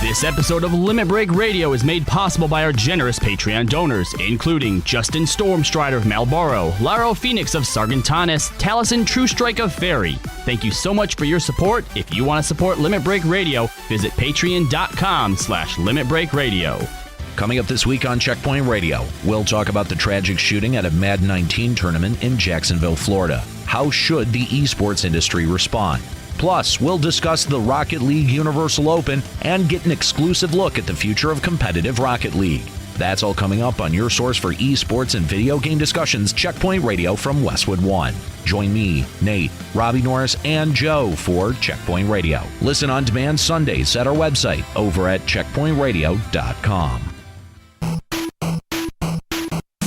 This episode of Limit Break Radio is made possible by our generous Patreon donors, including Justin Stormstrider of Marlboro, Laro Phoenix of Sargentanis, Taliesin True Strike of Fairy. Thank you so much for your support. If you want to support Limit Break Radio, visit patreon.com/Limit Break Radio. Coming up this week on Checkpoint Radio, we'll talk about the tragic shooting at a Mad 19 tournament in Jacksonville, Florida. How should the esports industry respond? Plus, we'll discuss the Rocket League Universal Open and get an exclusive look at the future of competitive Rocket League. That's all coming up on your source for esports and video game discussions, Checkpoint Radio from Westwood One. Join me, Nate, Robbie Norris, and Joe for Checkpoint Radio. Listen on demand Sundays at our website over at checkpointradio.com.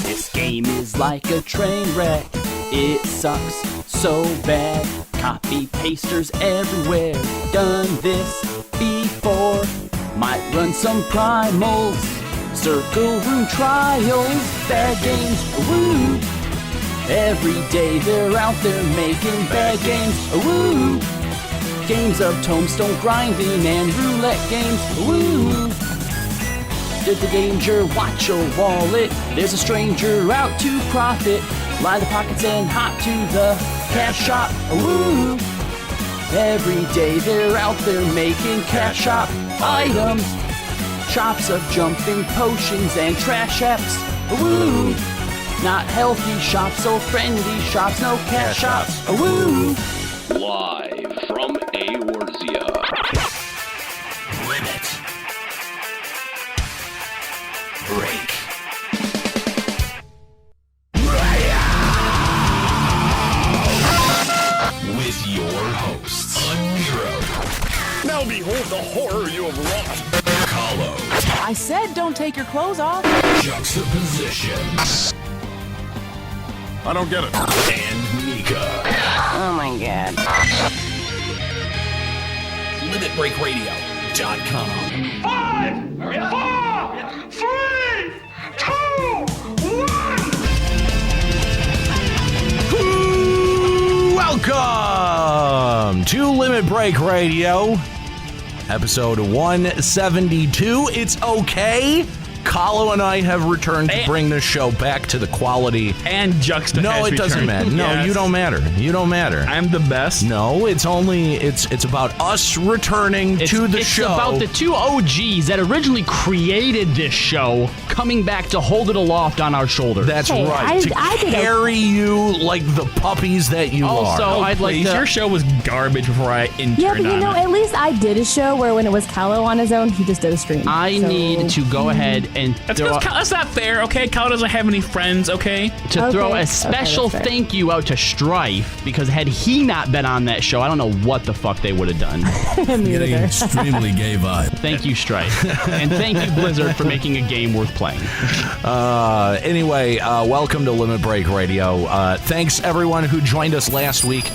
This game is like a train wreck. It sucks so bad. Copy pasters everywhere. Done this before. Might run some primals. Circle room trials. Bad games, woo. Every day they're out there making bad games, woo. Games of tombstone grinding and roulette games, woo. Did the danger, watch your wallet. There's a stranger out to profit. Line the pockets and hop to the cash shop, woo. Every day they're out there making cash shop items. Shops of jumping potions and trash apps, woo. Not healthy shops or friendly shops, no cash shops, woo. Live from Eorzea. Limit Break. With your hosts, Unhero. Now behold the horror you have wrought. Kahlo. I said don't take your clothes off. Juxtaposition. I don't get it. And Mika. Oh my god. LimitBreakRadio.com. 5, 4, 3, 2, 1. Welcome to Limit Break Radio, episode 172. It's okay. Kahlo and I have returned to bring this show back to the quality. And Juxta. No, it doesn't matter. No, Yes. you don't matter. You don't matter. I'm the best. No, it's about us returning to the show. It's about the two OGs that originally created this show coming back to hold it aloft on our shoulders. That's Hey, right. I to did a- carry you like the puppies that you Also, are. I'd like Please, to... your show was garbage before I interned Yeah, but you know, on it. at least I did a show where when it was Kahlo on his own, he just did a stream. I So- need to go ahead and That's not fair, okay? Kyle doesn't have any friends, okay? to throw Okay. a special Okay, that's fair. thank you out to Strife, because had he not been on that show, I don't know what the fuck they would have done. Me Getting neither. extremely gay vibe. Thank you, Strife. And thank you, Blizzard, for making a game worth playing. Anyway, welcome to Limit Break Radio. Thanks everyone who joined us last week.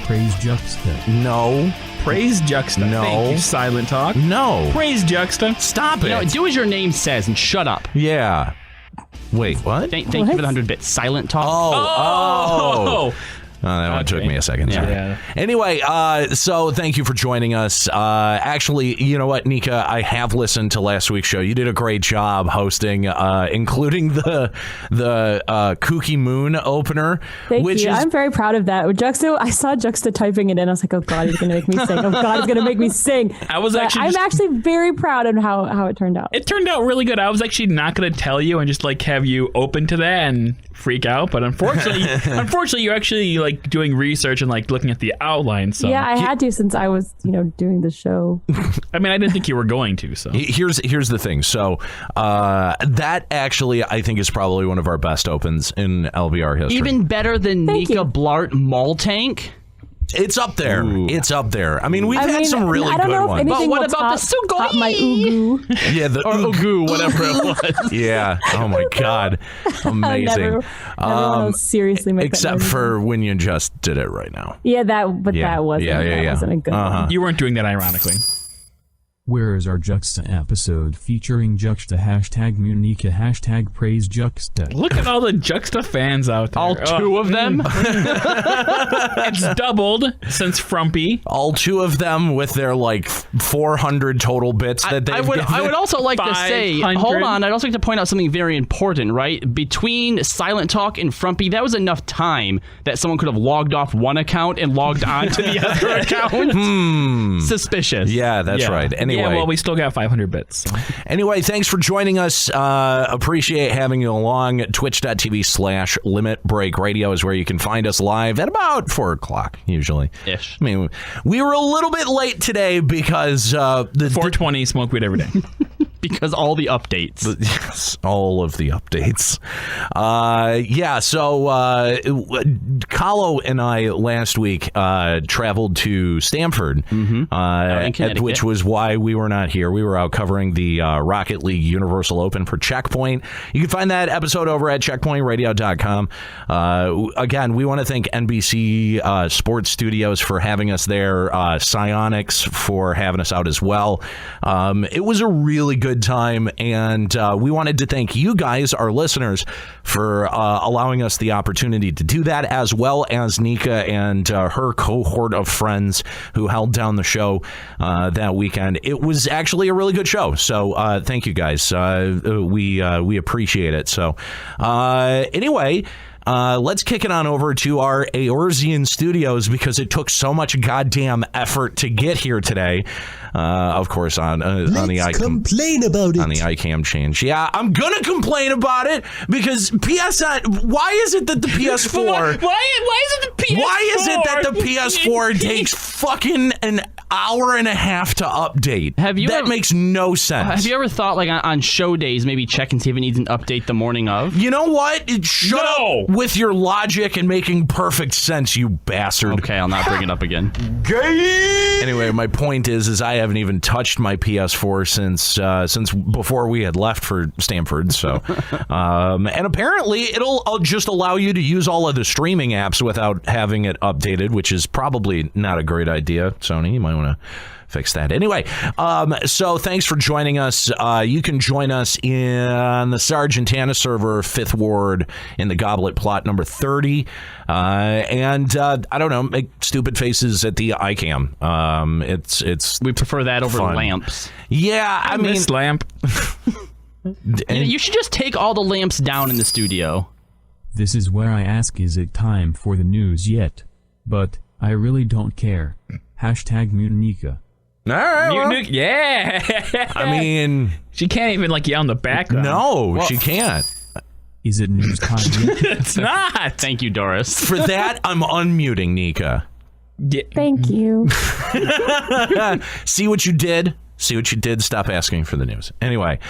Praise Juxta. No. Praise Juxta. No. Thank you, Silent Talk. No. Praise Juxta. Stop it. No, do as your name says and shut up. Yeah. Wait, what? Thank you for the 100 bits. Silent talk. Oh, that one took me a second. Sorry. Yeah. Anyway, so thank you for joining us. Actually, you know what, Nika? I have listened to last week's show. You did a great job hosting, including the Kooky Moon opener. Thank which you. is I'm very proud of that. I saw Juxta typing it in. I was like, oh God, he's going to make me sing. Oh God, he's going to make me sing. I was But actually I'm just- actually very proud of how it turned out. It turned out really good. I was actually not going to tell you and just like have you open to that and freak out, but unfortunately, you're actually like doing research and like looking at the outline. So Yeah, I had to since I was, doing the show. I mean, I didn't think you were going to. So here's the thing. So that actually, I think, is probably one of our best opens in LBR history. Even better than Thank Nika you. Blart Mall Tank. It's up there. Ooh. It's up there. I mean, we've had some really I don't good know if ones. anything But what will about the top my Ugu. Yeah, the Or Ugu, whatever it was. Yeah. Oh my God. Amazing. Never want to seriously make that Except noise. for when you just did it right now. Yeah, that wasn't. Yeah, That wasn't a good one. you weren't doing that ironically. Where is our Juxta episode featuring Juxta #Munica #praise Juxta? Look at all the Juxta fans out there. All two of them? It's doubled since Frumpy. All two of them with their like 400 total bits that they've given. I would also like to say, 500. hold on, I'd also like to point out something very important, right? Between Silent Talk and Frumpy, that was enough time that someone could have logged off one account and logged on to the other account. Suspicious. Yeah, that's right. Anyway. Yeah, well, we still got 500 bits. So. Anyway, thanks for joining us. Appreciate having you along. Twitch.tv/Limit Break Radio is where you can find us live at about 4 o'clock, usually. Ish. I mean, we were a little bit late today because... the 420 smoke weed every day. Because all the updates. Yes, all of the updates. So Kahlo and I last week traveled to Stamford, which was why we were not here. We were out covering the Rocket League Universal Open for Checkpoint. You can find that episode over at checkpointradio.com. Again, we want to thank NBC Sports Studios for having us there, Psionics for having us out as well. It was a really good time, and we wanted to thank you guys, our listeners, for allowing us the opportunity to do that, as well as Nika and her cohort of friends who held down the show that weekend. It was actually a really good show, so thank you guys. We appreciate it. So anyway, let's kick it on over to our Eorzean studios because it took so much goddamn effort to get here today. Of course, on the complain about it. On the iCam change. Yeah, I'm gonna complain about it because PSN. Why is it that the PS4? Why is it the PS4? Why is it that the PS4 takes fucking an hour and a half to update? That makes no sense. Have you ever thought, like, on show days, maybe check and see if it needs an update the morning of? You know what? Shut up with your logic and making perfect sense, you bastard. Okay, I'll not bring it up again. Gay. Anyway, my point is I haven't even touched my PS4 since before we had left for Stamford. So, and apparently it'll just allow you to use all of the streaming apps without having it updated, which is probably not a great idea. Sony, you might want to fix that. Anyway, so thanks for joining us. You can join us in the Sargentana server, 5th Ward, in the Goblet plot number 30. And I don't know, make stupid faces at the iCam. It's we prefer that over fun. Lamps. Yeah, I mean, miss lamp. You should just take all the lamps down in the studio. This is where I ask, is it time for the news yet? But I really don't care. #Munica. All right, well, Yeah. I mean, she can't even like yell in the background. No, she can't. Is it news time yet? It's not. Thank you, Doris. For that, I'm unmuting Nika. Yeah. Thank you. See what you did? See what you did? Stop asking for the news. Anyway,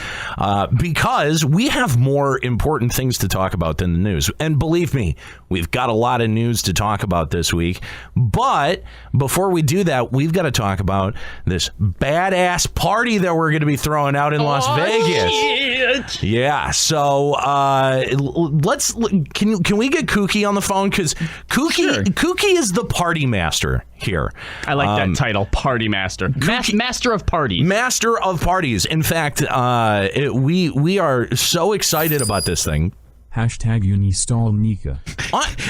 because we have more important things to talk about than the news. And believe me, we've got a lot of news to talk about this week. But before we do that, we've got to talk about this badass party that we're going to be throwing out in Las Vegas. Shit. Yeah, so can we get Kooky on the phone? Because Kooky is the party master here. I like that title, Party Master. Master of Parties. Master of Parties. In fact, we are so excited about this thing. #Unistall Nika.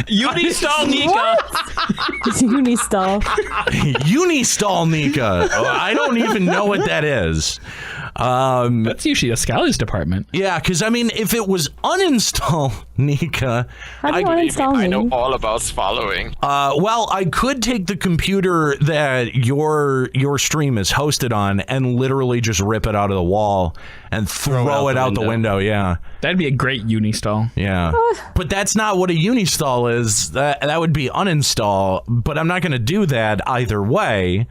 Unistall Nika. Unistall. Unistall Nika. I don't even know what that is. That's usually a Scally's department. Yeah, because I mean, if it was uninstall Nika, How do you uninstall me? I know all about swallowing. Well, I could take the computer that your stream is hosted on and literally just rip it out of the wall and throw it out the window. Yeah, that'd be a great Unistall. Yeah, but that's not what a Unistall is. That would be uninstall. But I'm not going to do that either way.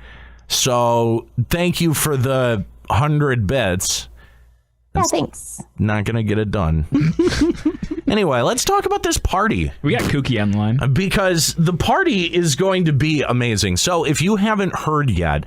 So thank you for the 100 bits. Yeah, thanks. Not gonna get it done. Anyway, let's talk about this party. We got Kooky on the line. Because the party is going to be amazing. So if you haven't heard yet,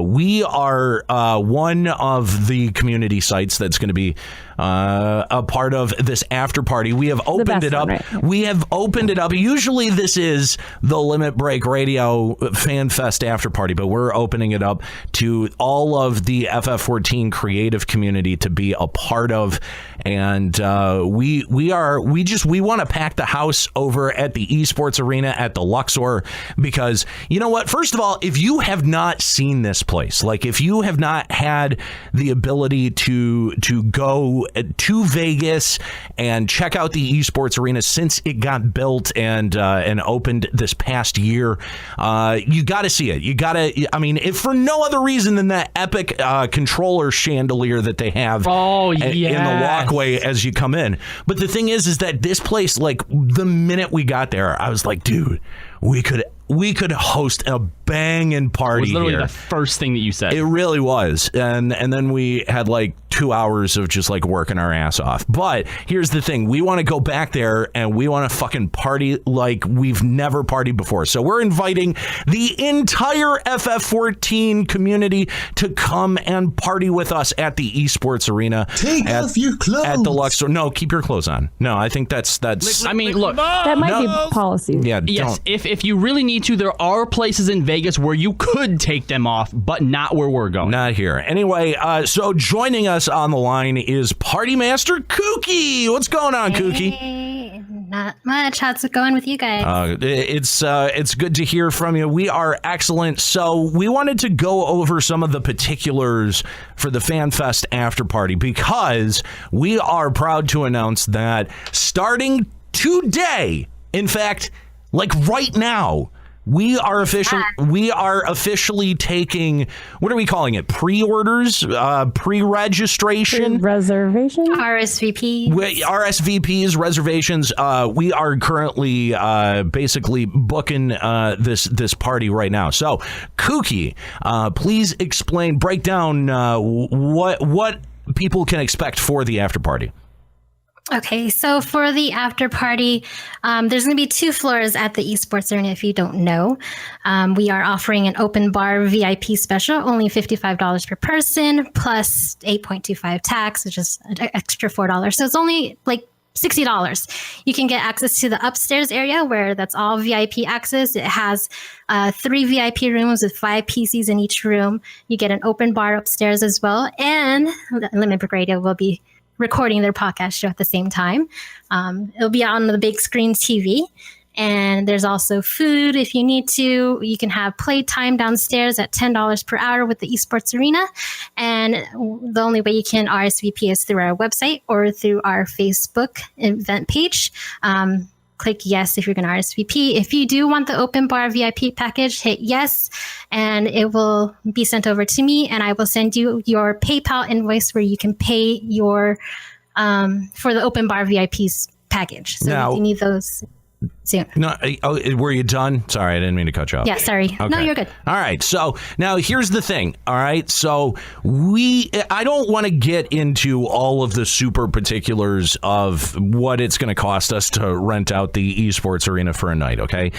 we are one of the community sites that's going to be a part of this after party. We have opened it up. Right? We have opened it up. Usually this is the Limit Break Radio Fan Fest after party, but we're opening it up to all of the FF14 creative community to be a part of. And we want to pack the house over at the esports arena at the Luxor, because you know what? First of all, if you have not seen this place, like if you have not had the ability to go to Vegas and check out the esports arena since it got built and opened this past year, you got to see it. You got to. I mean, if for no other reason than that epic controller chandelier that they have in the walkway as you come in. But the thing is that this place, like the minute we got there, I was like, dude, we could host a banging party. It was literally here. The first thing that you said. It really was. And then we had like 2 hours of just like working our ass off. But here's the thing. We want to go back there and we want to fucking party like we've never partied before. So we're inviting the entire FF14 community to come and party with us at the esports arena. Take off your clothes. At the Luxor. No, keep your clothes on. No, I think that's. I mean, look. That might be policy. Yeah. Yes. If you really need to, there are places in Vegas where you could take them off, but not where we're going. Not here. Anyway, so joining us on the line is Party Master Kooky. What's going on, Kooky? Hey, not much. How's it going with you guys? It's good to hear from you. We are excellent. So we wanted to go over some of the particulars for the FanFest after party, because we are proud to announce that starting today, in fact, like right now, we are officially taking, what are we calling it? Pre-orders, pre-registration, reservation, RSVPs, reservations. We are currently basically booking this party right now. So, Kooky, please break down what people can expect for the after party. Okay, so for the after party, there's going to be 2 floors at the esports arena. If you don't know, we are offering an open bar VIP special, only $55 per person, plus 8.25 tax, which is an extra $4. So it's only like $60. You can get access to the upstairs area where that's all VIP access. It has 3 VIP rooms with 5 PCs in each room. You get an open bar upstairs as well, and Limit Break Radio will be recording their podcast show at the same time. It'll be on the big screen TV. And there's also food if you need to. You can have playtime downstairs at $10 per hour with the esports arena. And the only way you can RSVP is through our website or through our Facebook event page. Click yes if you're going to RSVP. If you do want the open bar VIP package, hit yes, and it will be sent over to me, and I will send you your PayPal invoice where you can pay your for the open bar VIP's package. So now, if you need those soon. No, were you done? Sorry, I didn't mean to cut you off. Yeah, sorry. Okay. No, you're good. All right. So now here's the thing. All right. So I don't want to get into all of the super particulars of what it's going to cost us to rent out the esports arena for a night. OK,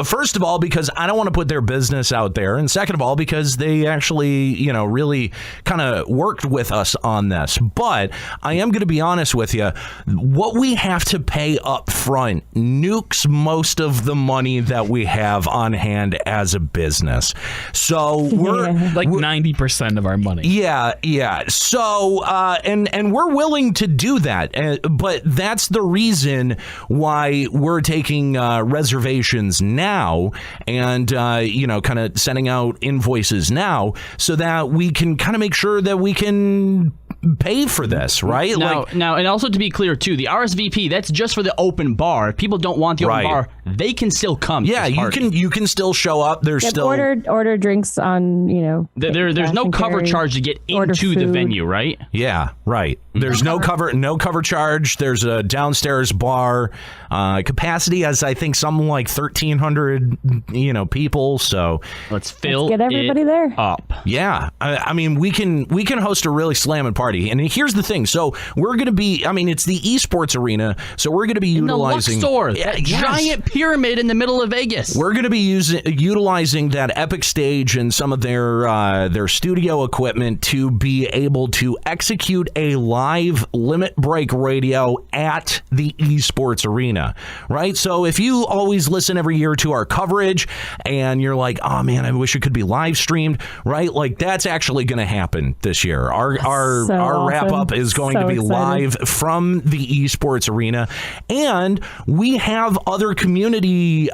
first of all, because I don't want to put their business out there. And second of all, because they actually, really kind of worked with us on this. But I am going to be honest with you. What we have to pay up front nukes most of the money that we have on hand as a business. So we're like 90% of our money. Yeah. So and we're willing to do that, but that's the reason why we're taking reservations now and kind of sending out invoices now, so that we can kind of make sure that we can pay for this, right? Now, and also to be clear too, the RSVP, that's just for the open bar. If people don't want the open bar, they can still come. Yeah, you can still show up. There's still order drinks on there's no cover charge to get into the venue, right? Yeah, right. There's no cover charge. There's a downstairs bar. Capacity as I think something like 1,300 people. So let's fill get everybody there up. Yeah, I mean, we can host a really slamming party. And here's the thing. So we're going to be, I mean, it's the esports arena. So we're going to be utilizing the Luxor, that giant pyramid in the middle of Vegas. We're going to be utilizing that epic stage and some of their studio equipment to be able to execute a live Limit Break radio at the esports arena, right? So if you always listen every year to our coverage and you're like, oh man, I wish it could be live streamed, right? Like that's actually going to happen this year. Our wrap up is going to be live from the esports arena, and we have other community,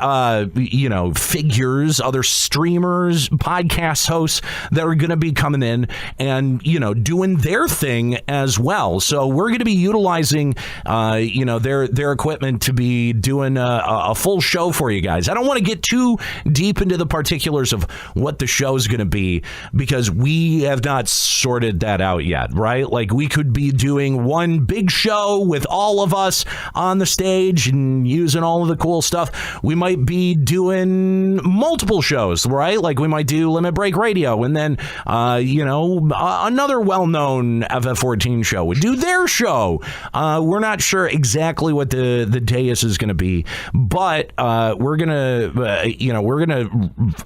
figures, other streamers, podcast hosts that are going to be coming in and doing their thing as well. So we're going to be utilizing, their equipment to be doing a full show for you guys. I don't want to get too deep into the particulars of what the show is going to be because we have not sorted that out yet, right? Like we could be doing one big show with all of us on the stage and using all of the cool stuff. We might be doing multiple shows, right? Like we might do Limit Break Radio and then, another well-known FF14 show would do their show. We're not sure exactly what the dais is going to be, but we're gonna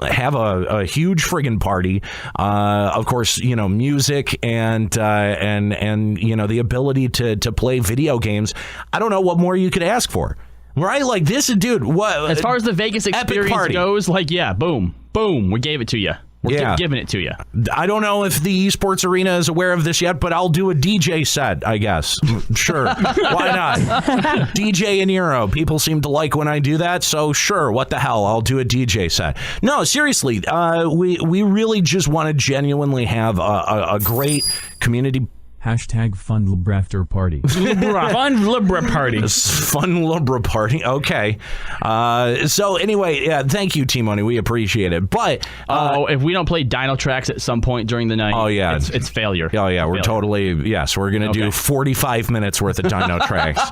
have a huge friggin' party. Of course, music and the ability to play video games. I don't know what more you could ask for, right? Like this, dude. What as far as the Vegas experience goes, like boom, we gave it to you. We're giving it to you. I don't know if the esports arena is aware of this yet, but I'll do a DJ set, I guess. Sure. Why not? DJ and Eero. People seem to like when I do that, so sure, what the hell? I'll do a DJ set. No, seriously, we really just want to genuinely have a great community. Hashtag fun Libra party. Fun Libra party. Fun Libra party. Okay. So anyway, yeah, thank you, T-Money. We appreciate it. But if we don't play Dino Tracks at some point during the night, it's failure. Oh yeah, we're totally we're gonna do 45 minutes worth of Dino Tracks.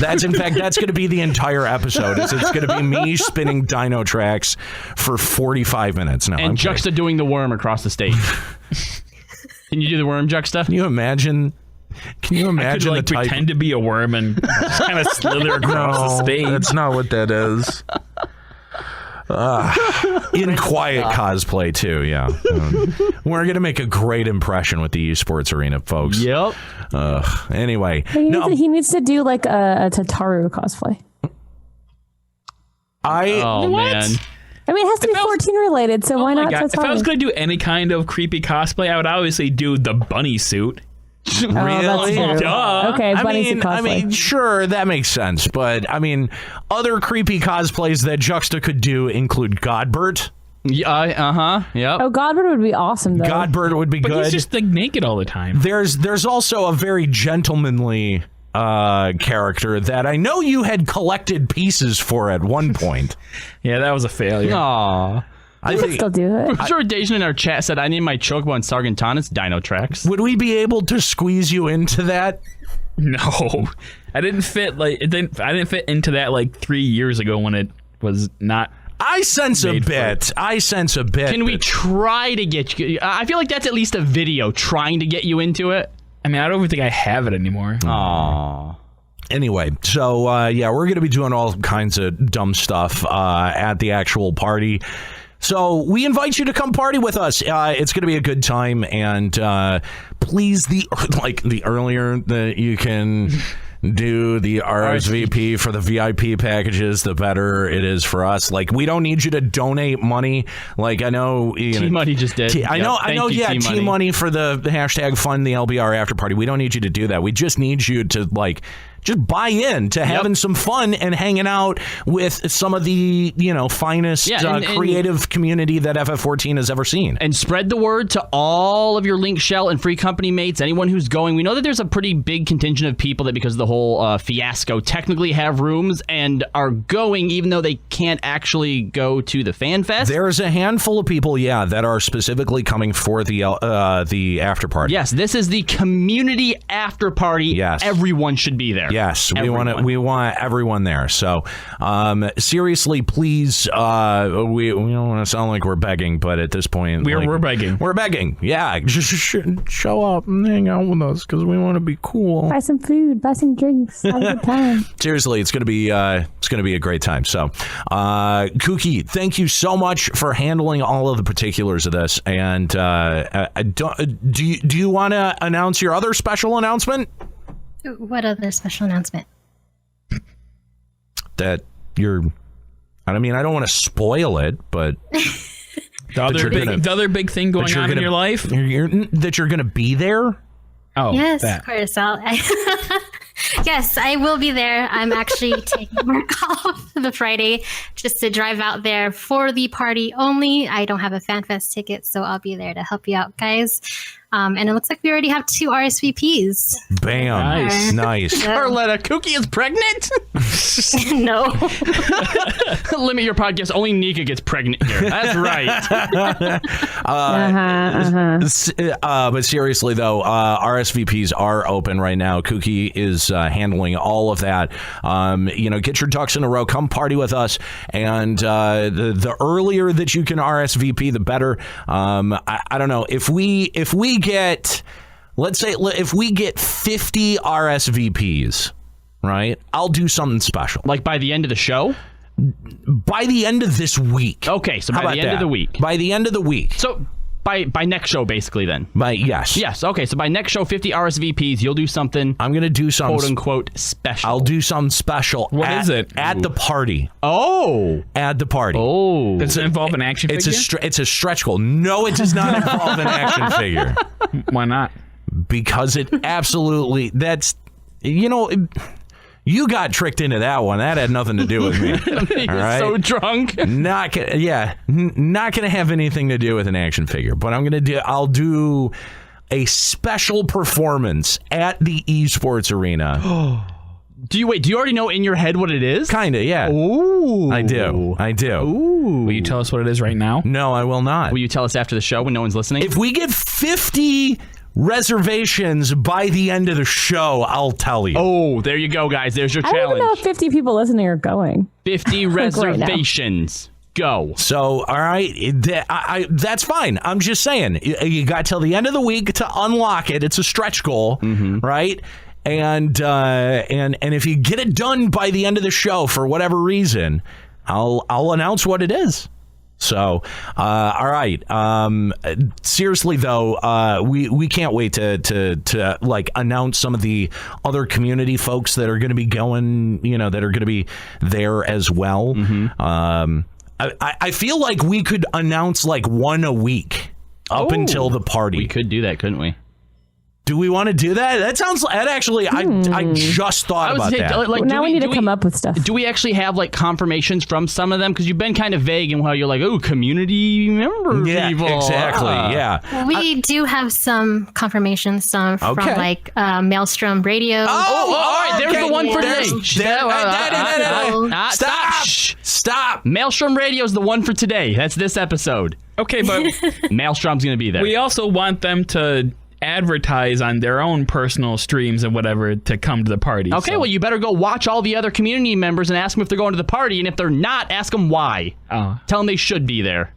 That's gonna be the entire episode. It's gonna be me spinning Dino Tracks for 45 minutes. No, and Juxta doing the worm across the stage. Can you do the worm, Juxta? Can you imagine? I could pretend to be a worm and just kind of slither across the stage. That's not what that is. In quiet cosplay too, yeah. We're gonna make a great impression with the esports arena, folks. Yep. Anyway, he needs to do like a Tataru cosplay. Man. I mean, it has to be 14 related, so why not? If I was going to do any kind of creepy cosplay, I would obviously do the bunny suit. Really? Duh. Okay, bunny suit cosplay. I mean, sure, that makes sense. But, I mean, other creepy cosplays that Juxta could do include Godbert. Yep. Oh, Godbert would be awesome, though. Godbert would be good. But he's just like naked all the time. There's also a very gentlemanly character that I know you had collected pieces for at one point. Yeah, that was a failure. Aww. I think still do it. I'm sure Dejan in our chat said I need my Chocobo and Sargentanis Dino Tracks. Would we be able to squeeze you into that? No, I didn't fit. I didn't fit into that like 3 years ago when it was not. I sense a bit. Can we try to get you? I feel like that's at least a video trying to get you into it. I mean, I don't even think I have it anymore. Aww. Anyway, so we're going to be doing all kinds of dumb stuff at the actual party. So we invite you to come party with us. It's going to be a good time, and please, the earlier that you can do the RSVP for the VIP packages, the better it is for us. Like, we don't need you to donate money. Like, I know T-Money just did. I know. T-Money for the hashtag fund the LBR after party. We don't need you to do that. We just need you to just buy in to having some fun and hanging out with some of the finest creative community that FF14 has ever seen. And spread the word to all of your Link Shell and free company mates, anyone who's going. We know that there's a pretty big contingent of people that, because of the whole fiasco, technically have rooms and are going even though they can't actually go to the Fan Fest. There's a handful of people, that are specifically coming for the after party. Yes, this is the community after party. Yes. Everyone should be there. Yes, we want everyone there. So, seriously, please, we don't want to sound like we're begging, but at this point, we're begging. We're begging. Yeah, just show up and hang out with us because we want to be cool. Buy some food, buy some drinks, have a good time. Seriously, it's gonna be a great time. So, Kooky, thank you so much for handling all of the particulars of this. And do you want to announce your other special announcement? What other special announcement? That you're... I mean, I don't want to spoil it, but... the other big thing going on in your life? That you're going to be there? Oh, yes, of course. Yes, I will be there. I'm actually taking work off the Friday just to drive out there for the party only. I don't have a FanFest ticket, so I'll be there to help you out, guys. And it looks like we already have 2 RSVPs. Bam. Nice. Carletta, Kooky is pregnant? No. Limit your podcast. Only Nika gets pregnant here. That's right. But seriously, though, RSVPs are open right now. Kooky is handling all of that. Get your ducks in a row. Come party with us. And the earlier that you can RSVP, the better. I don't know. If we get, let's say, if we get 50 RSVPs, right, I'll do something special. Like by the end of the show? By the end of this week. Okay, so by the end of the week. By the end of the week. So by next show, basically, then? Yes. Yes, okay, so by next show, 50 RSVPs, you'll do something... I'm going to do something... quote-unquote special. I'll do something special. What is it? At the party. Oh! At the party. Oh. Does it involve an action figure? It's a stretch goal. No, it does not involve an action figure. Why not? Because it absolutely... That's... You got tricked into that one. That had nothing to do with me. All right? So drunk. Not gonna have anything to do with an action figure. But I'll do a special performance at the esports arena. Do you already know in your head what it is? Kinda, yeah. Ooh. I do. Ooh. Will you tell us what it is right now? No, I will not. Will you tell us after the show when no one's listening? If we get 50 reservations by the end of the show, I'll tell you. Oh, there you go, guys. There's your challenge. I don't even know if 50 people listening are going. 50 reservations. Go. So, all right, that's fine. I'm just saying, you got till the end of the week to unlock it. It's a stretch goal, right? And if you get it done by the end of the show for whatever reason, I'll announce what it is. So, all right. Seriously, though, we can't wait to like announce some of the other community folks that are going to be going, that are going to be there as well. I feel like we could announce like one a week up until the party. We could do that, couldn't we? Do we want to do that? That actually, I just thought about that. Like, now we need to come up with stuff. Do we actually have like confirmations from some of them? Because you've been kind of vague in how you're like, oh, community member people. Exactly. Yeah. We do have some confirmations, from like Maelstrom Radio. All right. There's the one for today. Stop. Maelstrom Radio is the one for today. That's this episode. Okay, but Maelstrom's going to be there. We also want them to advertise on their own personal streams and whatever to come to the party. Okay, well, you better go watch all the other community members and ask them if they're going to the party, and if they're not, ask them why. Tell them they should be there.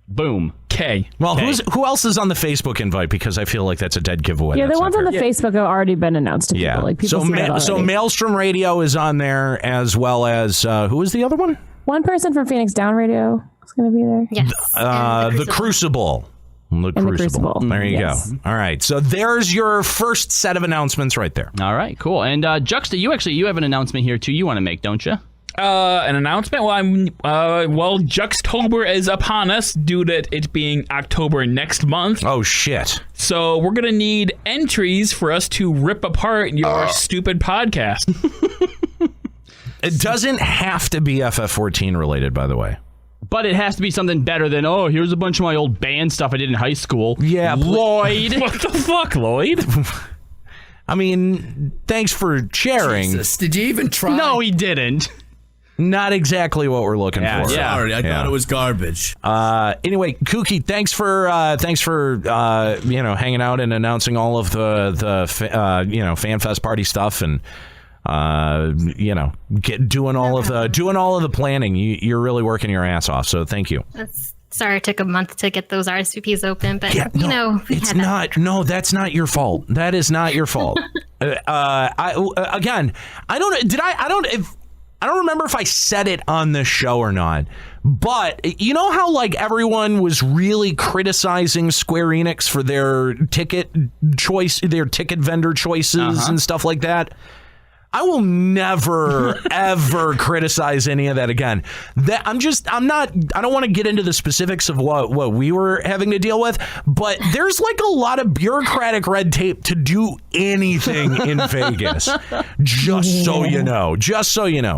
Boom. Okay. Well, who else is on the Facebook invite? Because I feel like that's a dead giveaway. Yeah, the ones on the Facebook have already been announced to people. Yeah. Like, people so Maelstrom Radio is on there, as well as who is the other one? One person from Phoenix Down Radio is going to be there. Yes. The Crucible. The Crucible. There you go. All right. So there's your first set of announcements right there. All right, cool. And Juxta, you have an announcement here too you want to make, don't you? An announcement? Well, Juxtober is upon us due to it being October next month. Oh, shit. So we're going to need entries for us to rip apart your stupid podcast. It doesn't have to be FF14 related, by the way. But it has to be something better than, here's a bunch of my old band stuff I did in high school. Yeah. Lloyd. What the fuck, Lloyd? I mean, thanks for sharing. Jesus, did you even try? No, he didn't. Not exactly what we're looking for. Yeah. Sorry, I thought it was garbage. Anyway, Kooky, thanks for hanging out and announcing all of the FanFest party stuff and doing all of the planning. You're really working your ass off. So thank you. Sorry, it took a month to get those RSVPs open, but that's not your fault. That is not your fault. I don't remember if I said it on this show or not, but you know how like everyone was really criticizing Square-Enix for their ticket vendor choices and stuff like that? I will never, ever criticize any of that again. I don't want to get into the specifics of what we were having to deal with, but there's like a lot of bureaucratic red tape to do anything in Vegas. Just so you know.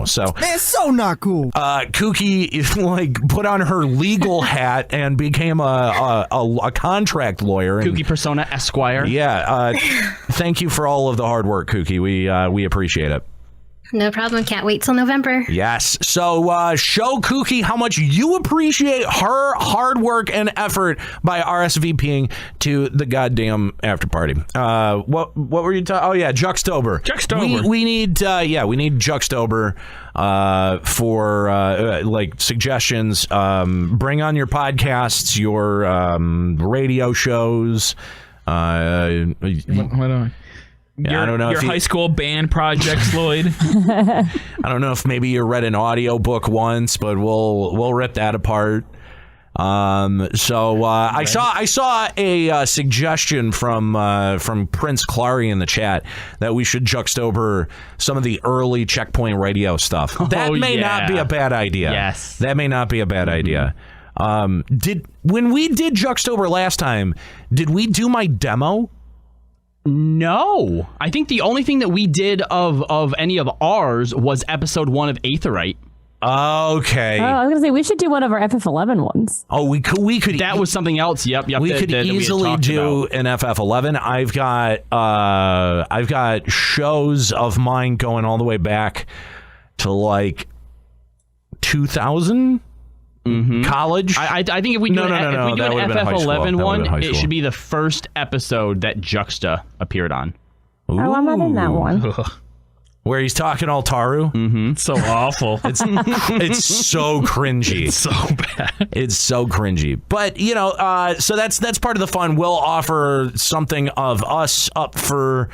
So man, so not cool. Kooky like put on her legal hat and became a contract lawyer. Kooky Persona Esquire. Yeah. Thank you for all of the hard work, Kooky. We appreciate it. No problem. Can't wait till November. Yes. So show Kooky how much you appreciate her hard work and effort by RSVPing to the goddamn after party. What were you talking? Oh yeah, Juxtober. We need Juxtober for like suggestions. Bring on your podcasts, your radio shows. I don't know your high school band projects, Lloyd. I don't know if maybe you read an audiobook once, but we'll rip that apart. I saw a suggestion from Prince Clary in the chat that we should Juxtober some of the early Checkpoint Radio stuff. That may not be a bad idea. Yes, that may not be a bad idea. When we did Juxtober last time, did we do my demo? No, I think the only thing that we did of any of ours was episode 1 of Aetherite. Okay. Oh, I was gonna say we should do one of our FF11 ones. Oh, we could. That was something else. Yep. We could easily do an FF11. I've got shows of mine going all the way back to like 2000. College. I think if we do an FF11 one, it should be the first episode that Juxta appeared on. Ooh. Oh, I'm not in that one. Where he's talking all Taru. Mm-hmm. So awful. It's so cringy. It's so bad. It's so cringy. But so that's part of the fun. We'll offer something of us up for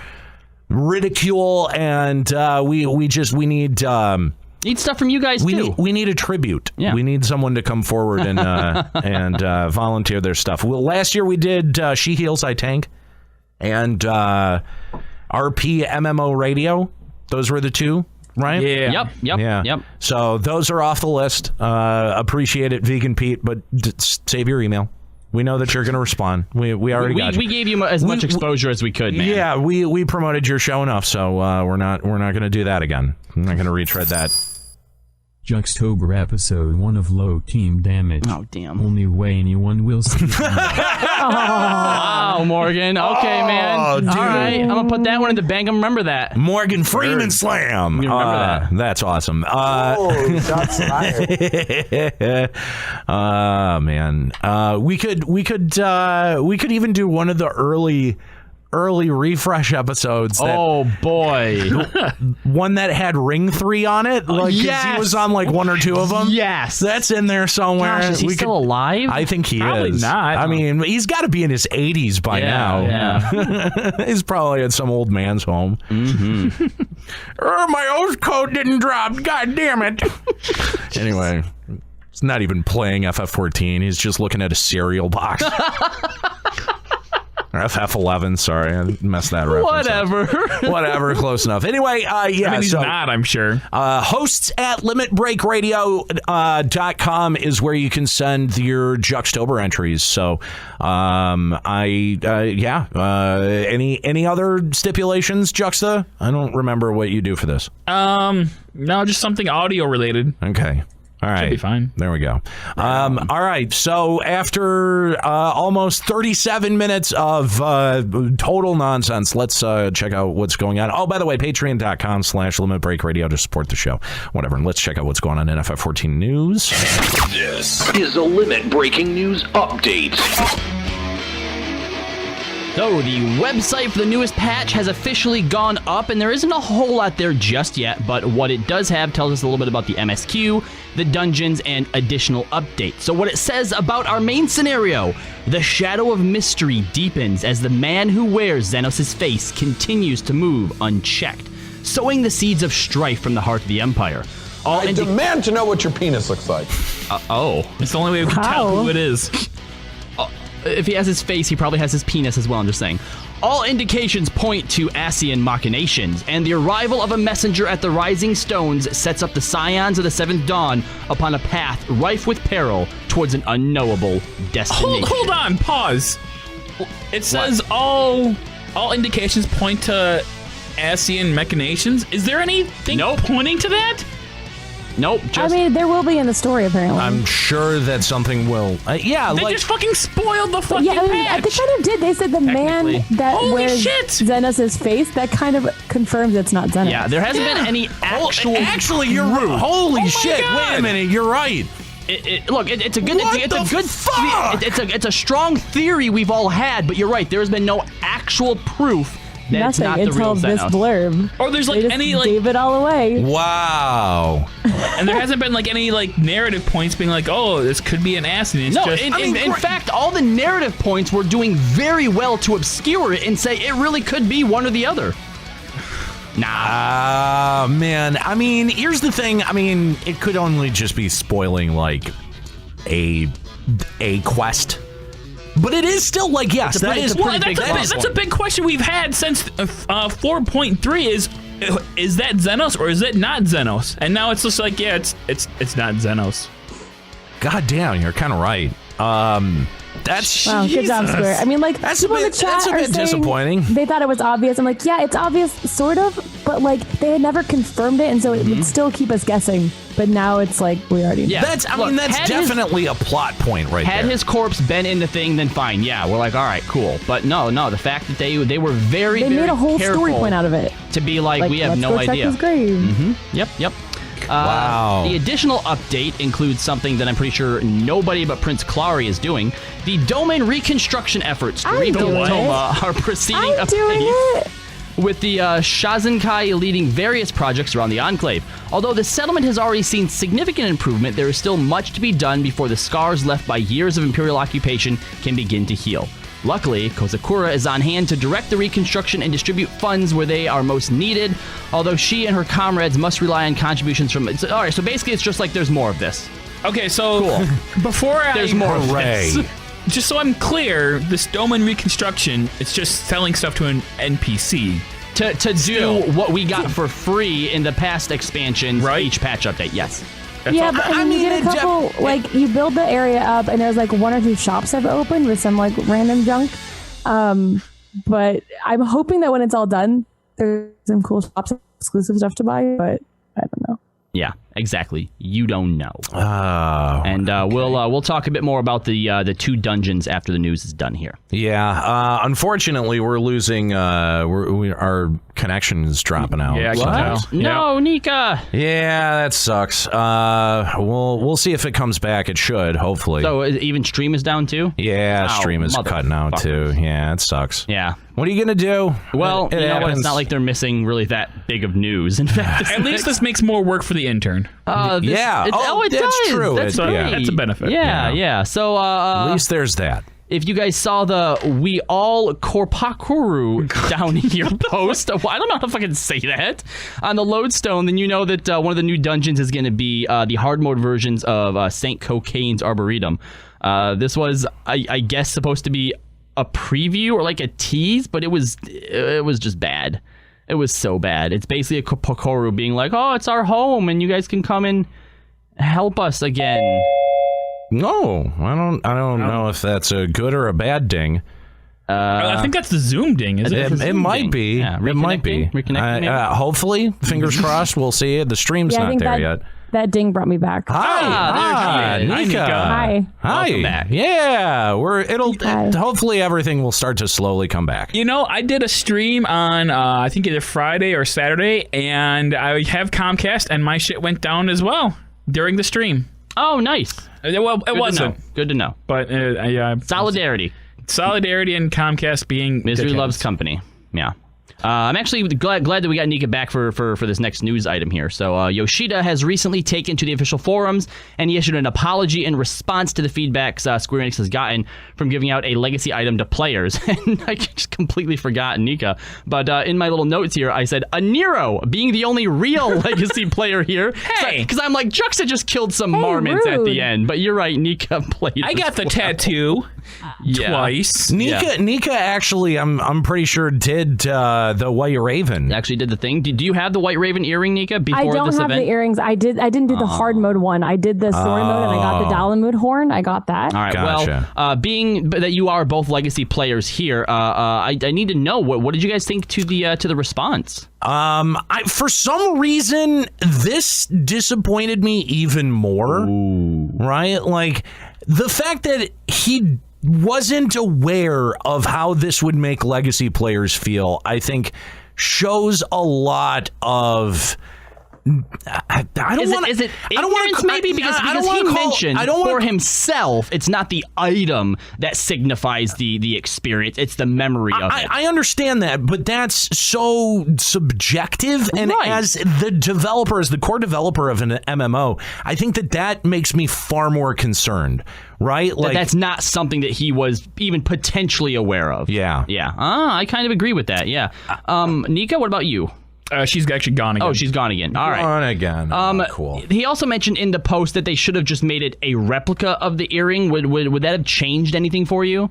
ridicule, and we need. Need stuff from you guys too. We need a tribute. Yeah. We need someone to come forward and volunteer their stuff. Well, last year we did She Heals, I Tank, and RP MMO Radio. Those were the two, right? Yeah. Yep. So those are off the list. Appreciate it, Vegan Pete, but save your email. We know that you're going to respond. We already got you. We gave you as much exposure as we could, man. Yeah, we promoted your show enough, so we're not going to do that again. I'm not going to retread that. Juxtober episode 1 of Low Team Damage. Oh, damn. Only way anyone will see. Wow, Morgan. Okay, man. Dude. All right. I'm going to put that one in the bank. I'm remember that. Morgan Freeman Slam. You remember that. That's awesome. Shots fired. Man. We could even do one of the early refresh episodes. Oh boy. One that had Ring 3 on it. Like, yes. He was on like 1 or 2 of them. Yes. That's in there somewhere. Gosh, is he still alive? I think he Probably is. not. I mean, he's got to be in his 80s by now. Yeah. He's probably at some old man's home. Mm-hmm. My oath code didn't drop. God damn it. Anyway, he's not even playing FF14. He's just looking at a cereal box. FF11, sorry, I messed that reference up. Whatever, close enough. Anyway, yeah. I mean, he's not, I'm sure. Hosts at limitbreakradio.com is where you can send your Juxtober entries. So, any other stipulations, Juxta? I don't remember what you do for this. No, just something audio related. Okay. All right. Should be fine. There we go. All right. So after almost 37 minutes of total nonsense, let's check out what's going on. Oh, by the way, patreon.com/limitbreakradio to support the show. Whatever. Let's check out what's going on in FF14 news. This is a Limit Breaking News Update. So, the website for the newest patch has officially gone up, and there isn't a whole lot there just yet, but what it does have tells us a little bit about the MSQ, the dungeons, and additional updates. So what it says about our main scenario: the shadow of mystery deepens as the man who wears Xenos' face continues to move unchecked, sowing the seeds of strife from the heart of the Empire. I demand to know what your penis looks like. It's the only way we can tell who it is. If he has his face, he probably has his penis as well, I'm just saying. All indications point to Asian machinations, and the arrival of a messenger at the Rising Stones sets up the Scions of the Seventh Dawn upon a path rife with peril towards an unknowable destination. Hold on, pause. It says all indications point to Asian machinations. Is there anything pointing to that? Nope. I mean, there will be in the story, apparently. I'm sure that something will. They just fucking spoiled the fucking I mean, patch. they kind of did. They said the man that wears Xenos' face, that kind of confirms it's not Xenos. Yeah, there hasn't been any actual. Actually, you're right. Holy shit! God. Wait a minute, you're right. Look, it's a good. It's a strong theory we've all had, but you're right. There has been no actual proof that it's not the real until this Xenos. blurb. Or there's like any gave it all away. Wow. And there hasn't been like any like narrative points being like, oh, this could be an ass. And it's No, just, in fact, all the narrative points were doing very well to obscure it and say it really could be one or the other. Nah. Man. I mean, here's the thing. I mean, it could only just be spoiling like a quest. But it is still like, yes, that's a big question we've had since 4.3 is that Xenos or is it not Xenos? And now it's just like, yeah, it's not Xenos. God damn, you're kind of right. That's wow, good job, Square. I mean, like, people in the chat that's a bit disappointing. They thought it was obvious. I'm like, yeah, it's obvious, sort of, but like they had never confirmed it, and so it would still keep us guessing. But now it's like we already. Yeah, that's definitely a plot point right there. Had his corpse been in the thing, then fine. Yeah, we're like, all right, cool. But no, the fact that they were very they made a whole story point out of it to be like we have no idea. His grave. Yep. Wow. The additional update includes something that I'm pretty sure nobody but Prince Clary is doing. The domain reconstruction efforts to rebuild Toma are proceeding apace, with the Shazenkai leading various projects around the Enclave. Although the settlement has already seen significant improvement, there is still much to be done before the scars left by years of Imperial occupation can begin to heal. Luckily, Kozakura is on hand to direct the reconstruction and distribute funds where they are most needed, although she and her comrades must rely on contributions from... All right, so basically it's just like there's more of this. Okay, so before there's more of this. Just so I'm clear, this domain reconstruction, it's just selling stuff to an NPC. To do what we got for free in the past expansions, right? Each patch update, yes. Yeah, but I mean, you get a couple, like, you build the area up, and there's, like, 1 or 2 shops have opened with some, like, random junk. But I'm hoping that when it's all done, there's some cool shops, exclusive stuff to buy, but I don't know. Yeah, exactly. You don't know. And we'll talk a bit more about the 2 dungeons after the news is done here. Yeah, unfortunately, we're losing. Our connection is dropping out. Yeah, I can tell. No, Nika. Yeah, that sucks. We'll see if it comes back. It should, hopefully. So even stream is down too? Yeah, stream is cutting out too. Yeah, it sucks. Yeah. What are you gonna do? Well, you know what? It's not like they're missing really that big of news. In fact, at least this makes more work for the intern. Yeah. It that's does. true. That's a benefit. Yeah. So at least there's that. If you guys saw the "We All Korpakuru" down here post, I don't know if I can say that, on the Lodestone, then you know that one of the new dungeons is going to be the hard mode versions of Saint Cocaine's Arboretum. This was, I guess, supposed to be a preview or like a tease, but it was just bad. It was so bad. It's basically a Korpakuru being like, "Oh, it's our home, and you guys can come and help us again." No, I don't know if that's a good or a bad ding. I think that's the Zoom ding, isn't it? It might be. Yeah, it might be. Hopefully, fingers crossed. We'll see it. The stream's not there yet. That ding brought me back. Hi, Nika. Hi. Welcome back. Yeah, hopefully everything will start to slowly come back. You know, I did a stream on I think either Friday or Saturday, and I have Comcast, and my shit went down as well during the stream. Oh, nice. Well, it wasn't. Good to know. But solidarity. Solidarity and Comcast being misery dickheads. loves company. Yeah. I'm actually glad that we got Nika back for this next news item here. So Yoshida has recently taken to the official forums, and he issued an apology in response to the feedback Square Enix has gotten from giving out a legacy item to players. And I just completely forgot Nika. But in my little notes here, I said, a Nero being the only real legacy player here. Hey! Because I'm like, Juxa just killed some marmots at the end. But you're right, Nika played I got the tattoo twice. Nika actually, I'm pretty sure did the White Raven. Actually did the thing. Do you have the White Raven earring, Nika, before I don't this have event? the earrings. I didn't do the hard mode one. I did the story mode, and I got the Dalamud horn. I got that. All right. Gotcha. Well, being that you are both legacy players here, I need to know what did you guys think to the response? For some reason, this disappointed me even more. Ooh. Right? Like the fact that he wasn't aware of how this would make legacy players feel, I think shows a lot of I don't want to. Is it ignorance maybe? Because he mentioned for himself, it's not the item that signifies the experience; it's the memory of it. I understand that, but that's so subjective. And as the developer, as the core developer of an MMO, I think that makes me far more concerned. Right? Like that's not something that he was even potentially aware of. Yeah. Yeah. I kind of agree with that. Yeah. Nika, what about you? She's actually gone again. Oh, she's gone again. All right. Gone again. Cool. He also mentioned in the post that they should have just made it a replica of the earring. Would that have changed anything for you?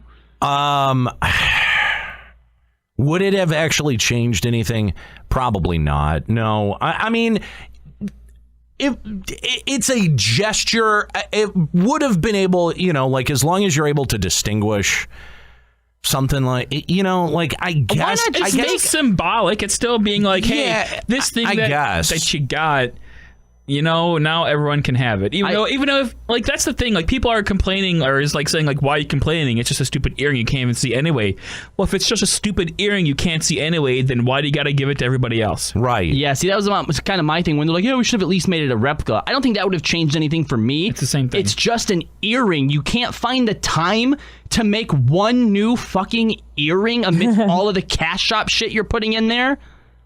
Would it have actually changed anything? Probably not. No. I mean, it's a gesture. It would have been able, like as long as you're able to distinguish something like, like I guess. Why not just make symbolic? It's still being like, hey, this thing that you got, now everyone can have it. Even though if, like, that's the thing, like, people are complaining or is like saying, like, why are you complaining? It's just a stupid earring you can't even see anyway. Well, if it's just a stupid earring you can't see anyway, then why do you got to give it to everybody else? Right. Yeah, see, that was kind of my thing when they're like, yeah, we should have at least made it a replica. I don't think that would have changed anything for me. It's the same thing. It's just an earring. You can't find the time to make one new fucking earring amidst all of the cash shop shit you're putting in there.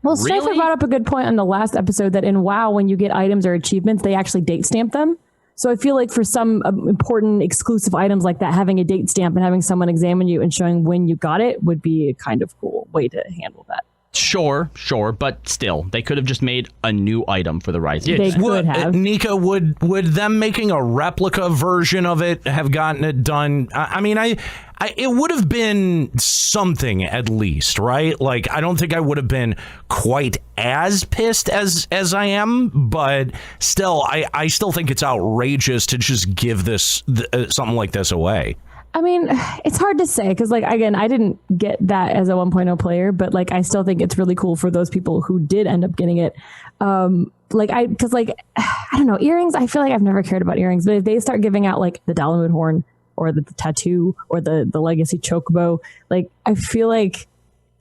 Well, Strifer brought up a good point on the last episode that in WoW, when you get items or achievements, they actually date stamp them. So I feel like for some important exclusive items like that, having a date stamp and having someone examine you and showing when you got it would be a kind of cool way to handle that. Sure, but still, they could have just made a new item for the Rising. They could have. Nika, would them making a replica version of it have gotten it done? I mean, it would have been something at least, right? Like, I don't think I would have been quite as pissed as I am, but still, I still think it's outrageous to just give this something like this away. I mean, it's hard to say because, like, again, I didn't get that as a 1.0 player, but like, I still think it's really cool for those people who did end up getting it. I don't know, earrings. I feel like I've never cared about earrings, but if they start giving out like the Dalamud horn or the tattoo or the legacy chocobo, like, I feel like,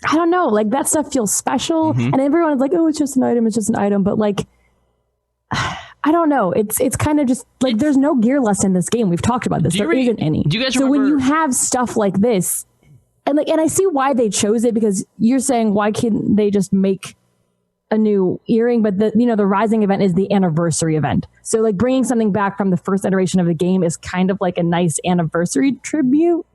I don't know, like that stuff feels special, and everyone's like, oh, it's just an item, but like, I don't know. It's kind of just like there's no gear lust in this game. We've talked about this. There isn't any. Do you guys remember? So when you have stuff like this, and I see why they chose it, because you're saying why can't they just make a new earring? But the Rising event is the anniversary event. So like bringing something back from the first iteration of the game is kind of like a nice anniversary tribute.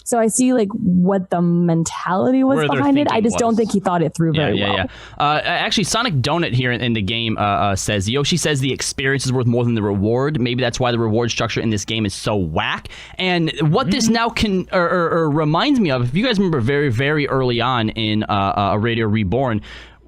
So I see like what the mentality was behind it. I just don't think he thought it through very well. Actually, Sonic Donut here in the game says, Yoshi says the experience is worth more than the reward. Maybe that's why the reward structure in this game is so whack. And what this now can or reminds me of, if you guys remember very, very early on in Radio Reborn,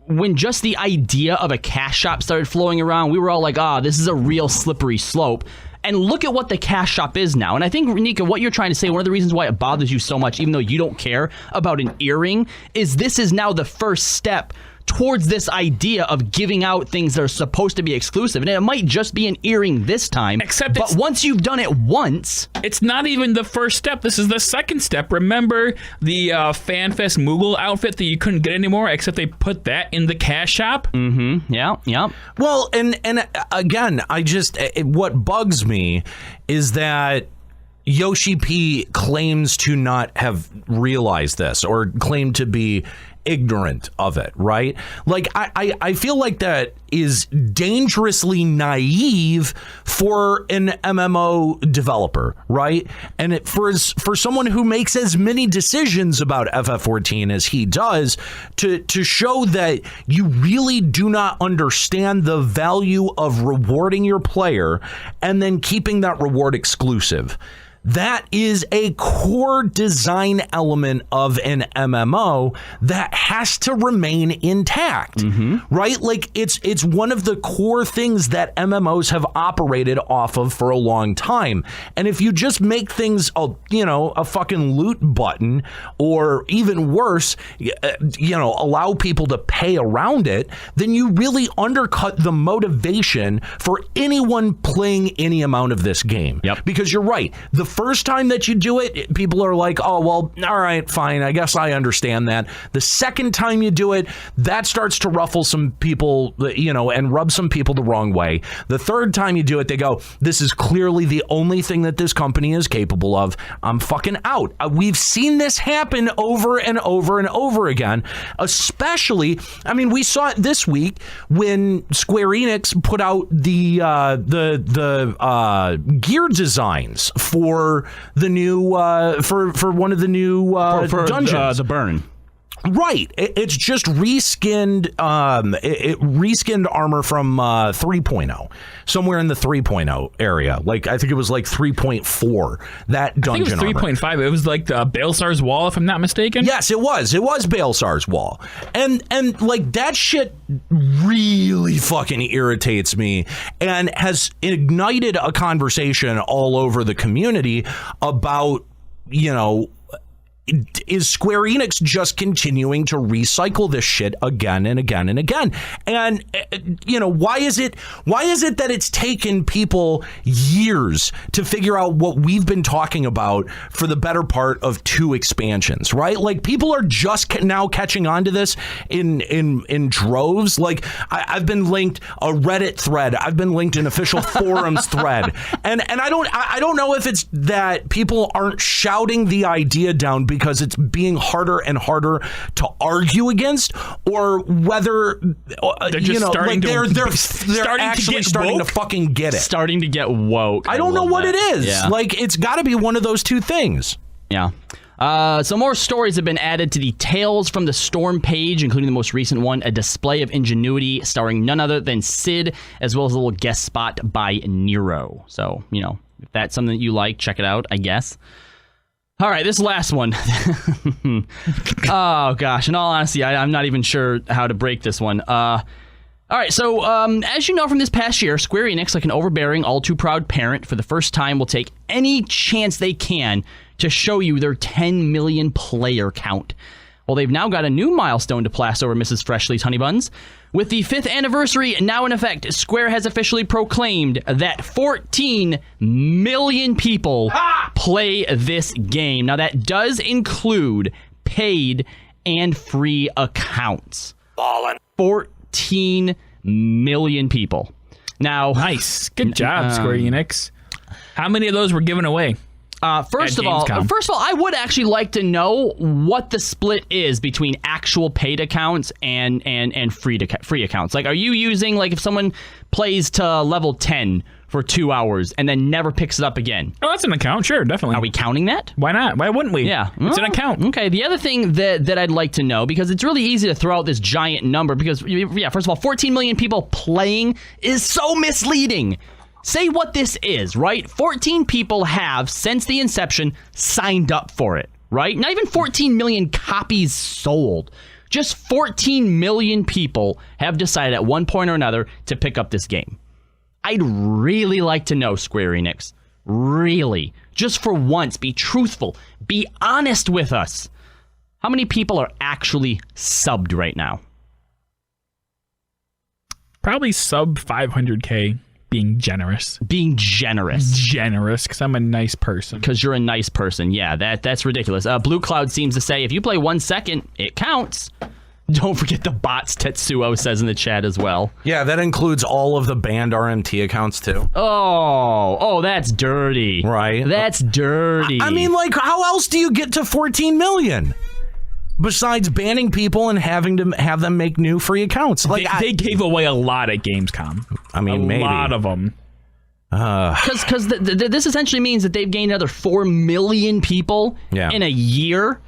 when just the idea of a cash shop started flowing around, we were all like, this is a real slippery slope. And look at what the cash shop is now. And I think, Nika, what you're trying to say, one of the reasons why it bothers you so much, even though you don't care about an earring, is this is now the first step towards this idea of giving out things that are supposed to be exclusive. And it might just be an earring this time. But once you've done it once... It's not even the first step. This is the second step. Remember the FanFest Moogle outfit that you couldn't get anymore, except they put that in the cash shop? Mm-hmm. Yeah. Well, and again, what bugs me is that Yoshi P claims to not have realized this or claim to be ignorant of it, right? Like, I feel like that is dangerously naive for an MMO developer, right? And for someone who makes as many decisions about FF14 as he does, to show that you really do not understand the value of rewarding your player and then keeping that reward exclusive. That is a core design element of an MMO that has to remain intact, right? Like it's one of the core things that MMOs have operated off of for a long time. And if you just make things, a fucking loot button, or even worse, allow people to pay around it, then you really undercut the motivation for anyone playing any amount of this game. Yep. Because you're right. The first time that you do it, people are like, oh, well, all right, fine. I guess I understand that. The second time you do it, that starts to ruffle some people, and rub some people the wrong way. The third time you do it, they go, this is clearly the only thing that this company is capable of. I'm fucking out. We've seen this happen over and over and over again, especially, we saw it this week when Square-Enix put out the gear designs for the new for one of the new dungeons, the burn. Right, it's just reskinned. It reskinned armor from 3.0, somewhere in the 3.0 area. Like I think it was like 3.4. That dungeon. I think it was 3.5. It was like the Baelsar's Wall, if I'm not mistaken. Yes, it was. It was Baelsar's Wall, and like that shit really fucking irritates me, and has ignited a conversation all over the community about, is Square Enix just continuing to recycle this shit again and again and again? And why is it that it's taken people years to figure out what we've been talking about for the better part of 2 expansions, right? Like people are just now catching on to this in droves. Like I've been linked a Reddit thread, I've been linked an official forums thread, and I don't know if it's that people aren't shouting the idea down because it's being harder and harder to argue against, or whether they're just starting to fucking get it, starting to get woke. I don't know what it is. Yeah. Like it's got to be one of those two things. Yeah. Some more stories have been added to the Tales from the Storm page, including the most recent one, a display of ingenuity starring none other than Sid, as well as a little guest spot by Nero. So, if that's something that you like, check it out, I guess. All right, this last one. Oh, gosh. In all honesty, I'm not even sure how to break this one. All right, so as you know from this past year, Square Enix, like an overbearing, all-too-proud parent, for the first time will take any chance they can to show you their 10 million player count. Well, they've now got a new milestone to plaster over Mrs. Freshly's honey buns. With the 5th anniversary now in effect, Square has officially proclaimed that 14 million people play this game. Now, that does include paid and free accounts. Ballin'. 14 million people. Now, nice. Good job, Square Enix. How many of those were given away? First of all, I would actually like to know what the split is between actual paid accounts and free accounts. Like, are you using, like, if someone plays to level 10 for 2 hours and then never picks it up again? Oh, that's an account. Sure, definitely. Are we counting that? Why not? Why wouldn't we? Yeah. It's an account. Okay, the other thing that I'd like to know, because it's really easy to throw out this giant number, because, yeah, first of all, 14 million people playing is so misleading. Say what this is, right? 14 people have, since the inception, signed up for it, right? Not even 14 million copies sold. Just 14 million people have decided at one point or another to pick up this game. I'd really like to know, Square Enix, really, just for once, be truthful, be honest with us. How many people are actually subbed right now? Probably sub 500K. Being generous. Generous, because I'm a nice person. Because you're a nice person. Yeah, that's ridiculous. Blue Cloud seems to say if you play 1 second, it counts. Don't forget the bots, Tetsuo says in the chat as well. Yeah, that includes all of the banned RMT accounts too. Oh, that's dirty. Right. That's dirty. I mean, like, how else do you get to 14 million? Besides banning people and having to have them make new free accounts. Like they gave away a lot at Gamescom. I mean, maybe. A lot of them. Because this essentially means that they've gained another 4 million people in a year.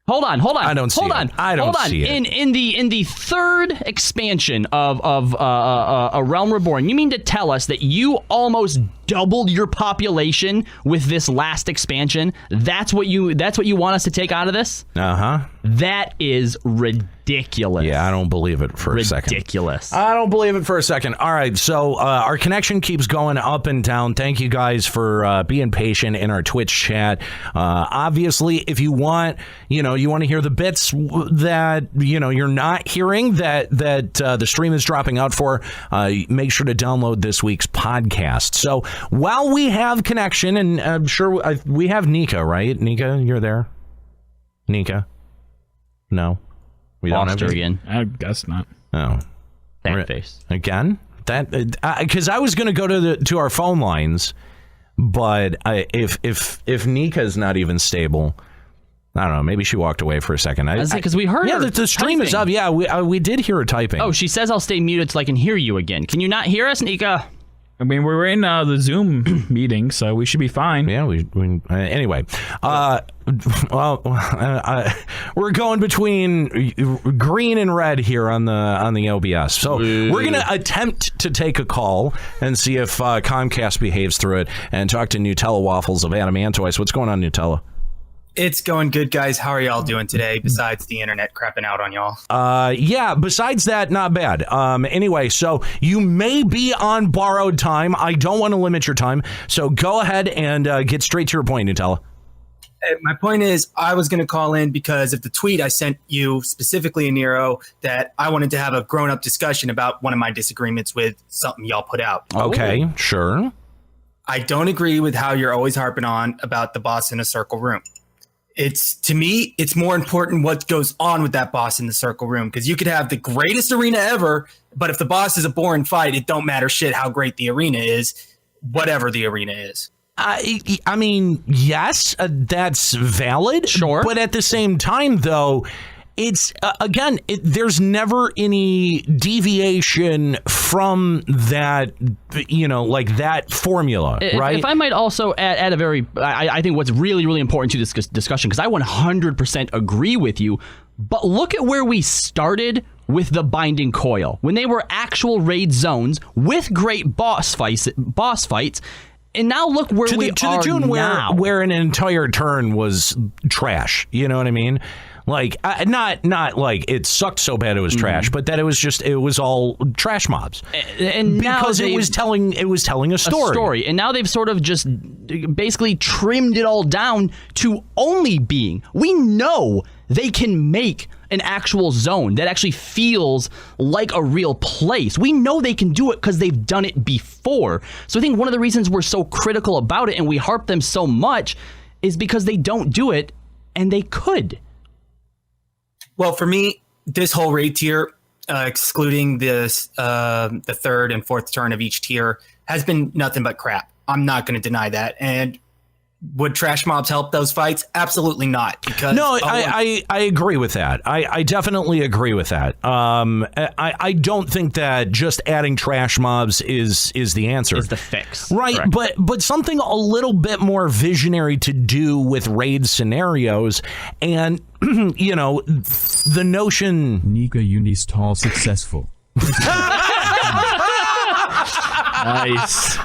Hold on. I don't see it. I don't see it. In the third expansion of A Realm Reborn, you mean to tell us that you almost doubled your population with this last expansion? That's what you want us to take out of this? Uh-huh. That is ridiculous. Yeah, I don't believe it for a second. Ridiculous. I don't believe it for a second. All right, so our connection keeps going up and down. Thank you guys for being patient in our Twitch chat. Obviously, if you want, you want to hear the bits that you're not hearing that the stream is dropping out for, make sure to download this week's podcast. So while we have connection, and I'm sure we have Nika, right? Nika, you're there? Nika? No. We don't have her again. I guess not. Oh. That face. Again? That because I was going to go to our phone lines, but if Nika's not even stable, I don't know. Maybe she walked away for a second. Because we heard her. Yeah, the stream is up. Yeah, we did hear her typing. Oh, she says I'll stay muted so I can hear you again. Can you not hear us, Nika? I mean, we're in the Zoom meeting, so we should be fine. Yeah, we anyway. We're going between green and red here on the OBS. So we're going to attempt to take a call and see if Comcast behaves through it and talk to Nutella Waffles of Adamantoise. What's going on, Nutella? It's going good, guys. How are y'all doing today, besides the internet crapping out on y'all? Yeah, besides that, not bad. Anyway, so you may be on borrowed time. I don't want to limit your time, so go ahead and get straight to your point, Nutella. My point is, I was going to call in because of the tweet I sent you, specifically, Nero, that I wanted to have a grown-up discussion about one of my disagreements with something y'all put out. Okay, sure. I don't agree with how you're always harping on about the boss in a circle room. To me, it's more important what goes on with that boss in the circle room, because you could have the greatest arena ever, but if the boss is a boring fight, it don't matter shit how great the arena is, whatever the arena is. I mean, yes, that's valid. Sure. But at the same time, though, it's, again, there's never any deviation from that, like that formula, right? If I might also add a very, I think what's really, really important to this discussion, because I 100% agree with you, but look at where we started with the Binding Coil, when they were actual raid zones with great boss fights, and now look where we are to the tune now. where an entire turn was trash. You know what I mean? Like, not like it sucked so bad it was trash, but that it was all trash mobs, and because it was telling a story. And now they've sort of just basically trimmed it all down to only being. We know they can make an actual zone that actually feels like a real place. We know they can do it because they've done it before. So I think one of the reasons we're so critical about it and we harp them so much is because they don't do it, and they could. Well, for me, this whole raid tier, excluding the third and fourth turn of each tier, has been nothing but crap. I'm not going to deny that. And would trash mobs help those fights? Absolutely not. Because no, I agree with that. I definitely agree with that. I don't think that just adding trash mobs is the answer. Is the fix. Right, correct. but something a little bit more visionary to do with raid scenarios, and the notion Nika Unistall successful. Nice.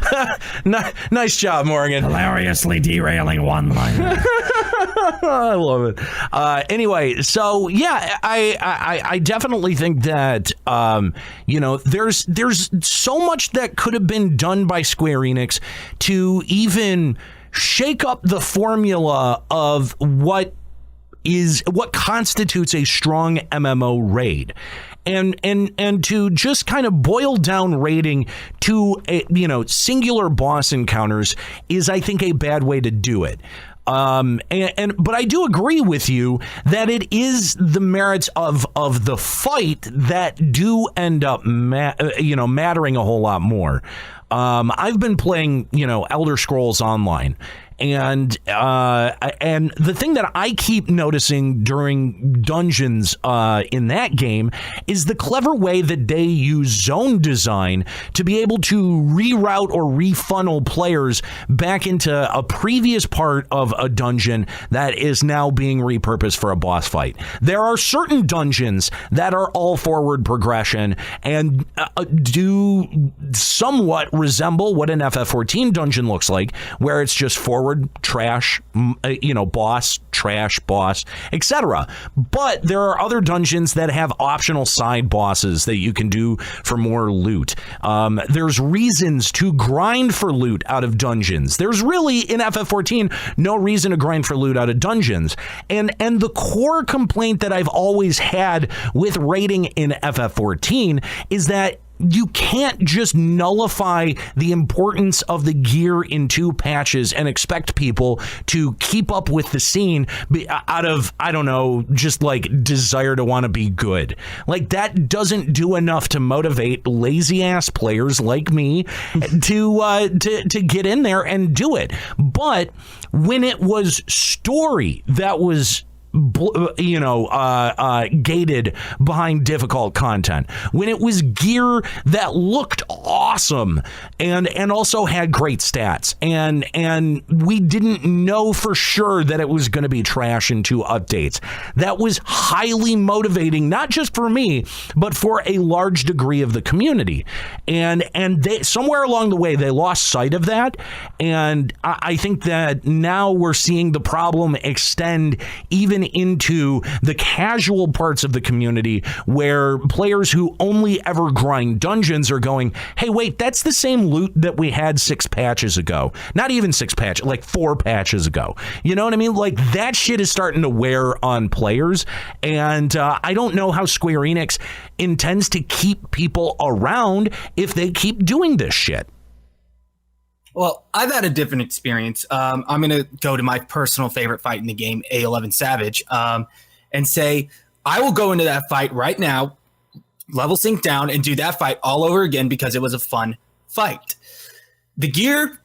Nice job, Morgan. Hilariously derailing one-liner. I love it. Anyway, so yeah, I definitely think that there's so much that could have been done by Square-Enix to even shake up the formula of what constitutes a strong MMO raid. And to just kind of boil down raiding to singular boss encounters is, I think, a bad way to do it. But I do agree with you that it is the merits of the fight that do end up mattering a whole lot more. I've been playing, Elder Scrolls Online. And the thing that I keep noticing during dungeons in that game is the clever way that they use zone design to be able to reroute or refunnel players back into a previous part of a dungeon that is now being repurposed for a boss fight. There are certain dungeons that are all forward progression and do somewhat resemble what an FF14 dungeon looks like, where it's just forward trash, boss, trash, boss, etc. But there are other dungeons that have optional side bosses that you can do for more loot. There's reasons to grind for loot out of dungeons. There's really, in FF14, no reason to grind for loot out of dungeons. And the core complaint that I've always had with raiding in FF14 is that you can't just nullify the importance of the gear in 2 patches and expect people to keep up with the scene out of, I don't know, just like desire to want to be good. Like, that doesn't do enough to motivate lazy ass players like me to get in there and do it. But when it was story that was gated behind difficult content, when it was gear that looked awesome and also had great stats, and we didn't know for sure that it was going to be trash in 2 updates, that was highly motivating, not just for me, but for a large degree of the community. And they, somewhere along the way, they lost sight of that, and I think that now we're seeing the problem extend even into the casual parts of the community, where players who only ever grind dungeons are going, hey, wait, that's the same loot that we had 6 patches ago. Not even 6 patches, like 4 patches ago. You know what I mean? Like, that shit is starting to wear on players, and I don't know how Square-Enix intends to keep people around if they keep doing this shit. Well, I've had a different experience. I'm going to go to my personal favorite fight in the game, A11 Savage, and say I will go into that fight right now, level sync down, and do that fight all over again because it was a fun fight. The gear,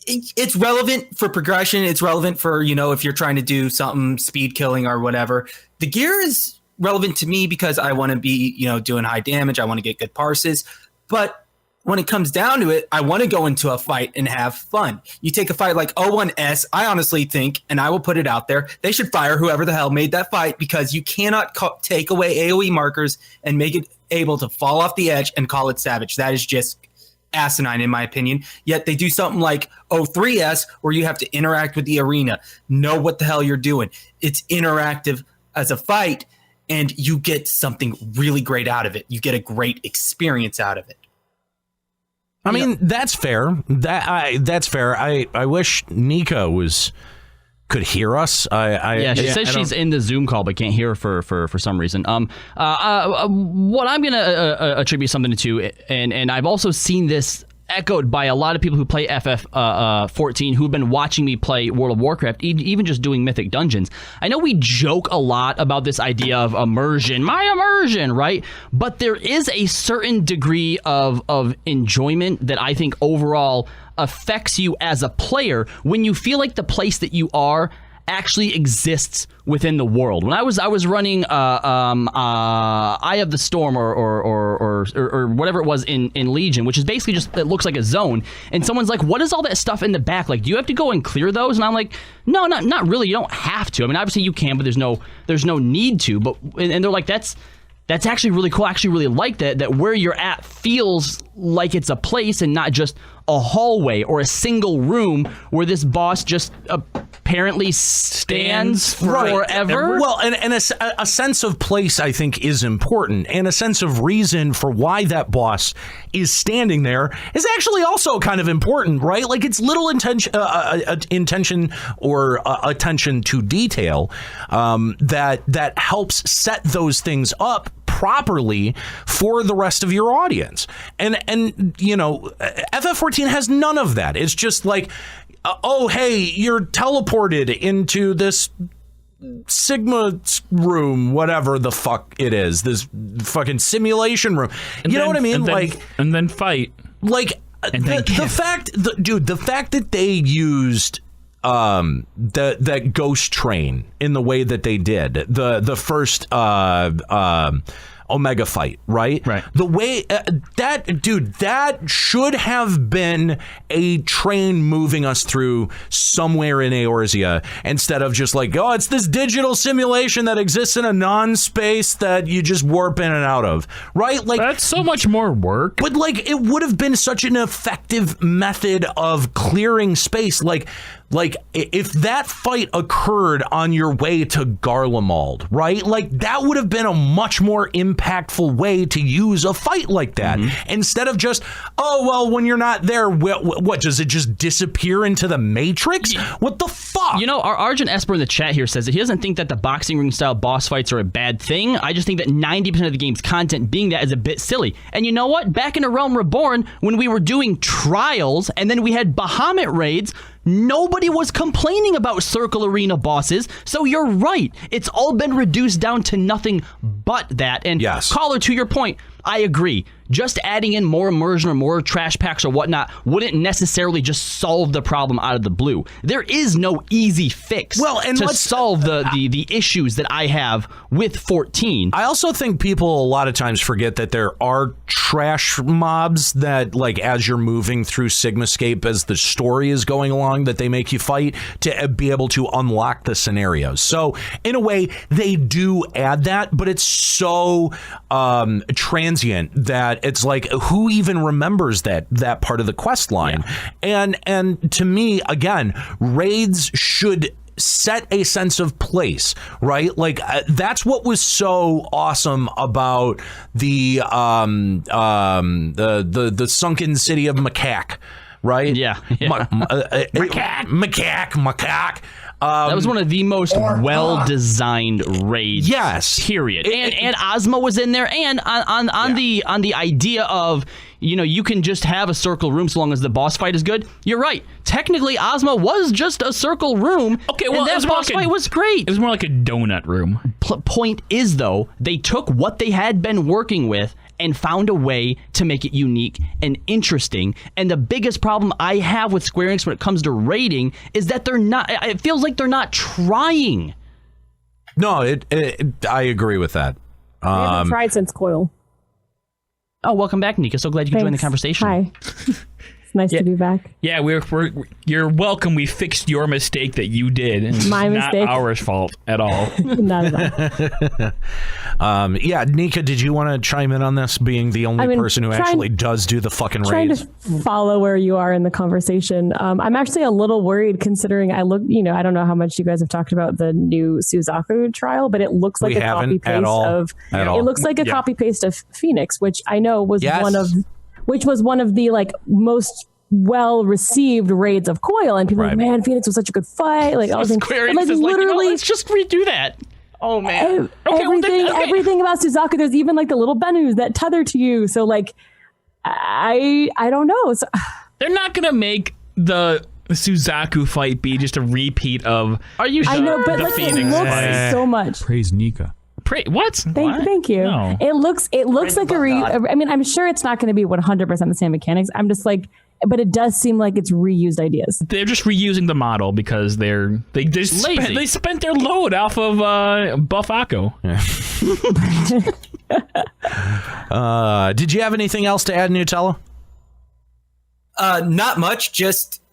it's relevant for progression. It's relevant for, if you're trying to do something speed killing or whatever. The gear is relevant to me because I want to be, doing high damage. I want to get good parses. But when it comes down to it, I want to go into a fight and have fun. You take a fight like O1S, I honestly think, and I will put it out there, they should fire whoever the hell made that fight, because you cannot take away AoE markers and make it able to fall off the edge and call it Savage. That is just asinine, in my opinion. Yet they do something like O3S, where you have to interact with the arena, know what the hell you're doing. It's interactive as a fight, and you get something really great out of it. You get a great experience out of it. I mean, that's fair. That's fair. I wish Nika could hear us. She says she's in the Zoom call but can't hear her for some reason. What I'm gonna attribute something to, and I've also seen this echoed by a lot of people who play FF14 who've been watching me play World of Warcraft, even just doing Mythic Dungeons. I know we joke a lot about this idea of immersion, right? But there is a certain degree of enjoyment that I think overall affects you as a player when you feel like the place that you are actually exists within the world. When I was running Eye of the Storm or whatever it was in Legion, which is basically just, it looks like a zone, and someone's like, what is all that stuff in the back? Like, do you have to go and clear those? And I'm like, no, not really. You don't have to. I mean, obviously you can, but there's no need to. But and they're like, that's actually really cool. I actually really like that where you're at feels like it's a place and not just a hallway or a single room where this boss just apparently stands forever. Right. Well, and a sense of place, I think, is important, and a sense of reason for why that boss is standing there is actually also kind of important, right? Like, it's little intention or attention to detail that helps set those things up properly for the rest of your audience. And FF14 has none of that. It's just like, oh, hey, you're teleported into this Sigma room, whatever the fuck it is, this fucking simulation room. You know what I mean? And then fight. Like, the fact that they used that ghost train in the way that they did, the first Omega fight, right? The way that should have been a train moving us through somewhere in Eorzea, instead of just like, oh, it's this digital simulation that exists in a non-space that you just warp in and out of, right? Like, that's so much more work. But like, it would have been such an effective method of clearing space. Like if that fight occurred on your way to Garlemald, right? Like, that would have been a much more impactful way to use a fight like that. Instead of just, oh, well, when you're not there, what does it just disappear into the Matrix? What the fuck? You know, our Argent Esper in the chat here says that he doesn't think that the boxing ring style boss fights are a bad thing. I just think that 90% of the game's content being that is a bit silly. And you know what? Back in A Realm Reborn, when we were doing trials and then we had Bahamut raids, nobody was complaining about Circle Arena bosses, so you're right. It's all been reduced down to nothing but that. And Caller, to your point, I agree. Just adding in more immersion or more trash packs or whatnot wouldn't necessarily just solve the problem out of the blue. There is no easy fix to solve the issues that I have with 14. I also think people a lot of times forget that there are trash mobs that, like, as you're moving through Sigmascape, as the story is going along, that they make you fight to be able to unlock the scenarios. So in a way, they do add that, but it's so transient that it's like, who even remembers that part of the quest line? And to me, again, raids should set a sense of place, right? Like, that's what was so awesome about the sunken city of Macaque, right? Macaque. That was one of the most well-designed raids. Yes, period. And Ozma was in there, and on the idea of, you know, you can just have a circle room so long as the boss fight is good. You're right. Technically, Ozma was just a circle room. Okay, well, and that boss fight was great. It was more like a donut room. Point is, though, they took what they had been working with and found a way to make it unique and interesting. And the biggest problem I have with Square Enix when it comes to raiding is that they're not. It feels like they're not trying. No, I agree with that. We haven't tried since Coil. Oh, welcome back, Nika. So glad you could join the conversation. Hi. It's nice to be back. Yeah, you're welcome. We fixed your mistake that you did. And My not mistake. Our fault at all. Not at all. Yeah, Nika, did you want to chime in on this, being the only person who actually does do the fucking raids? Trying to follow where you are in the conversation. I'm actually a little worried, considering I don't know how much you guys have talked about the new Suzaku trial, but it looks like a copy paste of. It looks like a copy paste of Phoenix, which I know was one of the like most well-received raids of Coil, and people are like, man, Phoenix was such a good fight. Like, Square Enix is like, let's just redo that. Oh man, everything about Suzaku. There's even like the little Benus that tether to you. So like, I don't know. They're not gonna make the Suzaku fight be just a repeat of. Are you sure? I know, but like, Phoenix it looks fight. so much. Praise Nika. What? Thank you. No. It looks like I mean, I'm sure it's not going to be 100% the same mechanics. I'm just like, but it does seem like it's reused ideas. They're just reusing the model because they spent their load off of Buff Akko. Yeah. Did you have anything else to add, Nutella? Not much. Just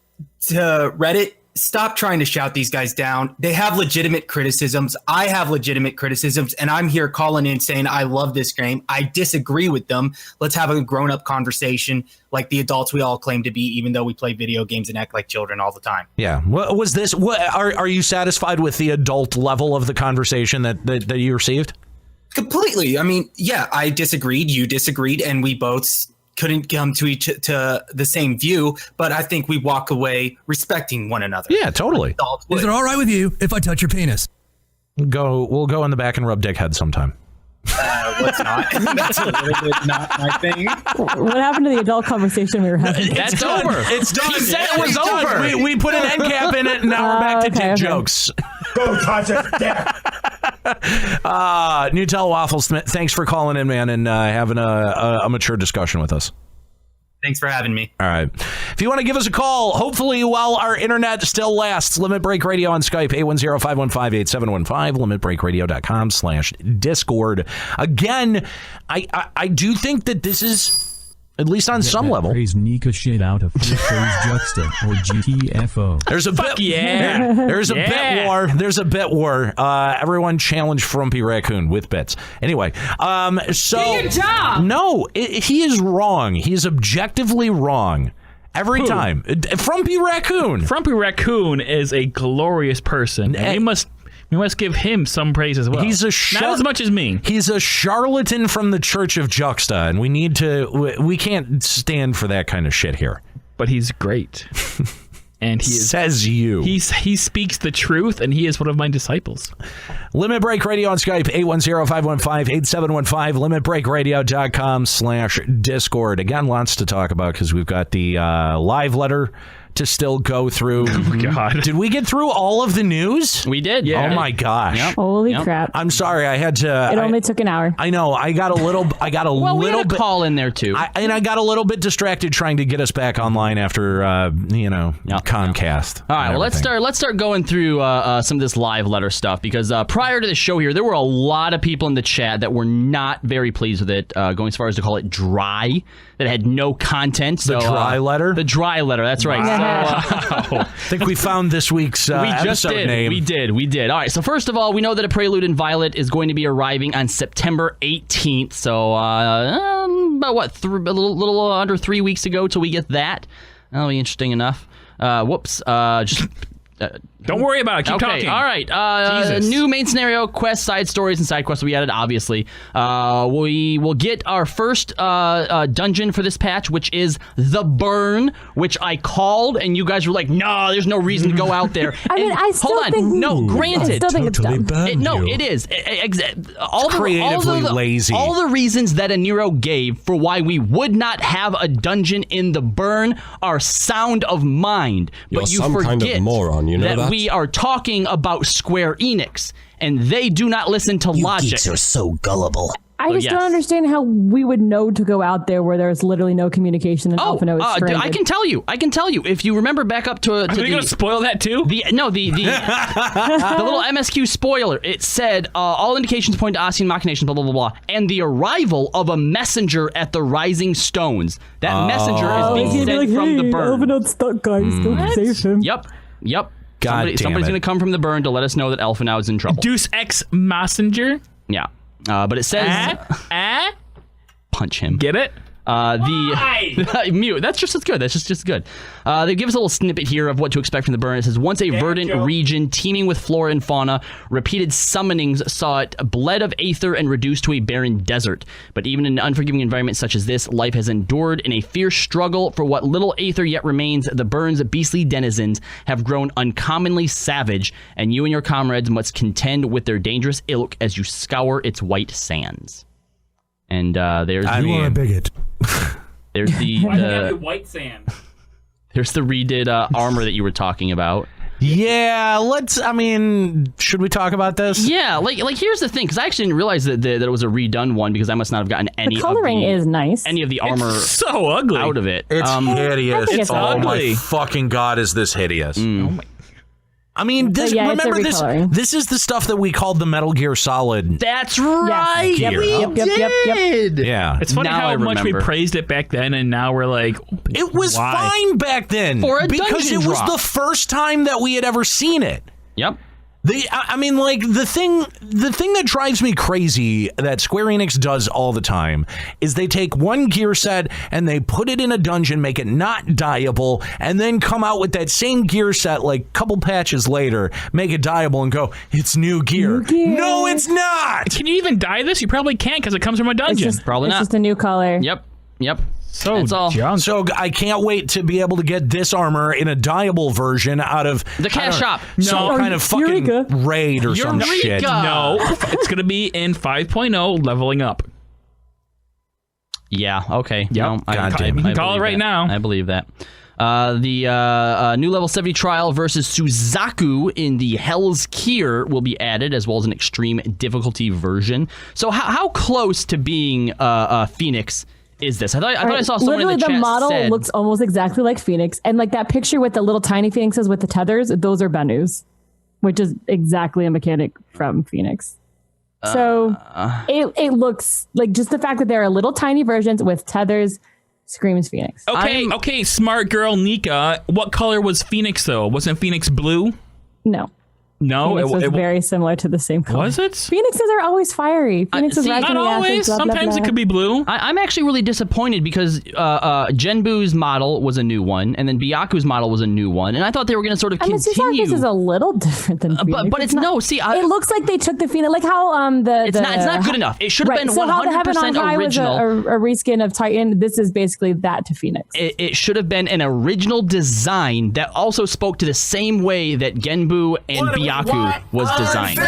to Reddit. Stop trying to shout these guys down. They have legitimate criticisms. I have legitimate criticisms, and I'm here calling in saying I love this game. I disagree with them. Let's have a grown-up conversation like the adults we all claim to be, even though we play video games and act like children all the time. Yeah. What was this? Are you satisfied with the adult level of the conversation that you received? Completely. I mean, yeah, I disagreed. You disagreed, and we both couldn't come to the same view, but I think we walk away respecting one another. Yeah, totally. Is it all right with you if I touch your penis? We'll go in the back and rub dickhead sometime. What's not? That's a little bit not my thing. What happened to the adult conversation we were having? That's over. It's done. He said it was over. We put an end cap in it, and now we're back to dick jokes. Go touch it, dick. Nutella Waffles, thanks for calling in, man, and having a mature discussion with us. Thanks for having me. All right. If you want to give us a call, hopefully while our internet still lasts, Limit Break Radio on Skype, 810-515-8715, limitbreakradio.com/Discord. Again, I do think that this is, at least on some level. Praise Nika shit out of Shows Juxta or GTFO. There's a bit. Yeah. There's a bit war. There's a bit war. Everyone challenge Frumpy Raccoon with bits. Anyway, so do your job. No, he is wrong. He's objectively wrong. Every time. Frumpy Raccoon. Frumpy Raccoon is a glorious person, and we must give him some praise as well. He's not as much as me. He's a charlatan from the Church of Juxta, and we can't stand for that kind of shit here. But he's great. And he says you. He speaks the truth, and he is one of my disciples. Limit Break Radio on Skype, 810-515-8715, limitbreakradio.com/Discord. Again, lots to talk about because we've got the live letter to still go through. Oh, God. Did we get through all of the news? We did. Yeah. Oh, my gosh. Yep. Holy crap. I'm sorry. I had to. It only took an hour. I know. I got a little well, we had a call in there, too. I got a little bit distracted trying to get us back online after, Comcast. All right. Well, let's start going through some of this live letter stuff because prior to the show here, there were a lot of people in the chat that were not very pleased with it, going as far as to call it dry, that had no content. So, the dry letter? The dry letter. That's right. Wow. I think we found this week's episode name. We did. All right. So first of all, we know that A Prelude in Violet is going to be arriving on September 18th. So about what? A little under 3 weeks ago till we get that. That'll be interesting enough. Don't worry about it. Keep talking. All right. New main scenario, quest, side stories, and side quests we added, obviously. We will get our first dungeon for this patch, which is The Burn, which I called, and you guys were like, no, there's no reason to go out there. I mean, I still think... No, granted. I still think it's dumb. It is. Creatively lazy. All the reasons that Aniro gave for why we would not have a dungeon in The Burn are sound of mind. You're but you some forget kind of moron, you know that? We are talking about Square-Enix, and they do not listen to logic. Geeks are so gullible. I just don't understand how we would know to go out there where there's literally no communication and Alphinaud is stranded. I can tell you. If you remember back up to Are they going to spoil that too? The little MSQ spoiler. It said all indications point to Ossian machinations, blah blah blah blah, and the arrival of a messenger at the Rising Stones. That messenger is being sent from the Burn. Alphinaud's stuck, guys. Don't save him. Yep. Somebody's going to come from the Burn to let us know that Alphinaud is in trouble. Deus Ex Messenger? Yeah. But it says... punch him. Get it? Mute. That's just as good. That's just good. They give us a little snippet here of what to expect from the Burn. It says, once a verdant region teeming with flora and fauna, repeated summonings saw it bled of aether and reduced to a barren desert. But even in an unforgiving environment such as this, life has endured in a fierce struggle for what little aether yet remains. The Burn's beastly denizens have grown uncommonly savage, and you and your comrades must contend with their dangerous ilk as you scour its white sands. And there's you are a bigot. There's the white sand. There's the redid armor that you were talking about. Yeah, should we talk about this? Yeah, like here's the thing, because I actually didn't realize that it was a redone one because I must not have gotten any. The coloring is nice. Any of the armor it's so ugly out of it. It's hideous. It's ugly. My fucking God, is this hideous? Oh my. I mean, remember this? This is the stuff that we called the Metal Gear Solid. That's right. Yep. Yeah. It's funny Now how I much we remember. praised it back then, and now we're like, It was why? fine back then For a because dungeon it was drop. the first time that we had ever seen it. Yep. The thing that drives me crazy that Square Enix does all the time is they take one gear set and they put it in a dungeon, make it not dyeable, and then come out with that same gear set like a couple patches later, make it dyeable and go, it's new gear. No, it's not. Can you even dye this? You probably can't because it comes from a dungeon. It's just a new color. Yep. So junk. So I can't wait to be able to get Disarmor in a dyeable version out of the cash shop. Some kind of fucking raid or some shit. No, it's going to be in 5.0 leveling up. Yeah, okay. Yep. No, God damn it. You can call it right now. I believe that. The new level 70 trial versus Suzaku in the Hell's Kier will be added, as well as an extreme difficulty version. So how close to being Phoenix is this? I thought I saw someone literally in the chat the model said, looks almost exactly like Phoenix, and like that picture with the little tiny Phoenixes with the tethers, those are Benus, which is exactly a mechanic from Phoenix. So it looks like just the fact that there are little tiny versions with tethers screams Phoenix. Okay, smart girl Nika. What color was Phoenix though? Wasn't Phoenix blue? No. No, Phoenix was very similar to the same color. Was it? Phoenixes are always fiery. Phoenix is not always. Sometimes it could be blue. I'm actually really disappointed because Genbu's model was a new one, and then Byaku's model was a new one, and I thought they were going to sort of continue. Suzaku's is a little different than Phoenix. But it's no. See, it looks like they took the Phoenix, like how It's not good enough. It should have been 100% how the Heaven on High original. Was a reskin of Titan. This is basically that to Phoenix. It should have been an original design that also spoke to the same way that Genbu and Byaku was designed.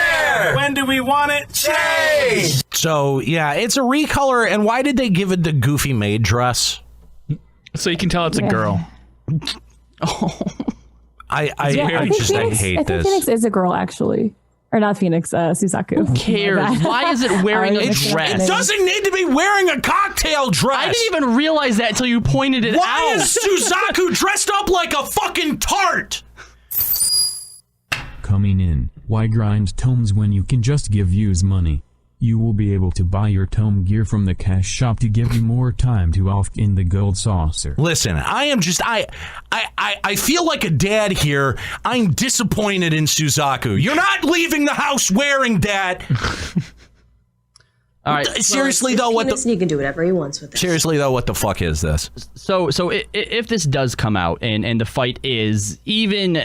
When do we want it changed? So, yeah, it's a recolor, and why did they give it the goofy maid dress? So you can tell it's a girl. I hate I think this. Phoenix is a girl, actually. Or not Phoenix, Suzaku. Who cares? Why is it wearing a dress? It doesn't need to be wearing a cocktail dress. I didn't even realize that until you pointed it out. Why is Suzaku dressed up like a fucking tart? Coming in, why grind tomes when you can just give views money? You will be able to buy your tome gear from the cash shop to give you more time to off in the gold saucer. Listen, I feel like a dad here. I'm disappointed in Suzaku. You're not leaving the house wearing that. All right. Seriously though, he can do whatever he wants with it. Seriously though, what the fuck is this? So if this does come out and the fight is even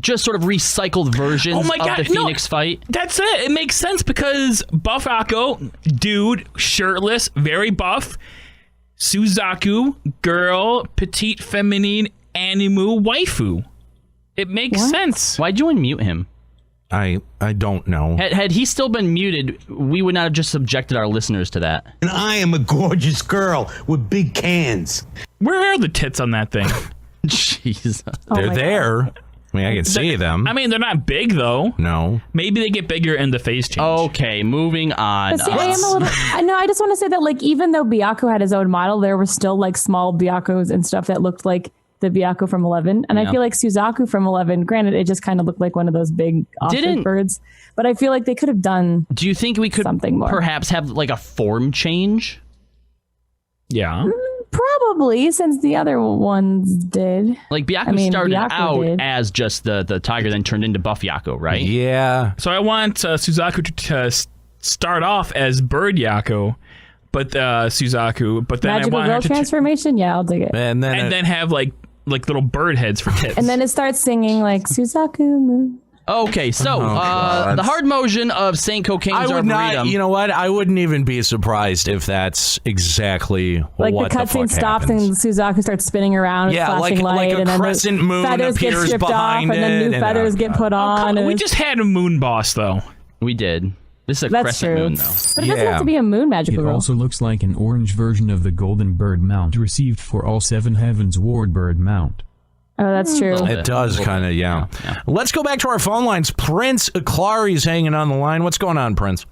just sort of recycled versions of the Phoenix fight. That's it. It makes sense because Buff Akko, dude, shirtless, very buff. Suzaku, girl, petite, feminine, animu, waifu. It makes sense. Why'd you unmute him? I don't know. Had he still been muted, we would not have just subjected our listeners to that. And I am a gorgeous girl with big cans. Where are the tits on that thing? Jesus. They're there. God. I mean, I can see them. I mean, they're not big, though. No. Maybe they get bigger in the face change. Okay, moving on. See, I just want to say that, like, even though Byaku had his own model, there were still, like, small Byakos and stuff that looked like the Byaku from 11. And I feel like Suzaku from 11, granted, it just kind of looked like one of those big ostrich birds. But I feel like they could have done Do you think we could something more. Perhaps have, like, a form change? Yeah. Probably, since the other ones did. Like, Byaku started out as just the tiger, then turned into Buff Yako, right? Yeah. So I want Suzaku to start off as Bird Yako, but Suzaku, but then Magical I want girl her to transformation? Yeah, I'll dig it. And then have like little bird heads for tits. And then it starts singing like Suzaku moon. Okay, so the hard motion of Saint Cocaine's I would Arboretum. not. You know what? I wouldn't even be surprised if that's exactly like what the cutscene stops happens. and Suzaku starts spinning around with flashing light, like a and then crescent the moon feathers get appears stripped off, behind and then new it, feathers get put on. We just had a moon boss, though. We did. This is a That's crescent true. moon, though. But it doesn't have to be a moon magical It girl. also looks like an orange version of the golden bird mount received for all 7 heavens warbird mount. Oh, that's true. It does kind of, yeah. Let's go back to our phone lines. Prince Clary's hanging on the line. What's going on, Prince?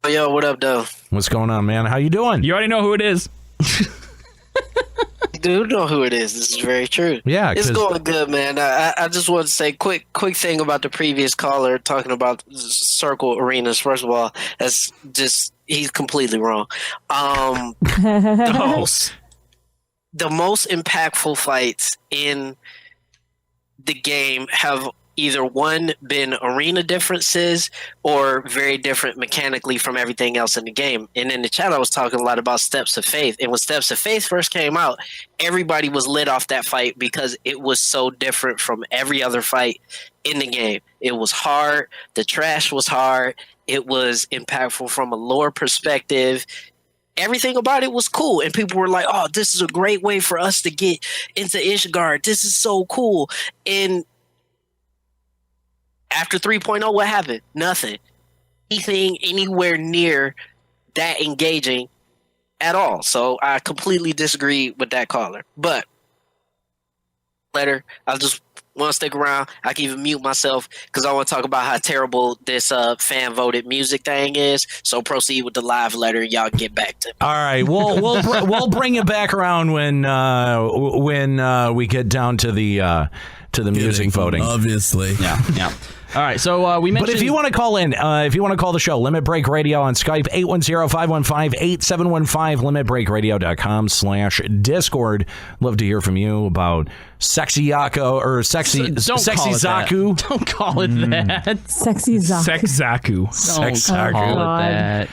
Yo, what up, though? What's going on, man? How you doing? You already know who it is. Dude, you know who it is. This is very true. Yeah, it's going good, man. I just want to say quick thing about the previous caller talking about circle arenas. First of all, that's just he's completely wrong. The most impactful fights in the game have either one been arena differences or very different mechanically from everything else in the game. And in the chat, I was talking a lot about Steps of Faith. And when Steps of Faith first came out, everybody was lit off that fight because it was so different from every other fight in the game. It was hard. The trash was hard. It was impactful from a lore perspective. everything about it was cool. And people were like, oh, this is a great way for us to get into Ishgard. This is so cool. And after 3.0, what happened? Nothing. Anything anywhere near that engaging at all. So I completely disagree with that caller. But later, I just want to stick around. I can even mute myself because I want to talk about how terrible this fan voted music thing is. So proceed with the live letter. Y'all get back to me. All right, we'll bring it back around when we get down to the music voting. Obviously, yeah. All right, so we mentioned... But if you want to call in, if you want to call the show, Limit Break Radio on Skype, 810-515-8715, limitbreakradio.com/Discord. Love to hear from you about Sexy Yako, or Sexy Zaku. Don't call it that. Sexy Zaku. Sex Zaku. Don't call it that.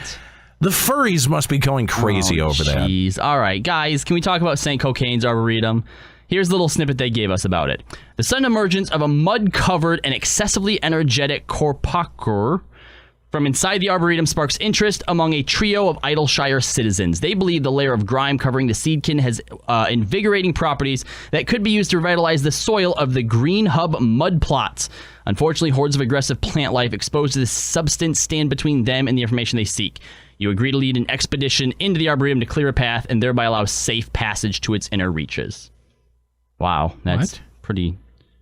The furries must be going crazy over that. Jeez. All right, guys, can we talk about St. Cocaine's Arboretum? Here's a little snippet they gave us about it. The sudden emergence of a mud-covered and excessively energetic Korpakur from inside the Arboretum sparks interest among a trio of Idleshire citizens. They believe the layer of grime covering the seedkin has invigorating properties that could be used to revitalize the soil of the Green Hub mud plots. Unfortunately, hordes of aggressive plant life exposed to this substance stand between them and the information they seek. You agree to lead an expedition into the Arboretum to clear a path and thereby allow safe passage to its inner reaches. Wow, that's pretty.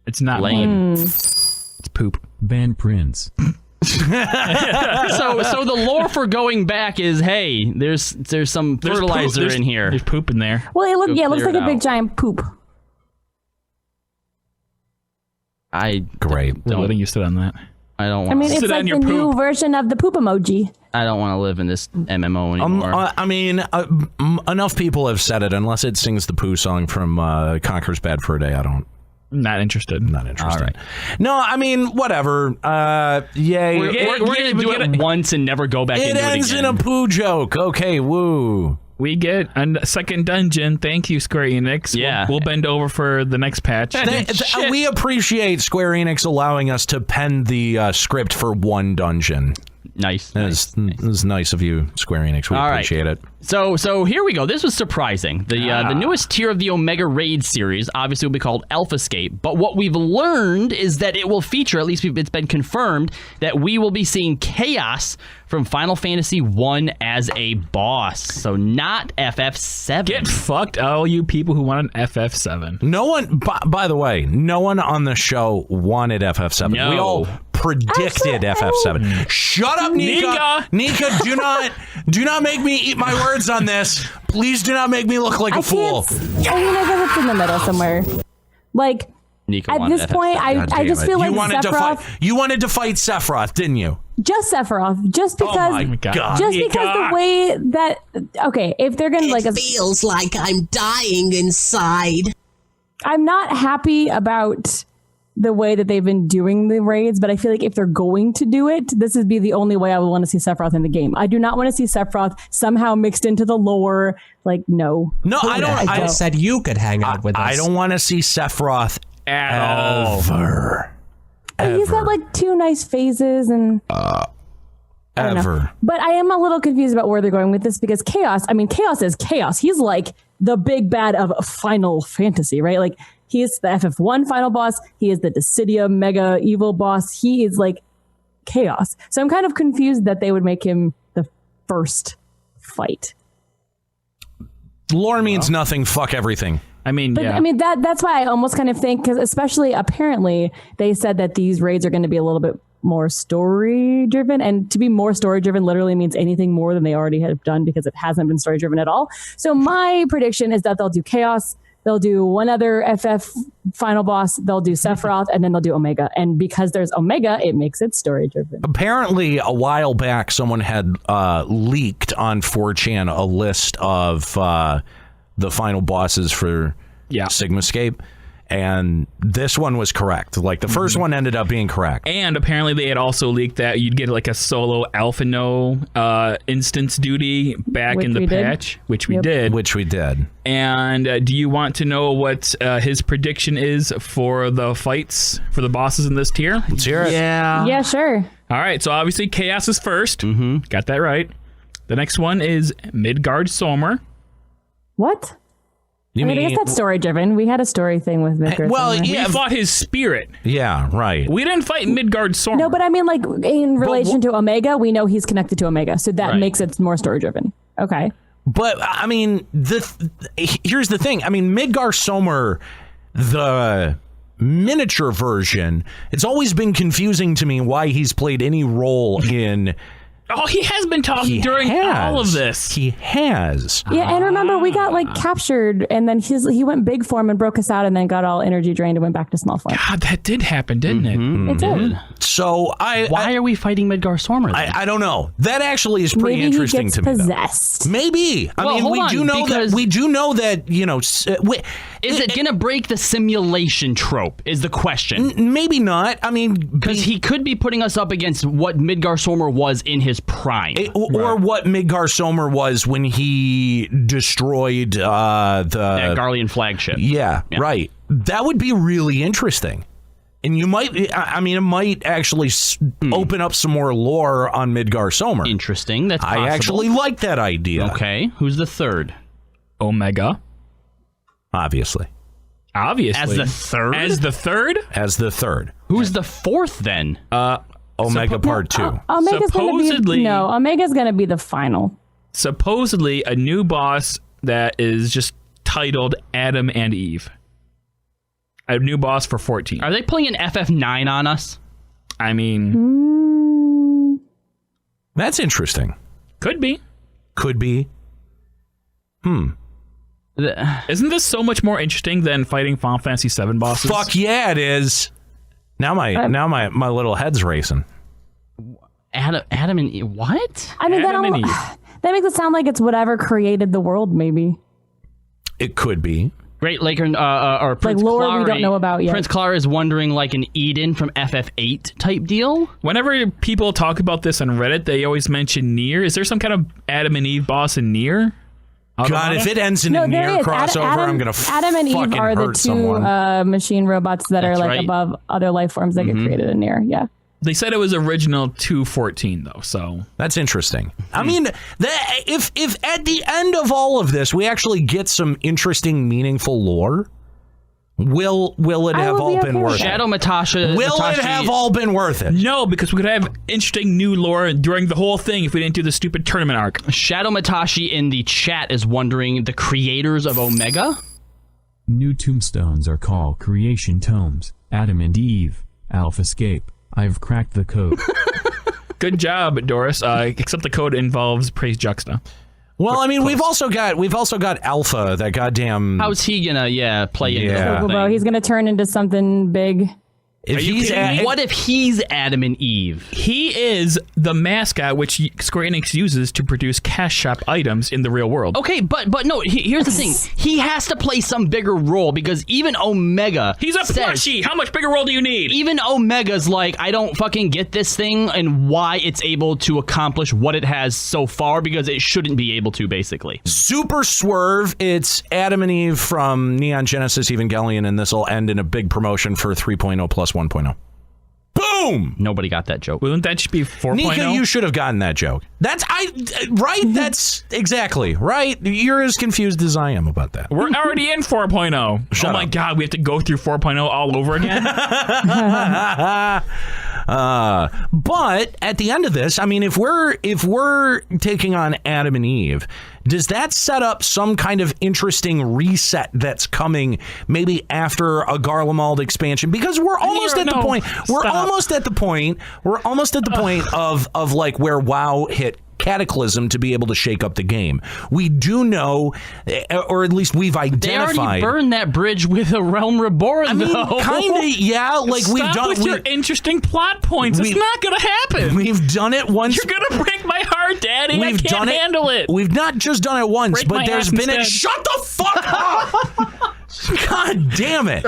It's not lame. It's poop. Ban Prince. So the lore for going back is, hey, there's some fertilizer in here. There's poop in there. Well, it looks like a big giant poop. We're letting you sit on that. I don't want. I mean, it's like the new version of the poop emoji. I don't want to live in this MMO anymore. I mean, enough people have said it. Unless it sings the poo song from Conker's Bad Fur Day, I don't. Not interested. Not interested. All right. No, I mean, whatever. Yay. We're going to do it once and never go back into it again. It ends in a poo joke. Okay, woo. We get a second dungeon. Thank you, Square-Enix. Yeah. We'll bend over for the next patch. We appreciate Square-Enix allowing us to pen the script for one dungeon. Nice. It was nice of you, Square-Enix. We appreciate it. So here we go. This was surprising. The newest tier of the Omega Raid series obviously will be called Alphascape, but what we've learned is that it will feature, at least it's been confirmed, that we will be seeing Chaos from Final Fantasy I as a boss. So not FF7. Get fucked, all you people who want an FF7. No one, by the way, no one on the show wanted FF7. No. We all predicted FF7. Shut up, Nika. Nika, do not make me eat my words on this. Please do not make me look like a fool. I mean, I guess it's in the middle somewhere. Like, Nika at this point, I just feel like Sephiroth... You wanted to fight Sephiroth, didn't you? Just Sephiroth. Just because... Oh my God. Just because the way that... Okay, if they're going to like... It feels like I'm dying inside. I'm not happy about the way that they've been doing the raids, but I feel like if they're going to do it, this would be the only way I would want to see Sephiroth in the game. I do not want to see Sephiroth somehow mixed into the lore. Like, no. No, I don't. I said you could hang out with us. I don't want to see Sephiroth at all. He's got like 2 nice phases and... Ever. But I am a little confused about where they're going with this because Chaos is Chaos. He's like the big bad of Final Fantasy, right? Like, he is the FF1 final boss. He is the Dissidia mega evil boss. He is like Chaos. So I'm kind of confused that they would make him the first fight. Lore means nothing. Fuck everything. I mean, but, yeah. I mean, that's why I almost kind of think, because especially apparently they said that these raids are going to be a little bit more story driven, and to be more story driven literally means anything more than they already have done because it hasn't been story driven at all. So my prediction is that they'll do Chaos, they'll do one other FF final boss, they'll do Sephiroth, and then they'll do Omega. And because there's Omega, it makes it story driven. Apparently, a while back, someone had leaked on 4chan a list of the final bosses for Sigmascape. And this one was correct. Like, the first one ended up being correct. And apparently they had also leaked that you'd get like a solo Alphino instance duty back in the patch, which we did. Which we did. And do you want to know what his prediction is for the fights, for the bosses in this tier? Let's hear it. Yeah, sure. All right, so obviously Chaos is first. Got that right. The next one is Midgard Solmer. What? I guess that's story driven. We had a story thing with Midgard. We fought his spirit. Yeah, right. We didn't fight Midgard Solmer. No, but I mean, like in relation to Omega, we know he's connected to Omega, so that makes it more story driven. Okay. But I mean, here's the thing. I mean, Midgard Solmer, the miniature version, it's always been confusing to me why he's played any role in. Oh, he has been talking during all of this. He has. Yeah, and remember, we got like captured, and then he went big form and broke us out, and then got all energy drained and went back to small form. God, that did happen, didn't it? It did. So why are we fighting Midgard Solmer? I don't know. That actually is pretty interesting to me. Possessed. Maybe. I mean, we do know that. You know, is it gonna break the simulation trope? Is the question? Maybe not. I mean, because he could be putting us up against what Midgard Solmer was in his prime, or what Midgard Solmer was when he destroyed the Garlean flagship. Yeah, right. That would be really interesting. And you might, I mean, it might actually open up some more lore on Midgard Solmer. Interesting. That's possible. I actually like that idea. Okay. Who's the third? Omega. Obviously. As the third? As the third. Who's the fourth then? Omega Part 2. Omega's going to be the final. Supposedly, a new boss that is just titled Adam and Eve. A new boss for 14. Are they pulling an FF9 on us? I mean... That's interesting. Could be. Isn't this so much more interesting than fighting Final Fantasy VII bosses? Fuck yeah, it is. Now my little head's racing. Adam and Eve. What? I mean, that makes it sound like it's whatever created the world, maybe. It could be. Great Lake or Prince like lore Clary, we don't know about yet. Prince Clara is wondering like an Eden from FF8 type deal. Whenever people talk about this on Reddit, they always mention Nier. Is there some kind of Adam and Eve boss in Nier? God, if it ends in a Nier crossover, I'm gonna Adam and Eve are the two machine robots that are like above other life forms that get created in Nier. Yeah. They said it was original 214 though, so that's interesting. I mean, if at the end of all of this we actually get some interesting, meaningful lore, will it have all been worth it? Shadow Matasha. Will it have all been worth it? No, because we could have interesting new lore during the whole thing if we didn't do the stupid tournament arc. Shadow Matashi in the chat is wondering the creators of Omega. New tombstones are called creation tomes. Adam and Eve. Alpha Escape. I've cracked the code. Good job, Doris. Except the code involves praise juxta. Well, I mean, we've also got Alpha, that goddamn. How's he gonna play into the whole thing? He's gonna turn into something big. What if he's Adam and Eve? He is the mascot which Square-Enix uses to produce cash shop items in the real world. Okay, but no, here's the thing. He has to play some bigger role because even Omega He's a plushie! How much bigger role do you need? Even Omega's like, I don't fucking get this thing and why it's able to accomplish what it has so far because it shouldn't be able to, basically. Super swerve. It's Adam and Eve from Neon Genesis Evangelion, and this will end in a big promotion for 3.0 plus 1.0. Boom! Nobody got that joke. Wouldn't that just be 4.0? Nika, you should have gotten that joke. That's That's exactly right. You're as confused as I am about that. We're already in 4.0. Shut oh my up. God, we have to go through 4.0 all over again. But at the end of this, I mean, if we're taking on Adam and Eve, does that set up some kind of interesting reset that's coming maybe after a Garlemald expansion? Because we're almost at the point. We're almost at the point of like where WoW hit Cataclysm to be able to shake up the game. We do know, or at least we've identified. They already burned that bridge with a Realm Reborn. I mean, kind of, yeah. Like Stop we've done with your interesting plot points. It's not gonna happen. We've done it once. You're gonna break my heart, Daddy. I can't handle it. We've not just done it once, Break but my there's ass been instead. Shut the fuck up! God damn it!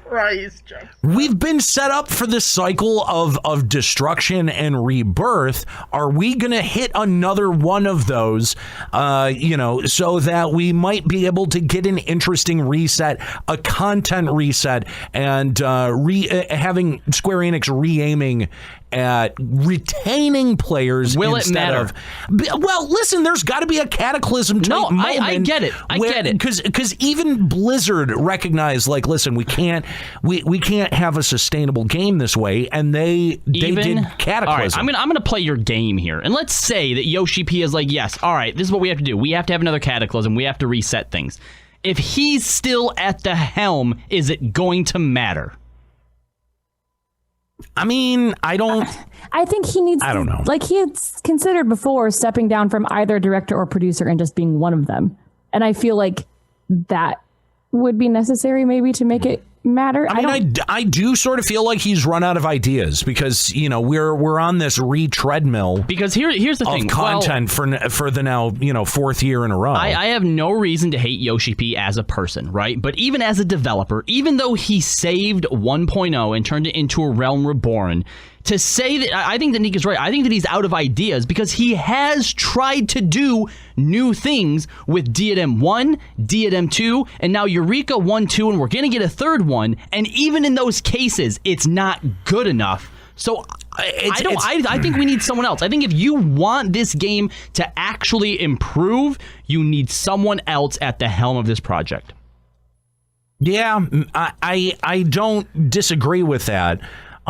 Christ. We've been set up for this cycle of destruction and rebirth. Are we going to hit another one of those, so that we might be able to get an interesting reset, a content reset, and having Square Enix re-aiming at retaining players instead of. Well, listen, there's got to be a cataclysm type moment. I get it. I get it. Because even Blizzard recognized, like, listen, we can't have a sustainable game this way, and they did Cataclysm. All right, I'm gonna play your game here, and let's say that Yoshi P is like, yes, all right, this is what we have to do. We have to have another Cataclysm. We have to reset things. If he's still at the helm, is it going to matter? I mean, I think he needs. I don't know. Like, he had considered before stepping down from either director or producer and just being one of them, and I feel like that would be necessary maybe to make it matter. I do sort of feel like he's run out of ideas because, you know, we're on this treadmill. Because here's the thing, content for the now, you know, 4th year in a row. I have no reason to hate Yoshi P as a person, right? But even as a developer, even though he saved 1.0 and turned it into a Realm Reborn, to say that, I think that Nick is right. I think that he's out of ideas because he has tried to do new things with Diadem 1, Diadem 2, and now Eureka 1, 2, and we're going to get a third one. And even in those cases, it's not good enough. So I think we need someone else. I think if you want this game to actually improve, you need someone else at the helm of this project. Yeah, I don't disagree with that.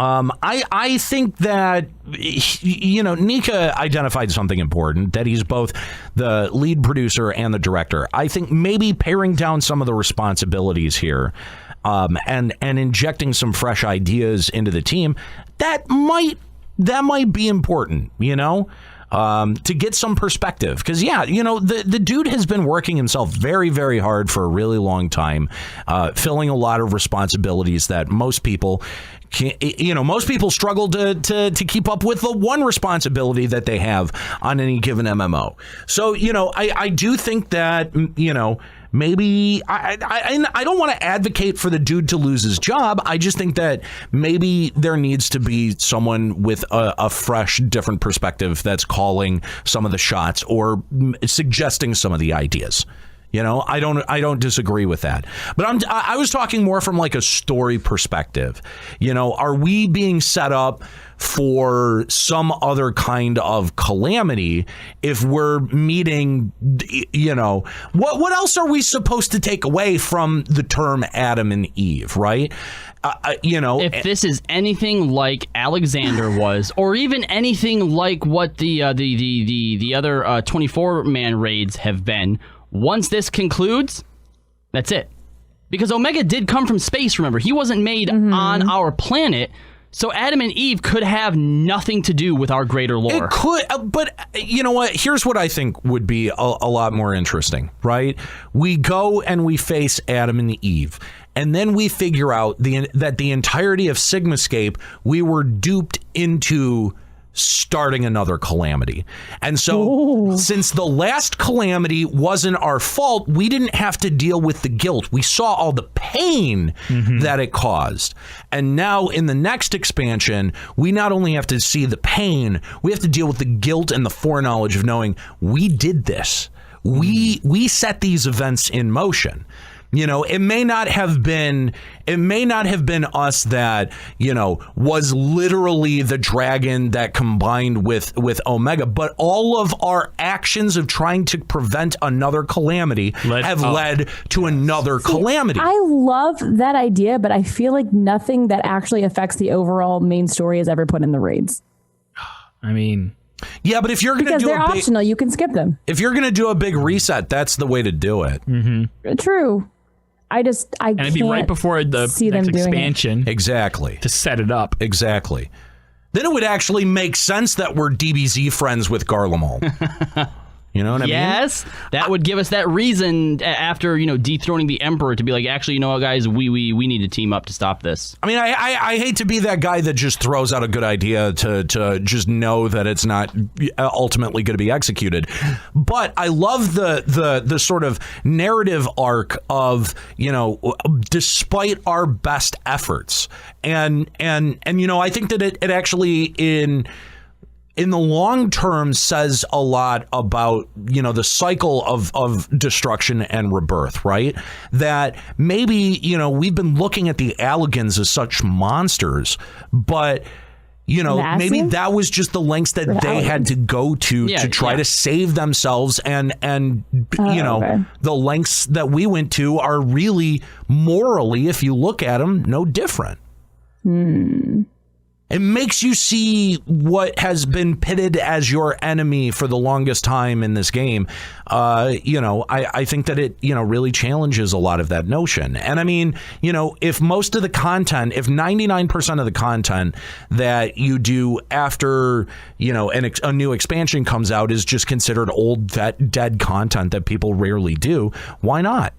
I think that, you know, Nika identified something important, that he's both the lead producer and the director. I think maybe paring down some of the responsibilities here and injecting some fresh ideas into the team, that might be important, you know, to get some perspective. Because, yeah, you know, the dude has been working himself very, very hard for a really long time, filling a lot of responsibilities that most people struggle to keep up with the one responsibility that they have on any given MMO. So, you know, I do think that, you know, maybe I don't want to advocate for the dude to lose his job. I just think that maybe there needs to be someone with a fresh, different perspective that's calling some of the shots or suggesting some of the ideas. You know, I don't disagree with that. But I was talking more from like a story perspective. You know, are we being set up for some other kind of calamity if we're meeting, you know, what else are we supposed to take away from the term Adam and Eve, right? You know, if this is anything like Alexander was, or even anything like what the other 24-man raids have been, once this concludes, that's it. Because Omega did come from space, remember. He wasn't made on our planet, so Adam and Eve could have nothing to do with our greater lore. It could, but you know what? Here's what I think would be a lot more interesting, right? We go and we face Adam and Eve, and then we figure out that the entirety of Sigmascape, we were duped into starting another calamity. And so since the last calamity wasn't our fault, we didn't have to deal with the guilt. We saw all the pain that it caused. And now in the next expansion, we not only have to see the pain, we have to deal with the guilt and the foreknowledge of knowing we did this. We set these events in motion. You know, it may not have been us that, you know, was literally the dragon that combined with Omega, but all of our actions of trying to prevent another calamity have led to another calamity. I love that idea, but I feel like nothing that actually affects the overall main story is ever put in the raids. I mean, yeah, but if you're going to do they're optional, you can skip them. If you're going to do a big reset, that's the way to do it. True. I and it'd be right before the next expansion. Exactly. To set it up. Exactly. Then it would actually make sense that we're DBZ friends with Garlemald. You know what I mean? Yes, that would give us that reason after, you know, dethroning the Emperor to be like, actually, you know what, guys, we need to team up to stop this. I mean, I hate to be that guy that just throws out a good idea to just know that it's not ultimately going to be executed. But I love the sort of narrative arc of, you know, despite our best efforts. And you know, I think that it actually in the long term says a lot about, you know, the cycle of destruction and rebirth, right? That maybe, you know, we've been looking at the Alligans as such monsters, but, maybe that was just the lengths that they had to go to try to save themselves, and the lengths that we went to are really morally, if you look at them, no different. It makes you see what has been pitted as your enemy for the longest time in this game. I think that it, really challenges a lot of that notion. And I mean, if most of the content, if 99% of the content that you do after, a new expansion comes out is just considered old, dead content that people rarely do, why not?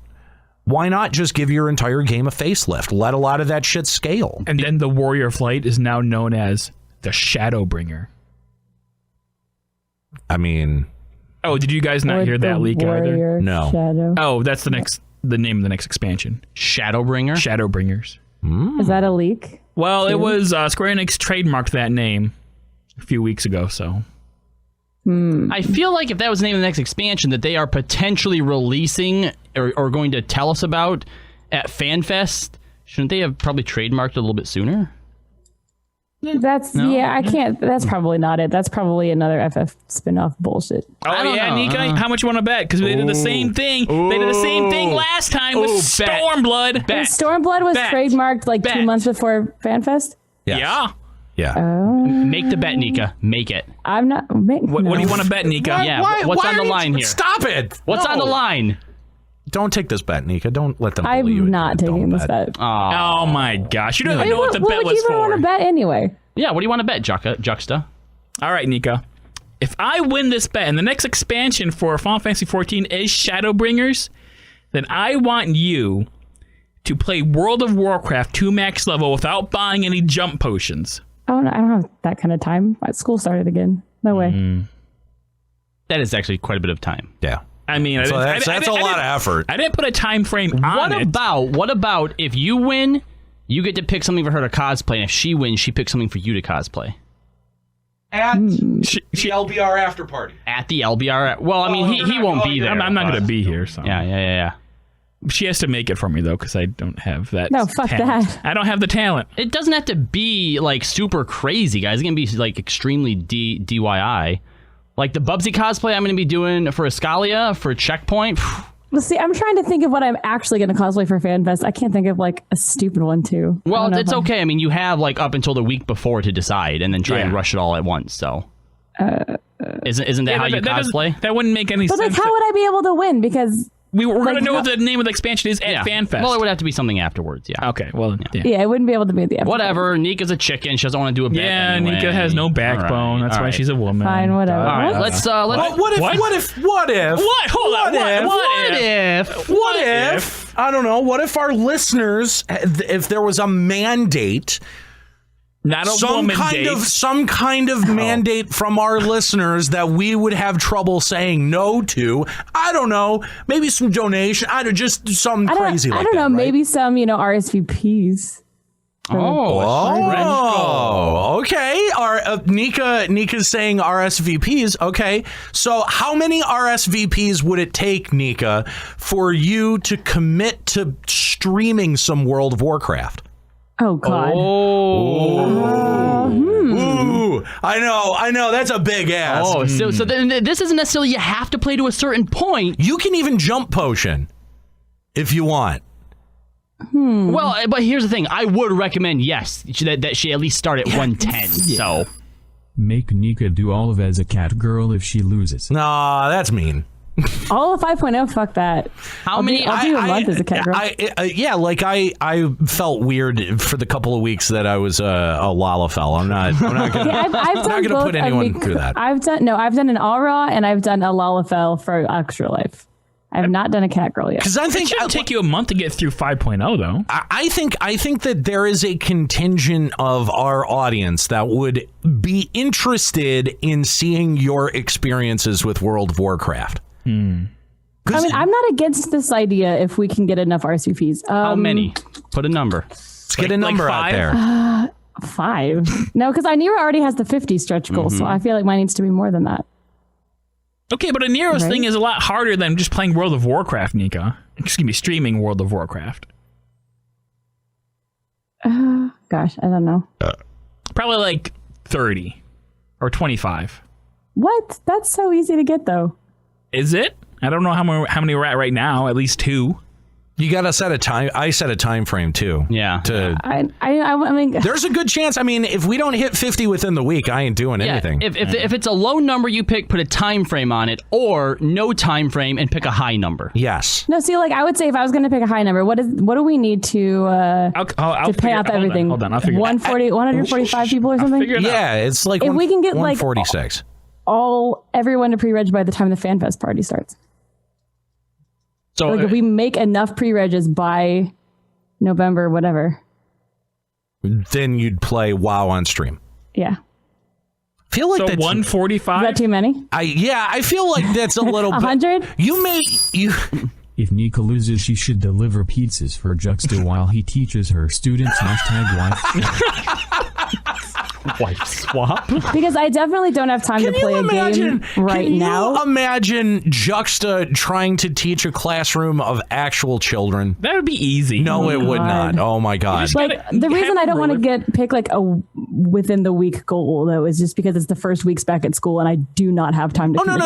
Why not just give your entire game a facelift? Let a lot of that shit scale. And then the Warrior Flight is now known as the Shadowbringer. I mean... Oh, did you guys not hear that leak either? No. Shadow. Oh, that's the name of the next expansion. Shadowbringer? Shadowbringers. Is that a leak? Well, it was Square-Enix trademarked that name a few weeks ago, so... I feel like if that was the name of the next expansion that they are potentially releasing or going to tell us about at FanFest, shouldn't they have probably trademarked it a little bit sooner? I can't. That's probably not it. That's probably another FF spinoff bullshit. Oh yeah, Nika, how much you want to bet? Because they did the same thing. They did the same thing last time with Stormblood. Stormblood was trademarked like 2 months before FanFest. Yeah. Make the bet, Nika. Make it. I'm not. What do you want to bet, Nika? What's on the line here? Stop it! What's on the line? Don't take this bet, Nika. Don't let them bully you. I'm not taking this bet. Oh my gosh! You don't even know what the bet was for. What would you even want to bet anyway? Yeah, what do you want to bet, Juxta? All right, Nika. If I win this bet and the next expansion for Final Fantasy XIV is Shadowbringers, then I want you to play World of Warcraft 2 max level without buying any jump potions. Oh, no, I don't have that kind of time. My school started again. No way. That is actually quite a bit of time. Yeah. I mean, that's a lot of effort. I didn't put a time frame on it. What about if you win, you get to pick something for her to cosplay, and if she wins, she picks something for you to cosplay? At the LBR after party. At the LBR. Well, I mean, he won't be there. I'm not going to be here. So. Yeah. She has to make it for me, though, because I don't have that No, fuck talent. that. I don't have the talent. It doesn't have to be, like, super crazy, guys. It's going to be, like, extremely DIY. Like, the Bubsy cosplay I'm going to be doing for Escalia, for Checkpoint. Well, see, I'm trying to think of what I'm actually going to cosplay for FanFest. I can't think of, like, a stupid one, too. Well, it's okay. I mean, you have, like, up until the week before to decide, and then try and rush it all at once, so... Isn't that how you cosplay? That wouldn't make any sense. But, like, how would I be able to win? Because... We're going to know what the name of the expansion is at FanFest. Well, it would have to be something afterwards, yeah. Okay, well, yeah, I wouldn't be able to be at the after. Whatever, Nika's a chicken. She doesn't want to do a bet anyway. Nika has no backbone. That's why she's a woman. Fine, whatever. All right, let's What if I don't know, what if our listeners, if there was a mandate, not a some kind of mandate from our listeners that we would have trouble saying no to? I don't know, maybe some donation. Crazy like that. I don't know, right? maybe some, RSVPs. Okay. Nika's saying RSVPs. Okay, so how many RSVPs would it take, Nika, for you to commit to streaming some World of Warcraft? Oh God. Ooh, I know. That's a big ass. Oh, so then this isn't necessarily you have to play to a certain point. You can even jump potion if you want. Well, but here's the thing. I would recommend, yes, that she at least start at 110. So make Nika do all of as a cat girl if she loses. Nah, that's mean. All of 5.0, fuck that. How many? I'll do a month as a cat girl. I felt weird for the couple of weeks that I was a Lalafell. I'm not gonna put anyone through that. I've done an Aura and I've done a Lalafell for Extra Life. I have not done a cat girl yet. Because I think it should take you a month to get through 5.0, though. I think that there is a contingent of our audience that would be interested in seeing your experiences with World of Warcraft. I mean, I'm not against this idea if we can get enough RSVPs. How many? Put a number. Let's get a number out there. 5. No, because Anira already has the 50 stretch goal, so I feel like mine needs to be more than that. Okay, but Aniro's thing is a lot harder than just playing World of Warcraft, Nika. Excuse me, streaming World of Warcraft. Gosh, I don't know. Probably like 30 or 25. What? That's so easy to get, though. Is it? I don't know how many we're at right now. At least 2. You got to set a time. I set a time frame too. Yeah. I mean, there's a good chance. I mean, if we don't hit 50 within the week, I ain't doing anything. If it's a low number you pick, put a time frame on it, or no time frame and pick a high number. Yes. No, see, like I would say if I was going to pick a high number, what do we need to I'll pay off everything? Hold on, I'll figure it out. 145 people or something? Yeah, it's like if we can get 146. Everyone to pre-reg by the time the FanFest party starts. So like if we make enough pre-regs by November, whatever, then you'd play WoW on stream. Yeah. Feel like so that's 145.145. Is that too many? I feel like that's a little 100. If Nika loses, she should deliver pizzas for Juxta while he teaches her students wife swap. Because I definitely don't have time to play a game right now. Can you imagine Juxta trying to teach a classroom of actual children? That would be easy. No, it would not. Oh my God. Like the reason I don't want to pick like a within the week goal though is just because it's the first week's back at school and I do not have time to. Oh no.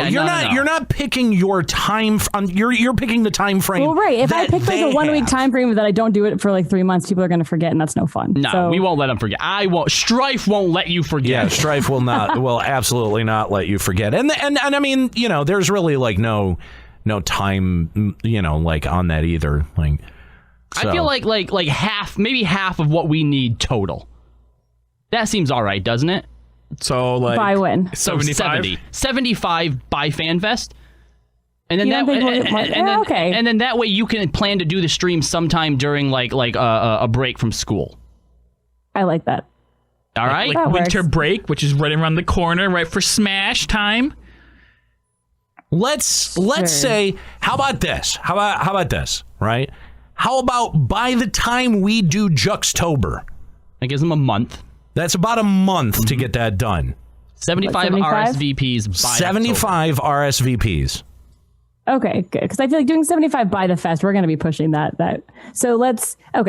You're not picking your time. You're picking the time frame. Well, right. If I pick like a 1 week time frame that I don't do it for like 3 months, people are going to forget, and that's no fun. No, we won't let them forget. I won't. Strife won't let you forget. Yeah, Strife will absolutely not let you forget. And I mean, there's really like no time, like on that either. Like, so. I feel like half, maybe half of what we need total. That seems all right, doesn't it? So like by when? So 75 by FanFest. And then and then that way you can plan to do the stream sometime during like a break from school. I like that. All right, like winter break, which is right around the corner, right for Smash time. Let's say, how about this? How about this? Right? How about by the time we do Juxtober? That gives them a month. That's about a month to get that done. 75 RSVPs by 75 October. RSVPs. Okay, good. Because I feel like doing 75 by the fest, we're going to be pushing that. So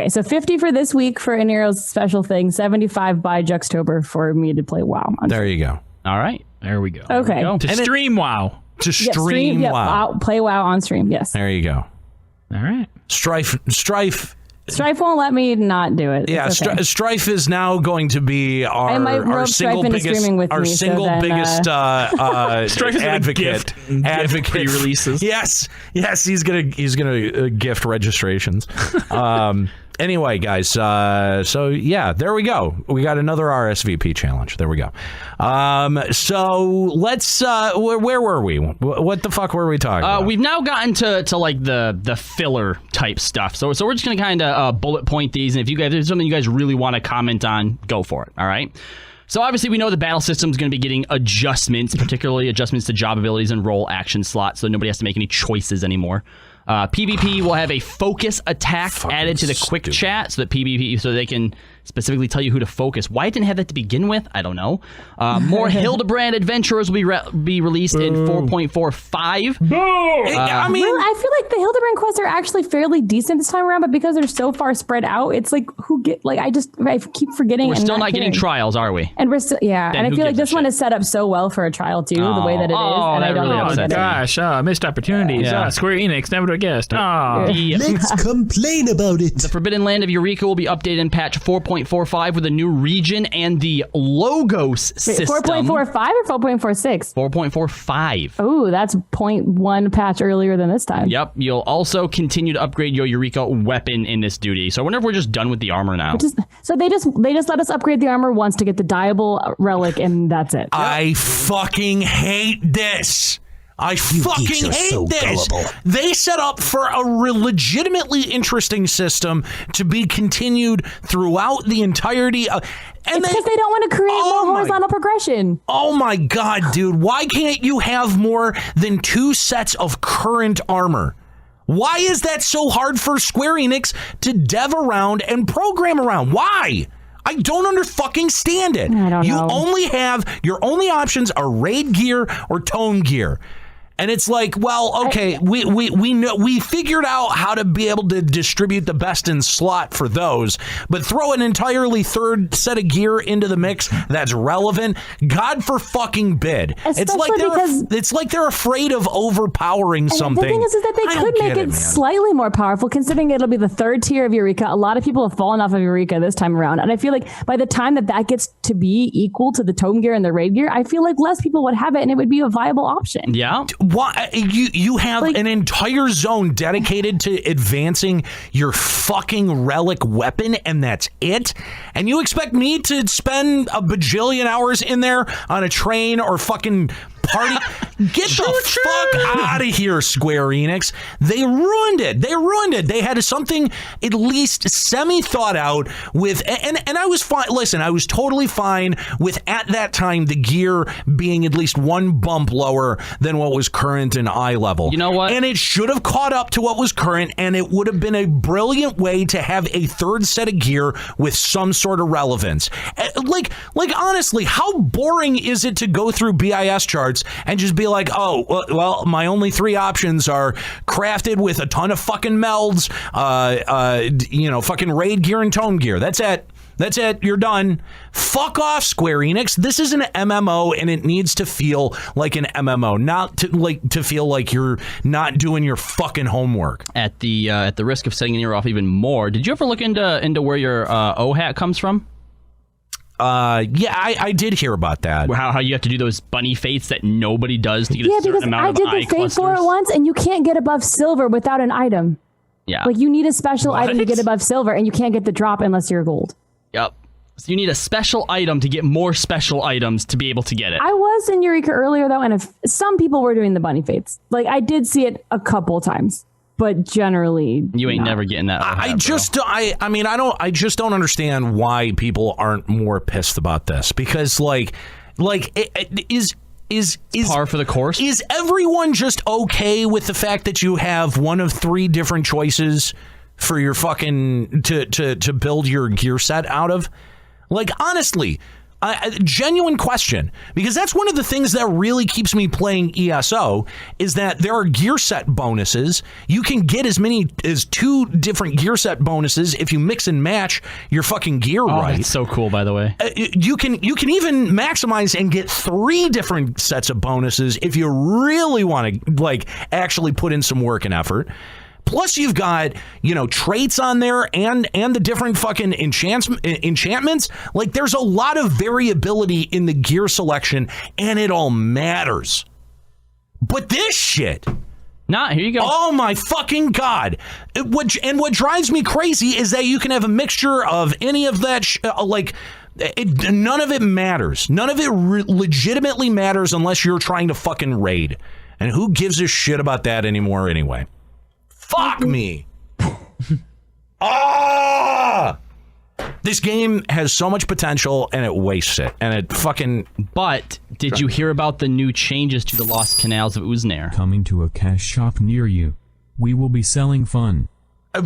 so 50 for this week for Aniro's special thing, 75 by Juxtober for me to play WoW. There you go. All right. There we go. Okay. To stream WoW. To stream WoW. Play WoW on stream, yes. There you go. All right. Strife won't let me not do it. Yeah, okay. Strife is now going to be our single biggest advocate. Gift pre-releases. Yes, he's gonna gift registrations. Anyway, guys, so yeah, there we go. We got another RSVP challenge. There we go. So let's. Where were we? What the fuck were we talking about? We've now gotten to like the filler type stuff. So we're just gonna kind of bullet point these, and if there's something you guys really want to comment on, go for it. All right. So obviously we know the battle system is going to be getting adjustments, particularly adjustments to job abilities and role action slots, so nobody has to make any choices anymore. PvP will have a focus attack added to the quick chat so that PvP, so they can specifically tell you who to focus. Why it didn't have that to begin with, I don't know. More Hildebrand adventurers will be released in 4.45. I feel like the Hildebrand quests are actually fairly decent this time around, but because they're so far spread out, it's like I keep forgetting. We're still not getting trials, are we? And we're still and I feel like this one is set up so well for a trial too, the way that it is. And I don't know. Gosh, missed opportunities. Square Enix never would have guessed. Let's complain about it. The Forbidden Land of Eureka will be updated in patch 4.45 with a new region and the Logos system. 4.45 or 4.46? 4.45. Oh, that's 0.1 patch earlier than this time. Yep. You'll also continue to upgrade your Eureka weapon in this duty. So I wonder if we're just done with the armor now. So they just let us upgrade the armor once to get the Diable relic, and that's it. I fucking hate this. I fucking hate this. Gullible. They set up for a legitimately interesting system to be continued throughout the entirety of... It's because they don't want to create more horizontal progression. Oh my God, dude. Why can't you have more than 2 sets of current armor? Why is that so hard for Square-Enix to dev around and program around? Why? I don't understand it. I don't know. Your only options are raid gear or tome gear. And it's like, well, okay, we know, we figured out how to be able to distribute the best in slot for those, but throw an entirely third set of gear into the mix that's relevant, God for fucking bid. It's like they're afraid of overpowering something. The thing is that they could make it slightly more powerful, considering it'll be the third tier of Eureka. A lot of people have fallen off of Eureka this time around, and I feel like by the time that gets to be equal to the tome gear and the raid gear, I feel like less people would have it, and it would be a viable option. Yeah. Why you have an entire zone dedicated to advancing your fucking relic weapon, and that's it? And you expect me to spend a bajillion hours in there on a train or fucking party? Get the fuck out of here, Square Enix. They ruined it. They had something at least semi-thought out with, and I was fine. Listen, I was totally fine with, at that time, the gear being at least one bump lower than what was current in eye level. You know what? And it should have caught up to what was current, and it would have been a brilliant way to have a third set of gear with some sort of relevance. Like honestly, how boring is it to go through BIS charts and just be like, oh, well, my only three options are crafted with a ton of fucking melds, fucking raid gear and tome gear. That's it. You're done. Fuck off, Square Enix. This is an MMO, and it needs to feel like an MMO, not to feel like you're not doing your fucking homework. At the risk of setting you off even more, did you ever look into where your O hat comes from? Yeah, I did hear about that. How you have to do those bunny fates that nobody does to get a certain amount of eye clusters. I did the fate for it once, and you can't get above silver without an item. Yeah. Like, you need a special item to get above silver, and you can't get the drop unless you're gold. Yep. So you need a special item to get more special items to be able to get it. I was in Eureka earlier, though, and some people were doing the bunny fates. Like, I did see it a couple times. But generally, you ain't never getting that. I just don't understand why people aren't more pissed about this, because is par for the course. Is everyone just okay with the fact that you have one of three different choices for your fucking to build your gear set out of? Like, honestly, a genuine question, because that's one of the things that really keeps me playing ESO, is that there are gear set bonuses. You can get as many as 2 different gear set bonuses if you mix and match your fucking gear right. That's so cool, by the way. You can even maximize and get 3 different sets of bonuses if you really want to actually put in some work and effort. Plus, you've got, traits on there and the different fucking enchantments. Like, there's a lot of variability in the gear selection, and it all matters. But this shit. Here you go. Oh, my fucking God. What drives me crazy is that you can have a mixture of any of that, none of it matters. None of it legitimately matters unless you're trying to fucking raid. And who gives a shit about that anymore anyway? Fuck me. This game has so much potential, and it wastes it. And it fucking... But did you hear about the new changes to the Lost Canals of Uznair? Coming to a cash shop near you. We will be selling fun.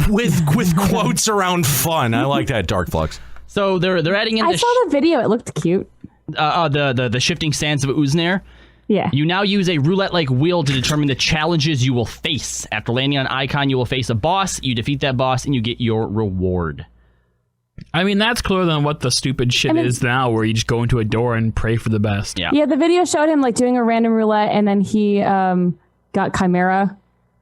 With quotes around fun. I like that, Dark Flux. So they're adding in I saw the video. It looked cute. The shifting sands of Uznair. Yeah. You now use a roulette-like wheel to determine the challenges you will face. After landing on an icon, you will face a boss. You defeat that boss, and you get your reward. I mean, that's cooler than what the stupid shit is now, where you just go into a door and pray for the best. Yeah, the video showed him doing a random roulette, and then he got Chimera,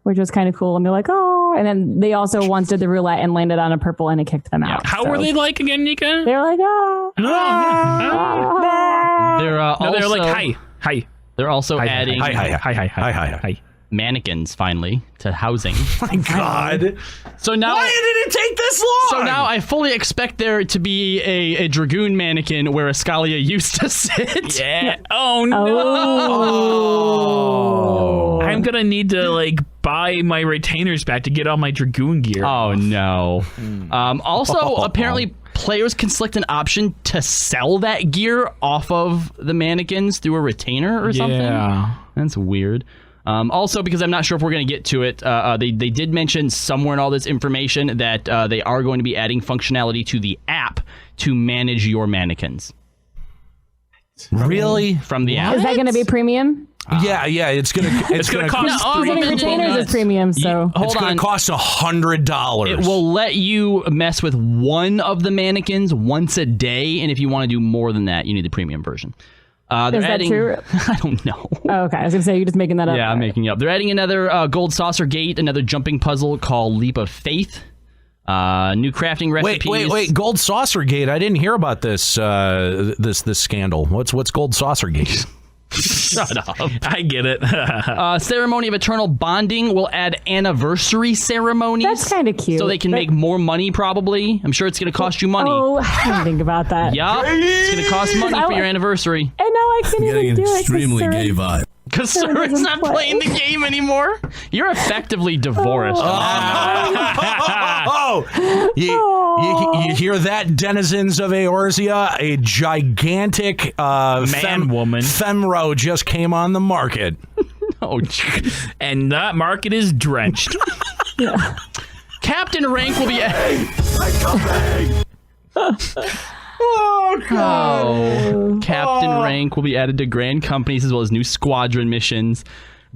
which was kind of cool. And they're like, oh, and then they also once did the roulette and landed on a purple, and it kicked them out. How were they like again, Nika? They were like, oh. They're like, hi. They're also adding hi. mannequins finally to housing. Oh my God. So now, why did it take this long? So now I fully expect there to be a Dragoon mannequin where Ascalia used to sit. Yeah. Oh no. Oh. I'm gonna need to buy my retainers back to get all my Dragoon gear. Oh no. Also, apparently players can select an option to sell that gear off of the mannequins through a retainer or something. Yeah. That's weird. Also, because I'm not sure if we're going to get to it, they did mention somewhere in all this information that they are going to be adding functionality to the app to manage your mannequins. Really? From the app. Is that going to be premium? Yeah, it's gonna cost retainers is premium, so it's gonna cost $100. It will let you mess with one of the mannequins once a day, and if you want to do more than that, you need the premium version. Is that true? I don't know. Oh, okay, I was gonna say you're just making that up. Yeah, I'm making it up. They're adding another gold saucer gate, another jumping puzzle called Leap of Faith. New crafting recipes. Wait! Gold Saucer Gate. I didn't hear about this. This scandal. What's Gold Saucer Gate? Shut up! I get it. Ceremony of Eternal Bonding will add anniversary ceremonies. That's kind of cute. So they can make more money. Probably. I'm sure it's going to cost you money. Oh, I didn't think about that. Yup. It's going to cost money for your anniversary. And now I can't even do it. Extremely gay vibe. Because Sir's not playing the game anymore. You're effectively divorced. You hear that, denizens of Eorzea? A gigantic woman femro just came on the market. And that market is drenched. Captain rank will be... Captain rank will be added to grand companies as well as new squadron missions.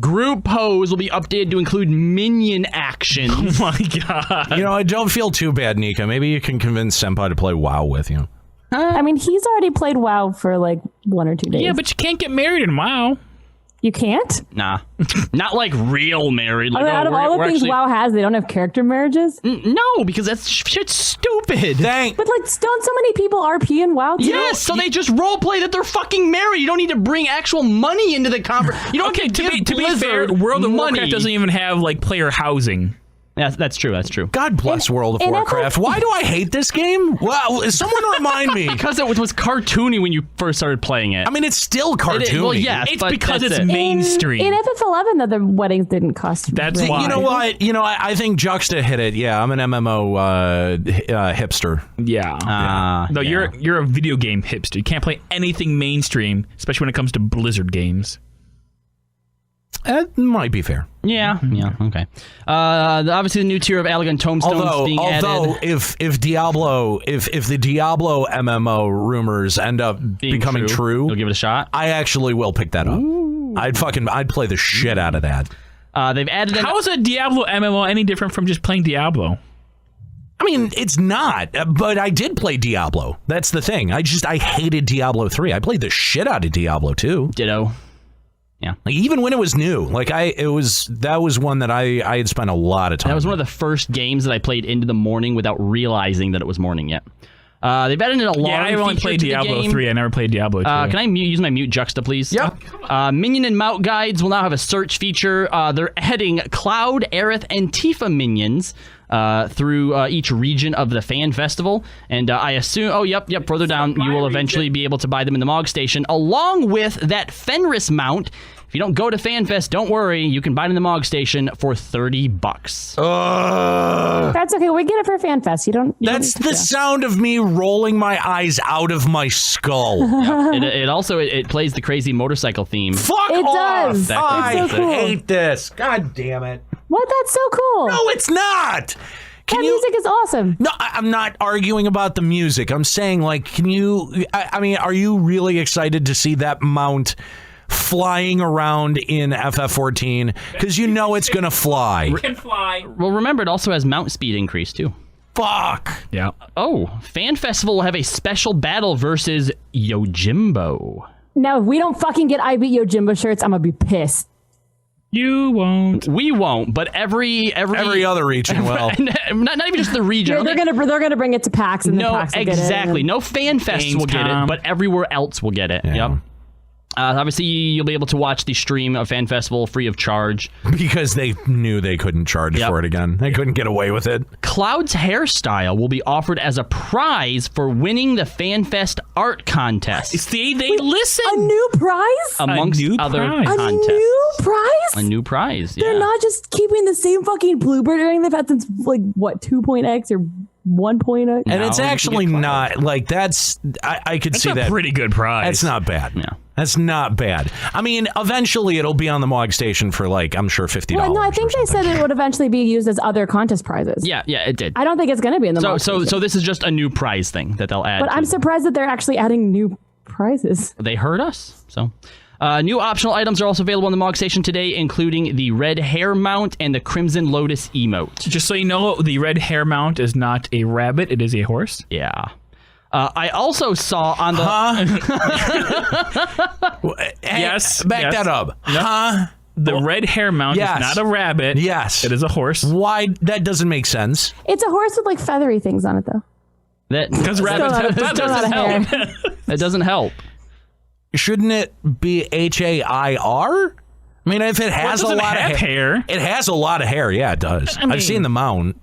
Group pose will be updated to include minion actions. Oh my god. I don't feel too bad, Nika. Maybe you can convince Senpai to play WoW with you. I mean, he's already played WoW for like 1 or 2 days. Yeah, but you can't get married in WoW. You can't? Nah. Not like real married. Like, out of all the things WoW has, they don't have character marriages? No, because that's shit's stupid. But like, don't so many people RP in WoW too? Yes, so they just roleplay that they're fucking married. You don't need to bring actual money into the conference. You don't to be fair, World of Warcraft doesn't even have like player housing. Yeah, that's true. That's true. God bless World of Warcraft. Why do I hate this game? Well, someone remind me. Because it was cartoony when you first started playing it. I mean, it's still cartoony. Well, yes, it's because it's mainstream. In FF11, the weddings didn't cost. That's why. You know what? I think Juxta hit it. Yeah, I'm an MMO hipster. Yeah. No, you're a video game hipster. You can't play anything mainstream, especially when it comes to Blizzard games. That might be fair. Yeah, okay. Obviously, the new tier of Allagan Tomestones being added. Although, if the Diablo MMO rumors end up becoming true, you'll give it a shot. I actually will pick that up. I'd play the shit out of that. They've added. How is a Diablo MMO any different from just playing Diablo? I mean, it's not, but I did play Diablo. That's the thing. I hated Diablo 3. I played the shit out of Diablo 2. Ditto. Yeah. Like, even when it was new, that was one that I had spent a lot of time. That was one of the first games that I played into the morning without realizing that it was morning yet. They've added an alarm. Yeah, I only played Diablo 3. I never played Diablo 2. Can I use my mute Juxta, please? Yep. Minion and mount guides will now have a search feature. They're adding Cloud, Aerith, and Tifa minions through each region of the fan festival. And I assume, further down, you will eventually be able to buy them in the Mog Station, along with that Fenris mount. If you don't go to FanFest, don't worry. You can buy it in the Mog Station for $30. That's okay. We get it for FanFest. That's the sound of me rolling my eyes out of my skull. It also plays the crazy motorcycle theme. Fuck it off! Does. I it's so cool. hate this. God damn it. What? That's so cool. No, it's not. Music is awesome. No, I'm not arguing about the music. I'm saying, like, are you really excited to see that mount flying around in FF14? Because it's going to fly. It can fly. Well, remember, it also has mount speed increase, too. Fuck. Yeah. Oh, Fan Festival will have a special battle versus Yojimbo. Now, if we don't fucking get I Beat Yojimbo shirts, I'm going to be pissed. You won't. We won't, but every other region will. not even just the region. Yeah, they're gonna bring it to PAX and no, PAX will exactly. Get it. No fan fests will get it, but everywhere else will get it. Yeah. Yep. Obviously, you'll be able to watch the stream of Fan Festival free of charge. Because they knew they couldn't charge for it again. They couldn't get away with it. Cloud's hairstyle will be offered as a prize for winning the FanFest art contest. See, they listen. A new prize? Amongst other contests. A new prize? A new prize, yeah. They're not just keeping the same fucking Bluebird ring they've had since, 2.x or 1.x? And it's actually not, that's... I could see that. That's a pretty good prize. That's not bad. Yeah. That's not bad. I mean, eventually it'll be on the Mog Station for I'm sure $50. Well, no, I think they said it would eventually be used as other contest prizes. Yeah, it did. I don't think it's going to be in the Mog Station. So this is just a new prize thing that they'll add. But I'm surprised that they're actually adding new prizes. They heard us. So New optional items are also available on the Mog Station today, including the red hair mount and the Crimson Lotus emote. Just so you know, the red hair mount is not a rabbit, it is a horse. Yeah. I also saw on the... Yes. Back that up. Huh? The red hair mount is not a rabbit. Yes. It is a horse. Why? That doesn't make sense. It's a horse with like feathery things on it, though. Because rabbits have feathers. Doesn't help. That doesn't help. Shouldn't it be HAIR? I mean, if it has a lot of hair. It has a lot of hair. Yeah, it does. I've seen the mount.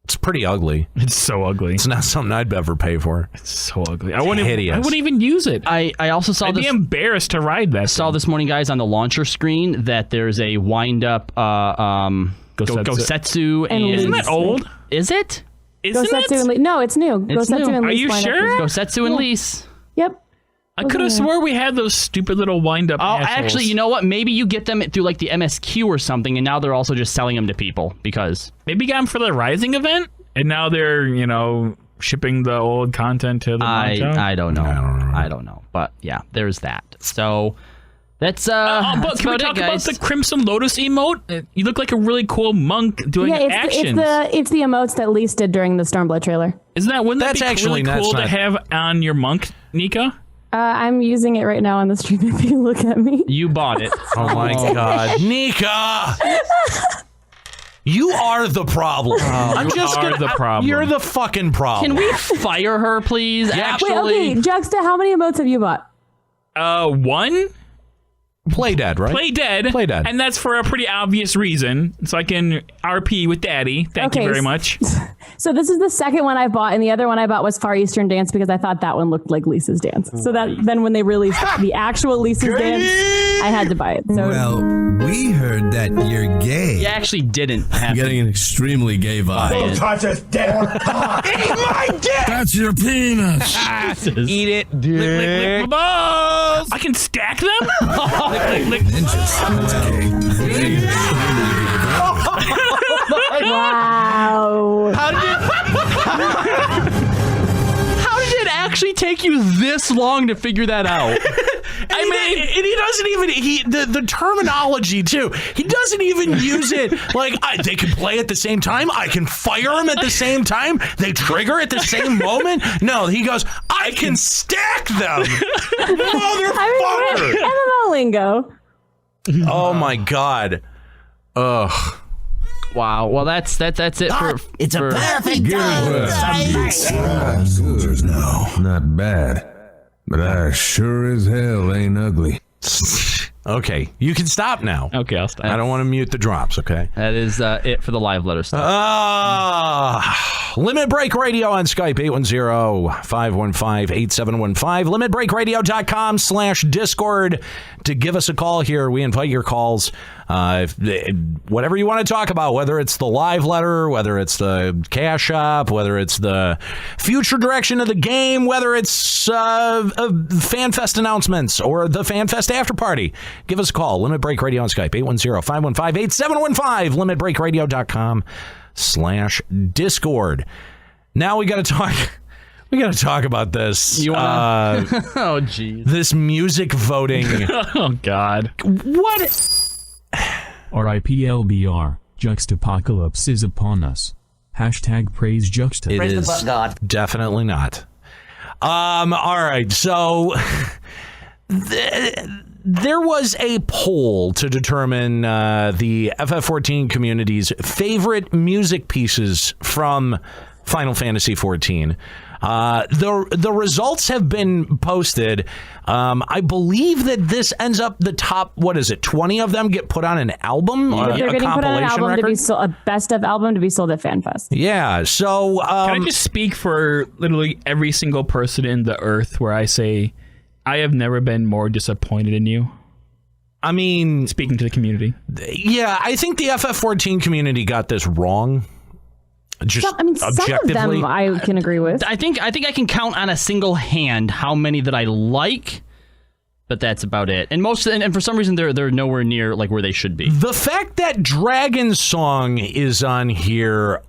It's pretty ugly. It's so ugly. It's not something I'd ever pay for. It's so ugly. It's hideous. I wouldn't even use it. I also saw I'd be embarrassed to ride that. Saw this morning, guys, on the launcher screen that there's a wind-up Gosetsu. And isn't that old? Is it? Isn't Gosetsu and no, it's new. It's Gosetsu new. and Are Lease you line up sure? is- Gosetsu and Lease. Yep. I could have swore we had those stupid little wind-up assholes. Actually, you know what? Maybe you get them through like the MSQ or something, and now they're also just selling them to people because... Maybe got them for the Rising event, and now they're, shipping the old content to the Monto? I don't know. I don't know. But yeah, there's that. So that's but that's can we about talk it, about guys. the Crimson Lotus emote? You look like a really cool monk doing actions. It's the emotes that Lease did during the Stormblood trailer. Isn't that wouldn't That's that be actually really cool not- to have on your monk, Nika? I'm using it right now on the stream if you look at me. You bought it. Oh my God, Nika! You are the problem. The problem. You're the fucking problem. Can we fire her, please? Actually, Wait, okay, Juxta, how many emotes have you bought? One. Play dead, right? Play dead. And that's for a pretty obvious reason. So I can RP with Daddy. Thank you very much. So this is the second one I bought, and the other one I bought was Far Eastern Dance because I thought that one looked like Lisa's Dance. So that then when they released the actual Lisa's Dance, I had to buy it. So Well, we heard that you're gay. You actually didn't have Getting an extremely gay vibe. Don't touch his dick. Eat my dick. That's your penis. Eat it, dude. Lick my balls. I can stack them? lick. wow. How did it actually take you this long to figure that out? I mean, and he doesn't even the terminology too. He doesn't even use it like they can play at the same time. I can fire them at the same time. They trigger at the same moment. No, he goes. I can stack them, motherfucker. MMO lingo. Oh my God. Ugh. Wow. Well, that's it for. It's a perfect time. Soldiers now. Not bad. But I sure as hell ain't ugly. Okay, you can stop now. Okay, I'll stop. I don't want to mute the drops, okay? That is it for the live letter stuff. Limit Break Radio on Skype, 810-515-8715. LimitBreakRadio.com/Discord to give us a call here. We invite your calls. Whatever you want to talk about, whether it's the live letter, whether it's the cash shop, whether it's the future direction of the game, whether it's FanFest announcements or the FanFest after party, give us a call. Limit Break Radio on Skype, 810-515-8715. LimitBreakRadio.com/Discord. Now we got to talk. We got to talk about this. You wanna? Oh, geez. This music voting. Oh God. What? RIPLBR, Juxtapocalypse is upon us. # praise Juxta. It is definitely not. All right, so there was a poll to determine the FF14 community's favorite music pieces from Final Fantasy XIV. The results have been posted. I believe that this ends up the top, 20 of them get put on an album? They're getting put on an album record? to be sold, a best of album to be sold at FanFest. Yeah, so... Can I just speak for literally every single person in the earth where I say, I have never been more disappointed in you? I mean... Speaking to the community. Yeah, I think the FF14 community got this wrong. Just some of them I can agree with. I think I can count on a single hand how many that I like, but that's about it. And and for some reason they're nowhere near like where they should be. The fact that Dragon Song is on here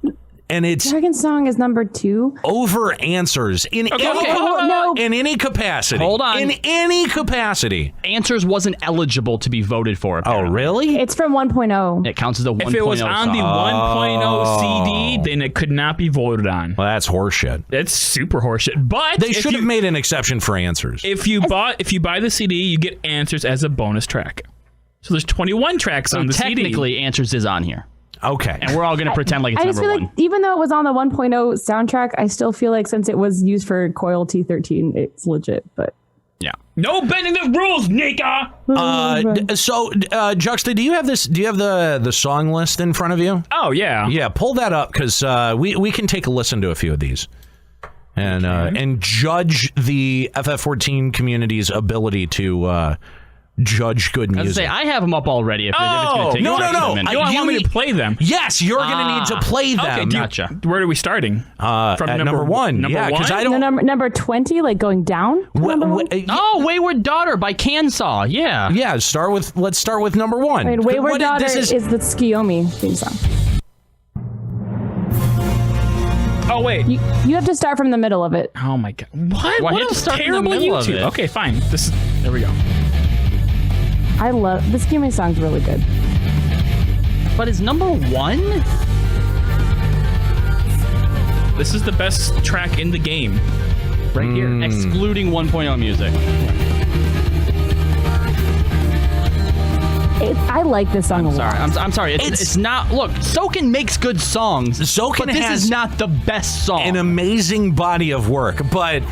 And it's Dragon Song is number 2. Over Answers in any capacity. Hold on. In any capacity. Answers wasn't eligible to be voted for. Apparently. Oh, really? It's from 1.0. It counts as a 1.0 If it was on the 1.0 CD, then it could not be voted on. Well, that's horseshit. It's super horseshit. But they should have made an exception for Answers. If you buy the CD, you get Answers as a bonus track. So there's 21 tracks on the CD. Technically, Answers is on here. Okay. And we're all going to pretend like it's I just number feel 1. like even though it was on the 1.0 soundtrack, I still feel like since it was used for Coil T13, it's legit. But yeah, no bending the rules, Nika. So, Juxta, do you have this? Do you have the song list in front of you? Oh yeah, yeah. Pull that up because we can take a listen to a few of these, and judge the FF14 community's ability to. Judge good music. I have them up already. If it's going to take no. You want me to play them? Yes, you're going to need to play them. Okay, gotcha. Where are we starting? From number 1. Number because I no, don't. number 20, like going down. Wayward Daughter by Kansaw. Yeah. Yeah. Let's start with number 1. I mean, Wayward Daughter is the Tsukiyomi theme song. Oh wait, you have to start from the middle of it. Oh my god! What? Why What you have a to start from the terrible middle of YouTube. it? Okay, fine. There we go. I love this Tsukiyomi song's really good. But it's number 1? This is the best track in the game, right here, excluding 1.0 music. I like this song a lot. I'm sorry. It's not. Look, Soken makes good songs. Soken but this has is not the best song. An amazing body of work, but.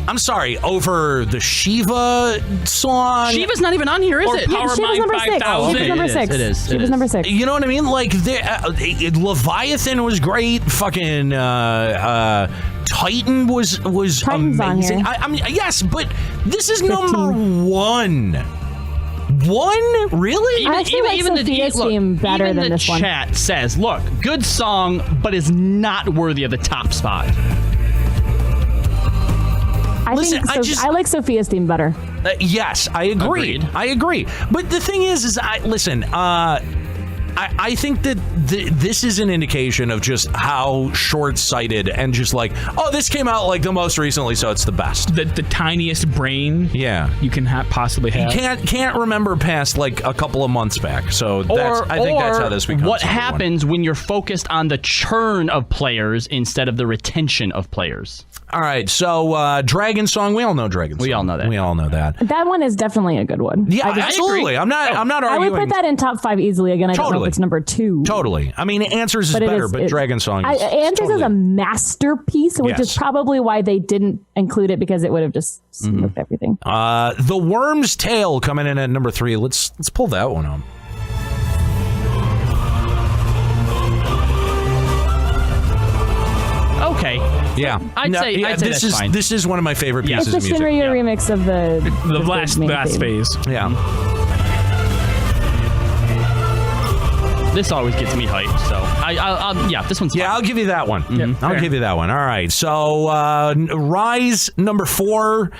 I'm sorry, over the Shiva song. Shiva's not even on here, is it? Shiva's number 6. Shiva's number 6. It is. Shiva's number 6. You know what I mean? Like, Leviathan was great. Fucking Titan was Titan's amazing. on here. Yes, but this is 15. number 1. 1? Really? I actually like Sophia's theme better than this one. Even the chat says, look, good song, but is not worthy of the top spot. I like Sophia's theme better. Yes, I agree. Agreed. I agree. But the thing is I think that this is an indication of just how short-sighted and just like, oh, this came out like the most recently, so it's the best. The tiniest brain you can possibly have. You can't remember past like a couple of months back. So I think that's how this becomes. What happens when you're focused on the churn of players instead of the retention of players? All right, so Dragon Song, we all know Dragon Song. We all know that. We all know that. That one is definitely a good one. Yeah, absolutely. I'm not arguing. I would put that in top 5 easily. Again, I don't know if it's number 2. Totally. I mean, Answers is better, but Dragon Song is Answers is a masterpiece, which is probably why they didn't include it, because it would have just smoothed everything. The Worm's Tale coming in at number 3. Let's pull that one up. Okay. Yeah. I'd say this is fine. This is one of my favorite pieces It's the of music. Shinryu remix of the last phase. Yeah. This always gets me hyped, so I'll this one's fine. I'll give you that one. I'll give you that one. All right. So Rise number 4.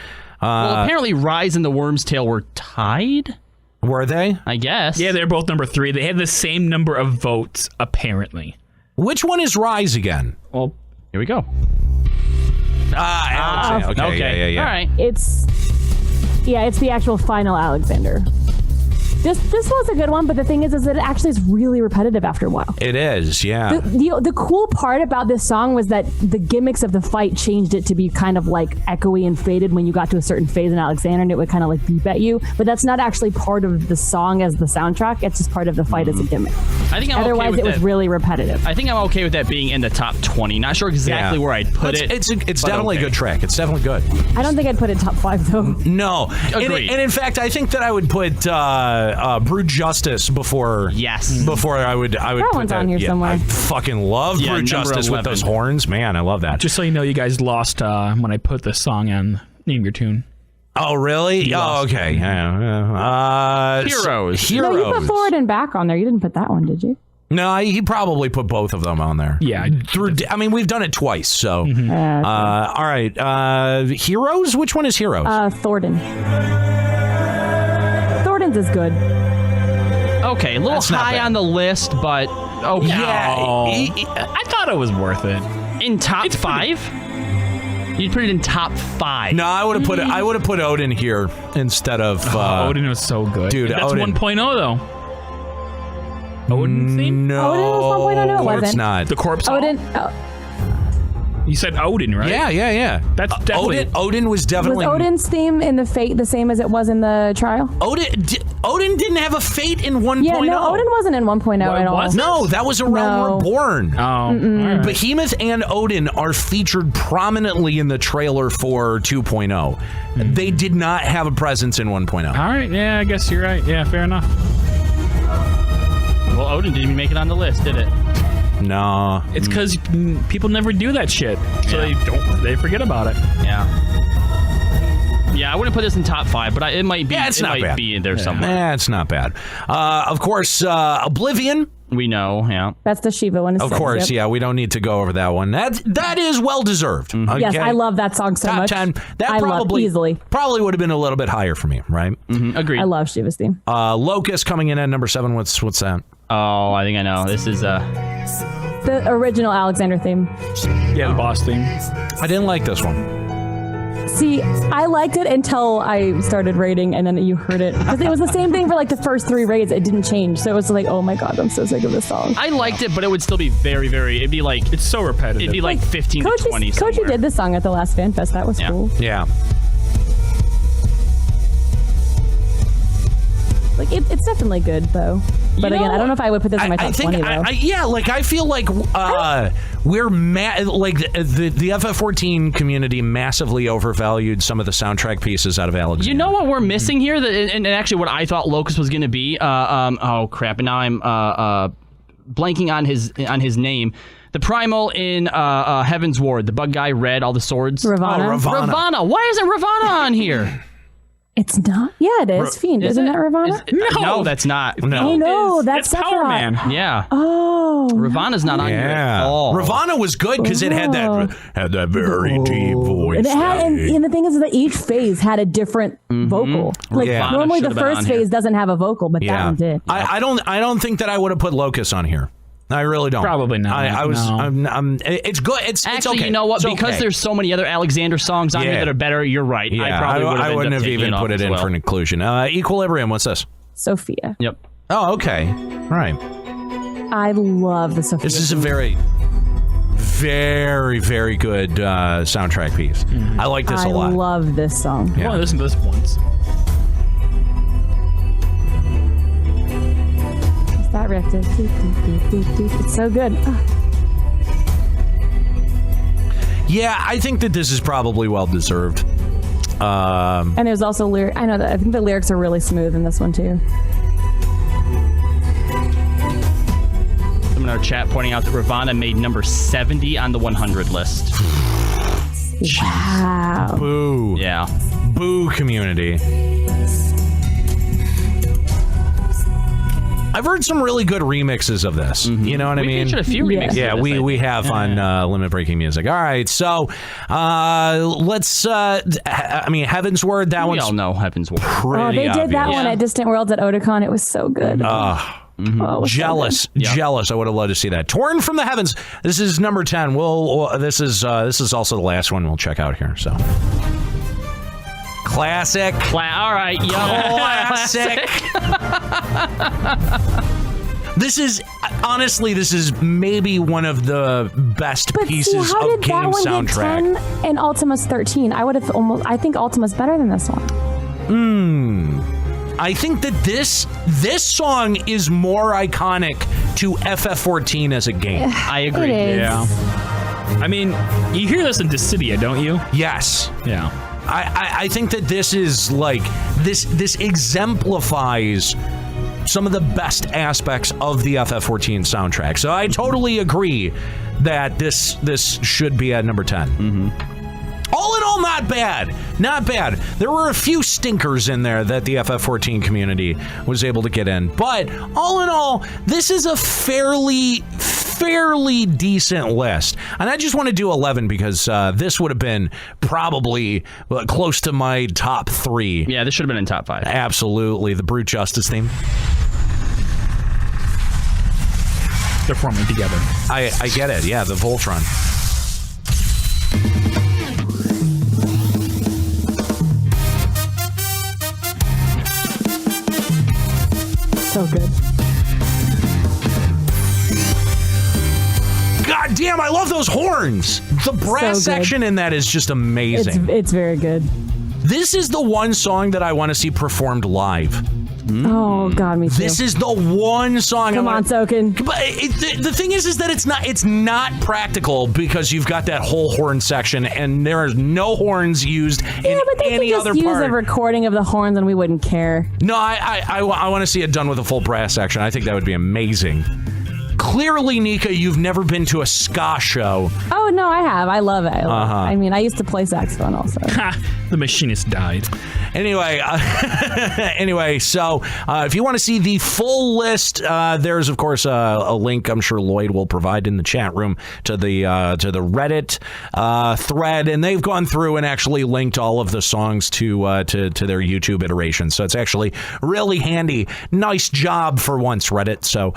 Well, apparently Rise and the Worm's Tale were tied. Were they? I guess. Yeah, they're both number 3. They had the same number of votes, apparently. Which one is Rise again? Well, here we go. Okay. Yeah. All right. It's the actual final Alexander. This was a good one, but the thing is that it actually is really repetitive after a while. It is, yeah. The cool part about this song was that the gimmicks of the fight changed it to be kind of like echoey and faded when you got to a certain phase in Alexander, and it would kind of like beep at you. But that's not actually part of the song as the soundtrack. It's just part of the fight as a gimmick. I think otherwise okay with it was that. really repetitive. I think I'm okay with that being in the top 20. Not sure exactly where I'd put it. It's definitely a good track. It's definitely good. I don't think I'd put it top 5 though. No. Agreed. And in fact, I think that I would put Brute Justice before I would That put one's on here yeah, somewhere. I fucking love Brute Justice 11. with those horns. Man, I love that. Just so you know, you guys lost when I put the song on Name Your Tune. Oh, really? Oh, okay. Heroes. No, you put forward and back on there. You didn't put that one, did you? No, he probably put both of them on there. Yeah. I mean, we've done it twice, so. All right. Heroes? Which one is Heroes? Thornton. Thornton's is good. Okay, a little high on the list, but okay. Yeah, I thought it was worth it. In top 5? You'd put it in top 5. No, I would have put Odin here instead of Odin was so good. Dude, that's Odin. 1.0 though. Odin theme? No. Odin was 1.0. No, it wasn't. It's not. The corpse. Odin. You said Odin, right? Yeah. That's definitely Odin was definitely. Was Odin's theme in the Fate the same as it was in the trial? Odin didn't have a Fate in 1.0. Yeah, no, Odin wasn't in 1.0 at all. No, that was a Realm Reborn. Oh. Right. Behemoth and Odin are featured prominently in the trailer for 2.0. They did not have a presence in 1.0. All right, yeah, I guess you're right. Yeah, fair enough. Well, Odin didn't even make it on the list, did it? No. It's because people never do that shit, so they forget about it. Yeah. Yeah, I wouldn't put this in top 5, but it might be. Yeah, it might be in there somewhere. Yeah, it's not bad. Of course, Oblivion. We know, yeah. That's the Shiva one. Of course, yeah. We don't need to go over that one. That is well deserved. Mm-hmm. Okay? Yes, I love that song so Top much. 10. That I probably love easily. Probably would have been a little bit higher for me, right? Mm-hmm. Agreed. I love Shiva's theme. Locust coming in at number 7. What's that? Oh, I think I know. This is the original Alexander theme. Yeah, the boss theme. I didn't like this one. See, I liked it until I started raiding, and then you heard it. Because it was the same thing for like the first 3 raids. It didn't change. So it was like, oh my god, I'm so sick of this song. I liked it, but it would still be very, very. It'd be like it's so repetitive. It'd be like 15 to 20. Koji did this song at the last fan fest. That was cool. Yeah. Like it's definitely good though. But again, I don't know if I would put this in my top 20 though. I feel like we're like the FF14 community massively overvalued some of the soundtrack pieces out of Alexander. You know what we're missing here? And actually, what I thought Locust was going to be. Oh crap! And now I'm blanking on his name. The primal in Heaven's Ward, the bug guy, red, all the swords. Ravana. Ravana. Why isn't Ravana on here? It's not. Yeah, it is. Fiend. Isn't that Ravana? No, that's not. No. Oh, no, that's Power Man. Yeah. Oh. Ravana's not on here at all. Ravana was good because it had that very deep voice. And it had, and the thing is that each phase had a different vocal. Like normally the first phase doesn't have a vocal, but that one did. I don't think that I would have put Locust on here. I really don't. Probably not. It's good. It's Actually, okay. you know what? It's Because okay. there's so many other Alexander songs on here that are better. You're right. Yeah, I wouldn't have even put it in for an inclusion. Equilibrium. What's this? Sophia. Yep. Oh, okay. Right. I love the Sophia. This is a very, very, very good soundtrack piece. I like this a lot. I love this song. I want to listen to this once. That reactive. It's so good. Yeah, I think that this is probably well deserved. And there's also lyric. I know that. I think the lyrics are really smooth in this one too. Someone in our chat pointing out that Ravana made number 70 on the 100 list. Wow. Boo. Yeah. Boo, community. I've heard some really good remixes of this. You know what I mean? We featured a few remixes. Yeah, of this, we have on Limit Breaking Music. All right, so let's. I mean, Heaven's Word. That we one's all know Heaven's Word. Oh, they did that one at Distant Worlds at Otakon. It was so good. Jealous, jealous. I would have loved to see that. Torn from the Heavens. This is number 10. This is also the last one we'll check out here. So. Classic. All right, yo. Classic. This is maybe one of the best pieces how of did that game one soundtrack. get 10 and Ultima's 13? I think Ultima's better than this one. I think that this song is more iconic to FF14 as a game. I agree. It is. Yeah. I mean, you hear this in Dissidia, don't you? Yes. Yeah. I think that this is like this exemplifies some of the best aspects of the FF14 soundtrack. So I totally agree that this should be at number 10. All in all, not bad. Not bad. There were a few stinkers in there that the FF14 community was able to get in. But all in all, this is a fairly decent list. And I just want to do 11 because this would have been probably close to my top 3. Yeah, this should have been in top 5. Absolutely. The Brute Justice theme. They're forming together. I get it. Yeah, the Voltron. So good. God damn, I love those horns. The brass So good. section in that is just amazing. It's very good. This is the one song that I want to see performed live. Oh God, me too. This is the one song. Come on, Soken. But the thing is that it's not practical because you've got that whole horn section and there is no horns used in but they any could other just use part. a recording of the horns and we wouldn't care. No, I want to see it done with a full brass section. I think that would be amazing. Clearly, Nika, you've never been to a ska show. Oh no, I have. I love it. I mean, I used to play saxophone also. The machinist died. Anyway, so if you want to see the full list, there's of course a link. I'm sure Lloyd will provide in the chat room to the Reddit thread, and they've gone through and actually linked all of the songs to their YouTube iterations. So it's actually really handy. Nice job for once, Reddit. So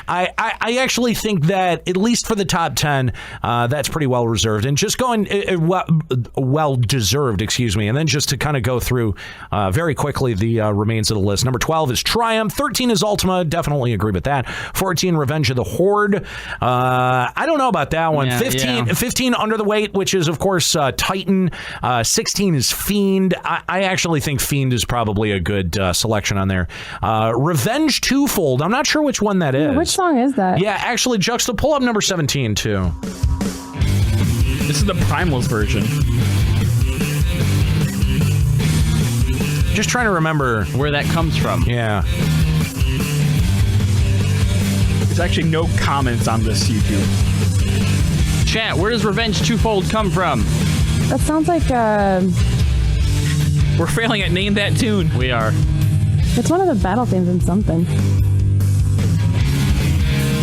I actually think that at least for the top 10, that's pretty well reserved and just going well deserved, excuse me. And then just to kind of go through very quickly the remains of the list. Number 12 is Triumph. 13 is Ultima. Definitely agree with that. 14, Revenge of the Horde. I don't know about that one. 15, Under the Weight, which is of course Titan. 16 is Fiend. I actually think Fiend is probably a good selection on there. Revenge Twofold. I'm not sure which one that is. Which song is that? Yeah, actually, Juxta, pull up number 17 too. This is the Primals version. Just trying to remember where that comes from. Yeah. There's actually no comments on this YouTube. Chat, where does Revenge Twofold come from? That sounds like We're failing at Name That Tune. We are. it's one of the battle themes in something.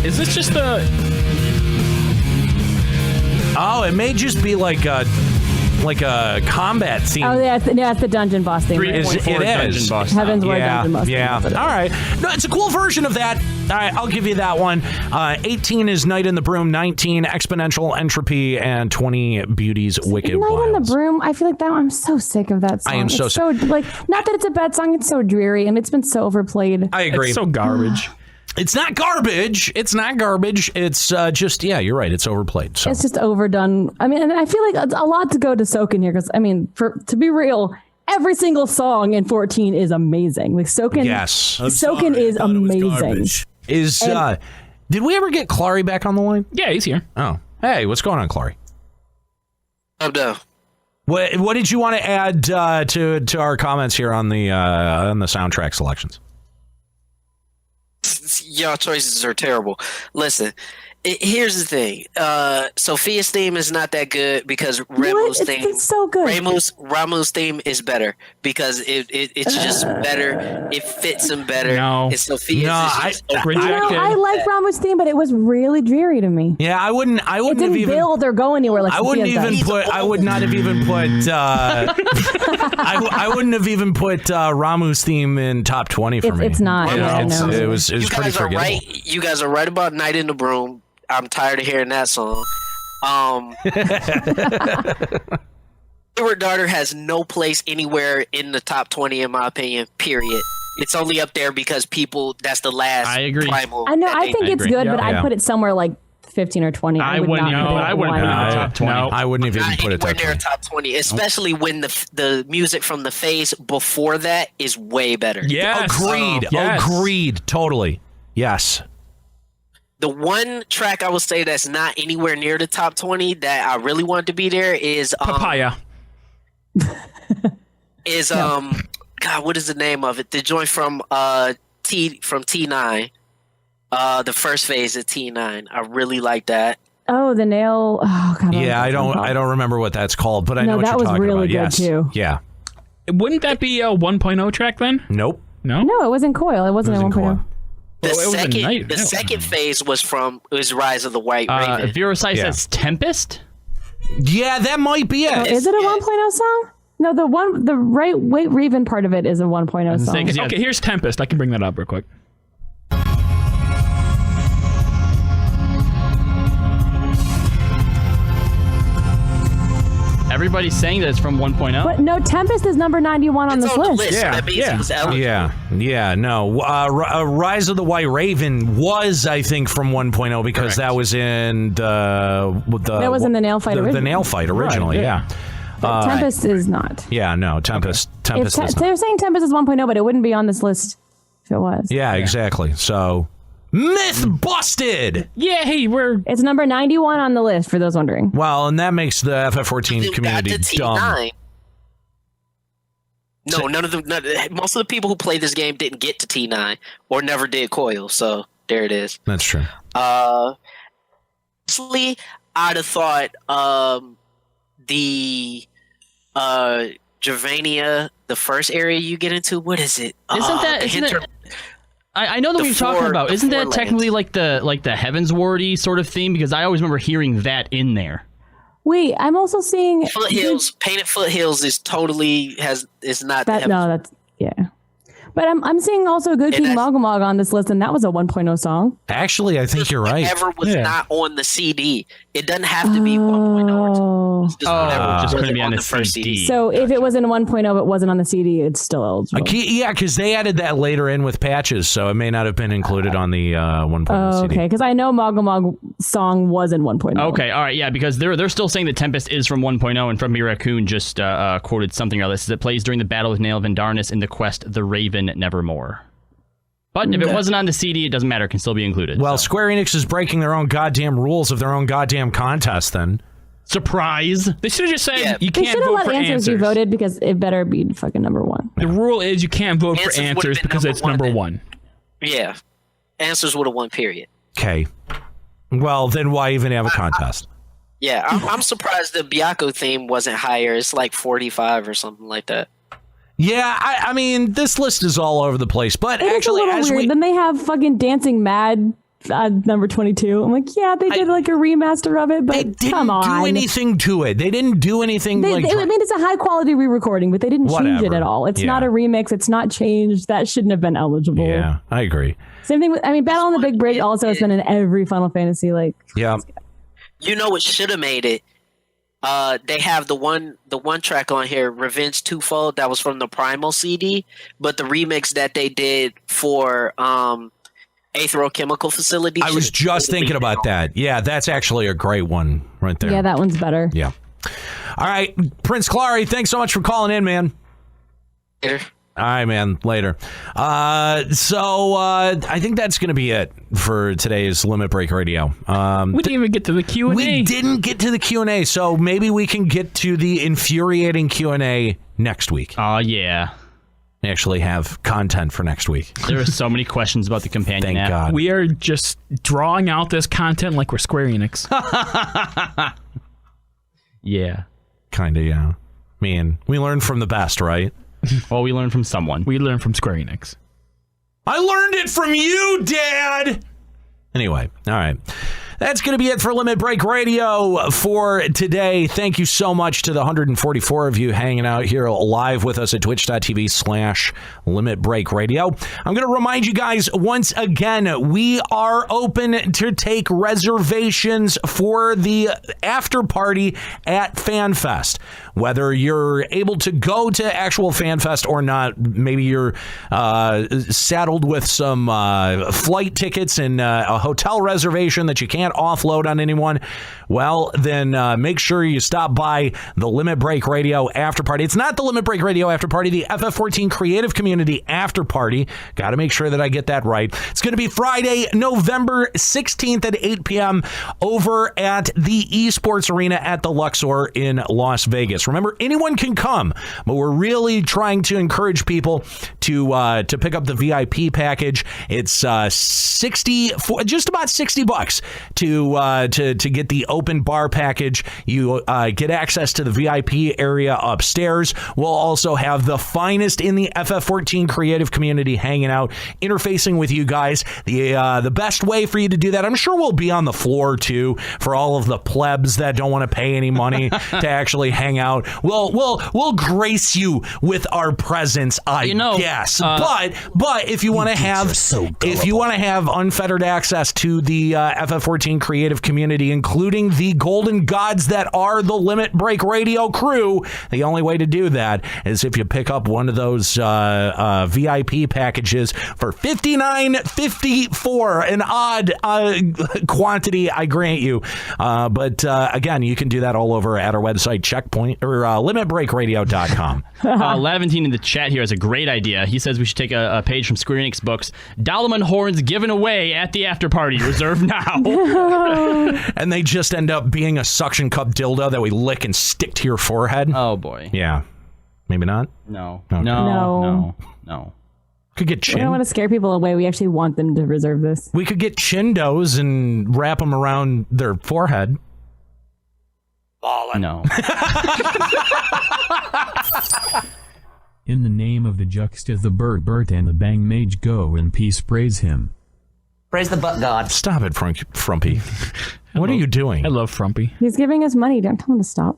Is this just the... Oh, it may just be like a combat scene. Oh, yeah, it's the dungeon boss thing. It is. Heaven's Word dungeon boss. Yeah. Thing. All right. No, it's a cool version of that. All right, I'll give you that one. 18 is Night in the Broom. 19, Exponential Entropy, and 20, Beauty's Wicked Night Wilds. in the Broom. I feel like that. I'm so sick of that song. I am so it's so like not that it's a bad song. It's so dreary and it's been so overplayed. I agree. It's so garbage. It's not garbage. It's just, yeah, you're right. It's overplayed. So. It's just overdone. I mean, and I feel like a lot to go to Soken here because, I mean, to be real, every single song in 14 is amazing. Like Soken, yes, Soken is amazing. Did we ever get Clary back on the line? Yeah, he's here. Oh, hey, what's going on, Clary? What did you want to add to our comments here on the soundtrack selections? Y'all choices are terrible. Listen, here's the thing. Sophia's theme is not that good because Ramu's theme. It's so good. Ramu's theme is better because it's just better. It fits him better. No. And Sophia's I like Ramu's theme, but it was really dreary to me. Yeah, I wouldn't It didn't build or go anywhere like I wouldn't even put. I would not have even put. I wouldn't have even put Ramu's theme in top 20 for me. It's not. It was you pretty guys are forgettable. right. You guys are right about Night in the Broom. I'm tired of hearing that song. Wayward Daughter has no place anywhere in the top 20 in my opinion, period. It's only up there because that's the last I agree. Primal. I know. I think it's good, but I'd put it somewhere like 15 or 20. I wouldn't even put it in the top 20. I wouldn't even put it near top 20, especially when the music from the phase before that is way better. Yes. Agreed. Totally. Yes. The one track I will say that's not anywhere near the top 20 that I really want to be there is Papaya. God, what is the name of it? The joint from T9. The first phase of T9. I really like that. Oh, the nail. Oh God. Yeah, I don't remember what that's called, but I know what you're talking about. that was really good yes. too. Yeah. Wouldn't that be a 1.0 track then? Nope. No, it wasn't Coil. It wasn't a 1.0. The second phase was Rise of the White Raven. Virosai says Tempest? Yeah, that might be it. Oh, is it a 1.0 song? No, the White Raven part of it is a 1.0 song. Okay, here's Tempest. I can bring that up real quick. Everybody's saying that it's from 1.0. But no, Tempest is number 91 on this list. That means it was eligible. No. Rise of the White Raven was, I think, from 1.0 because that was in the that was in the nail fight originally. The nail fight originally, yeah. Tempest is not. Yeah, no, Tempest. Tempest. Is they're saying Tempest is 1.0, but it wouldn't be on this list if it was. Yeah, exactly. So. Myth busted! Yeah, hey, it's number 91 on the list for those wondering. Well, and that makes the FF14 community dumb. No, most of the people who played this game didn't get to T9 or never did Coil, so there it is. That's true. Honestly, I'd have thought the Gervania, the first area you get into, what is it? Isn't that I know that you're talking about. Isn't that technically like the Heaven's Wardy sort of theme? Because I always remember hearing that in there. Wait, I'm also seeing Foothills. Painted Foothills is totally is not that. No, that's But I'm seeing also Good King Mogomog on this list, and that was a 1.0 song. Actually, I think you're right. Whatever was not on the CD. It doesn't have to be 1.0 or 2. Just couldn't be on the first CD. So if it was in 1.0 but wasn't on the CD, it's still eligible. Yeah, because they added that later in with patches, so it may not have been included on the 1.0 CD. Okay, because I know Mogomog song was in 1.0. Okay, all right, yeah, because they're still saying that Tempest is from 1.0, and from Me Raccoon just quoted something else. That plays during the Battle with Nail Vendarnus in the quest The Raven Nevermore. But if it wasn't on the CD, it doesn't matter. It can still be included. Well, Square Enix is breaking their own goddamn rules of their own goddamn contest then. Surprise. They should have just said you they can't vote for answers. You voted because it better be fucking number one. The rule is you can't vote for answers because it's number one. Yeah. Answers would have won, period. Okay. Well, then why even have a contest? Yeah, I'm surprised the Byakko theme wasn't higher. It's like 45 or something like that. Yeah, I mean, this list is all over the place, but actually, as weird. Then they have fucking Dancing Mad number 22. I'm like, yeah, they did like a remaster of it, but they didn't come on. do anything to it. They didn't do anything. I mean, it's a high quality re-recording, but they didn't change it at all. It's not a remix. It's not changed. That shouldn't have been eligible. Yeah, I agree. Same thing with, Battle on the Big Bridge also has been in every Final Fantasy. Like, yeah. You know what should have made it? They have the one track on here, Revenge Twofold, that was from the Primal CD, but the remix that they did for Aetherochemical Facility. I was just thinking about that. Yeah, that's actually a great one right there. Yeah, that one's better. Yeah. All right, Prince Clary, thanks so much for calling in, man. Later. All right, man. Later. So I think that's going to be it for today's Limit Break Radio. We didn't even get to the Q&A. We didn't get to the Q&A, so maybe we can get to the infuriating Q&A next week. Oh, yeah. We actually have content for next week. There are so many questions about the companion Thank app. God. We are just drawing out this content like we're Square Enix. Yeah. Kind of, yeah. I mean, we learn from the best, right? Well, we learned from someone. We learned from Square Enix. I learned it from you, Dad! Anyway, all right. That's going to be it for Limit Break Radio for today. Thank you so much to the 144 of you hanging out here live with us at twitch.tv/Limit Break Radio. I'm going to remind you guys once again, we are open to take reservations for the after party at FanFest. Whether you're able to go to actual FanFest or not, maybe you're saddled with some flight tickets and a hotel reservation that you can't offload on anyone, well, then make sure you stop by the Limit Break Radio After Party. It's not the Limit Break Radio After Party, the FF14 Creative Community After Party. Got to make sure that I get that right. It's going to be Friday, November 16th at 8 p.m. over at the Esports Arena at the Luxor in Las Vegas. Remember, anyone can come, but we're really trying to encourage people to pick up the VIP package. It's just about $60 to get the open bar package. You get access to the VIP area upstairs. We'll also have the finest in the FF14 creative community hanging out, interfacing with you guys. The best way for you to do that, I'm sure we'll be on the floor too for all of the plebs that don't want to pay any money to actually hang out. We'll grace you with our presence, I guess. But if you want to have unfettered access to the FF14 2014 creative community, including the golden gods that are the Limit Break Radio crew. The only way to do that is if you pick up one of those VIP packages for $59.54, an odd quantity, I grant you. But again, you can do that all over at our website, checkpoint or limitbreakradio.com. Laventine in the chat here has a great idea. He says we should take a page from Square-Enix books. Dalamon horns given away at the after party. Reserve now. And they just end up being a suction cup dildo that we lick and stick to your forehead. Oh, boy. Yeah. Maybe not? No. Okay. No. Could get We don't want to scare people away. We actually want them to reserve this. We could get chindos and wrap them around their forehead. Ballin'. No. In the name of the Juxta, the Bert and the Bang Mage, go in peace, praise him. Praise the butt god. Stop it, Frumpy. What are you doing? I love Frumpy. He's giving us money. Don't tell him to stop.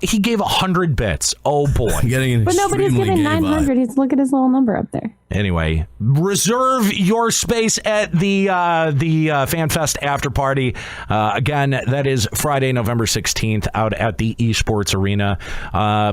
He gave 100 bits. Oh, boy. But nobody's giving 900. He's look at his little number up there. Anyway, reserve your space at the FanFest after party. Again, that is Friday, November 16th, out at the Esports Arena.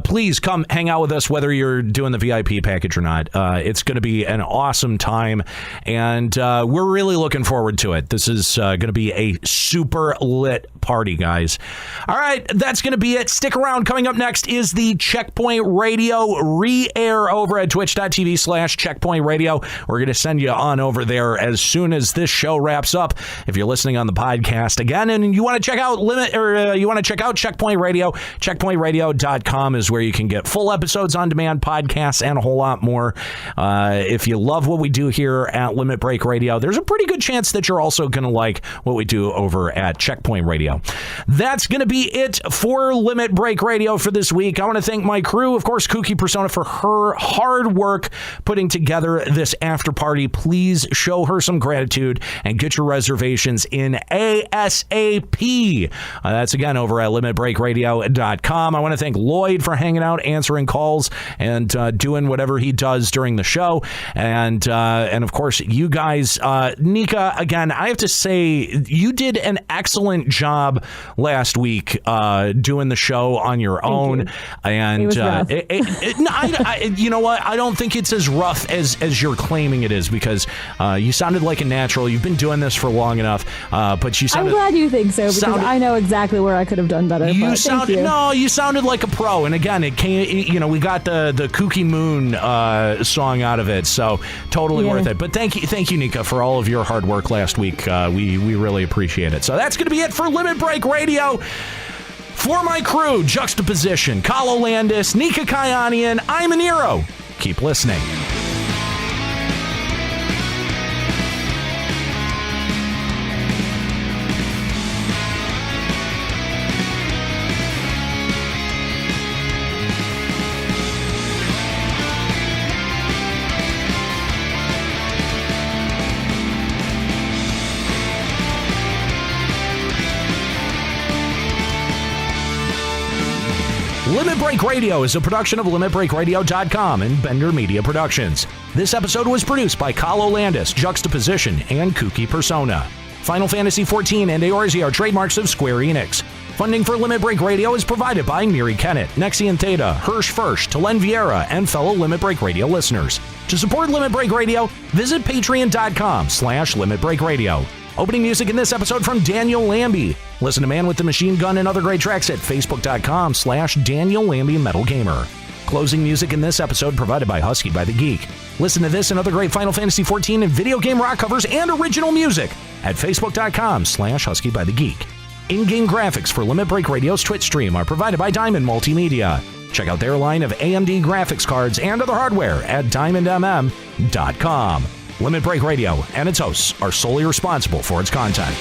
Please come hang out with us, whether you're doing the VIP package or not. It's going to be an awesome time, and we're really looking forward to it. This is going to be a super lit party, guys. All right, that's going to be it. Stick around. Coming up next is the Checkpoint Radio re-air over at twitch.tv/Checkpoint Radio. We're going to send you on over there as soon as this show wraps up. If you're listening on the podcast again and you want to check out Checkpoint Radio, checkpointradio.com is where you can get full episodes on demand, podcasts, and a whole lot more. If you love what we do here at Limit Break Radio, there's a pretty good chance that you're also going to like what we do over at Checkpoint Radio. That's going to be it for Limit Break Radio for this week. I want to thank my crew, of course, Kooky Persona, for her hard work putting together this after party. Please show her some gratitude and get your reservations in ASAP. That's again over at limitbreakradio.com. I want to thank Lloyd for hanging out, answering calls, and doing whatever he does during the show. And of course, you guys, Nika, again, I have to say, you did an excellent job last week doing the show on your own. You. And it was rough. You know what? I don't think it's as rough as you're claiming it is, because you sounded like a natural. You've been doing this for long enough, but you sounded... I'm glad you think so, because I know exactly where I could have done better. You sounded like a pro. And again, it came. We got the Kooky Moon song out of it, so totally worth it. But thank you, Nika, for all of your hard work last week. We really appreciate it. So that's going to be it for Limit Break Radio. For my crew, Juxtaposition, Kalo Landis, Nika Kayanian, I'm Aniro. Keep listening. Limit Break Radio is a production of LimitBreakRadio.com and Bender Media Productions. This episode was produced by Kalo Landis, Juxtaposition, and Kooky Persona. Final Fantasy XIV and Eorzea are trademarks of Square-Enix. Funding for Limit Break Radio is provided by Miri Kennett, Nexian Theta, Hirsch Firsch, Talen Vieira, and fellow Limit Break Radio listeners. To support Limit Break Radio, visit patreon.com/Limit Break Radio. Opening music in this episode from Daniel Lambie. Listen to Man with the Machine Gun and other great tracks at facebook.com/Daniel Lambie Metal Gamer. Closing music in this episode provided by Husky by the Geek. Listen to this and other great Final Fantasy XIV and video game rock covers and original music at facebook.com/Husky by the Geek. In-game graphics for Limit Break Radio's Twitch stream are provided by Diamond Multimedia. Check out their line of AMD graphics cards and other hardware at diamondmm.com. Limit Break Radio and its hosts are solely responsible for its content.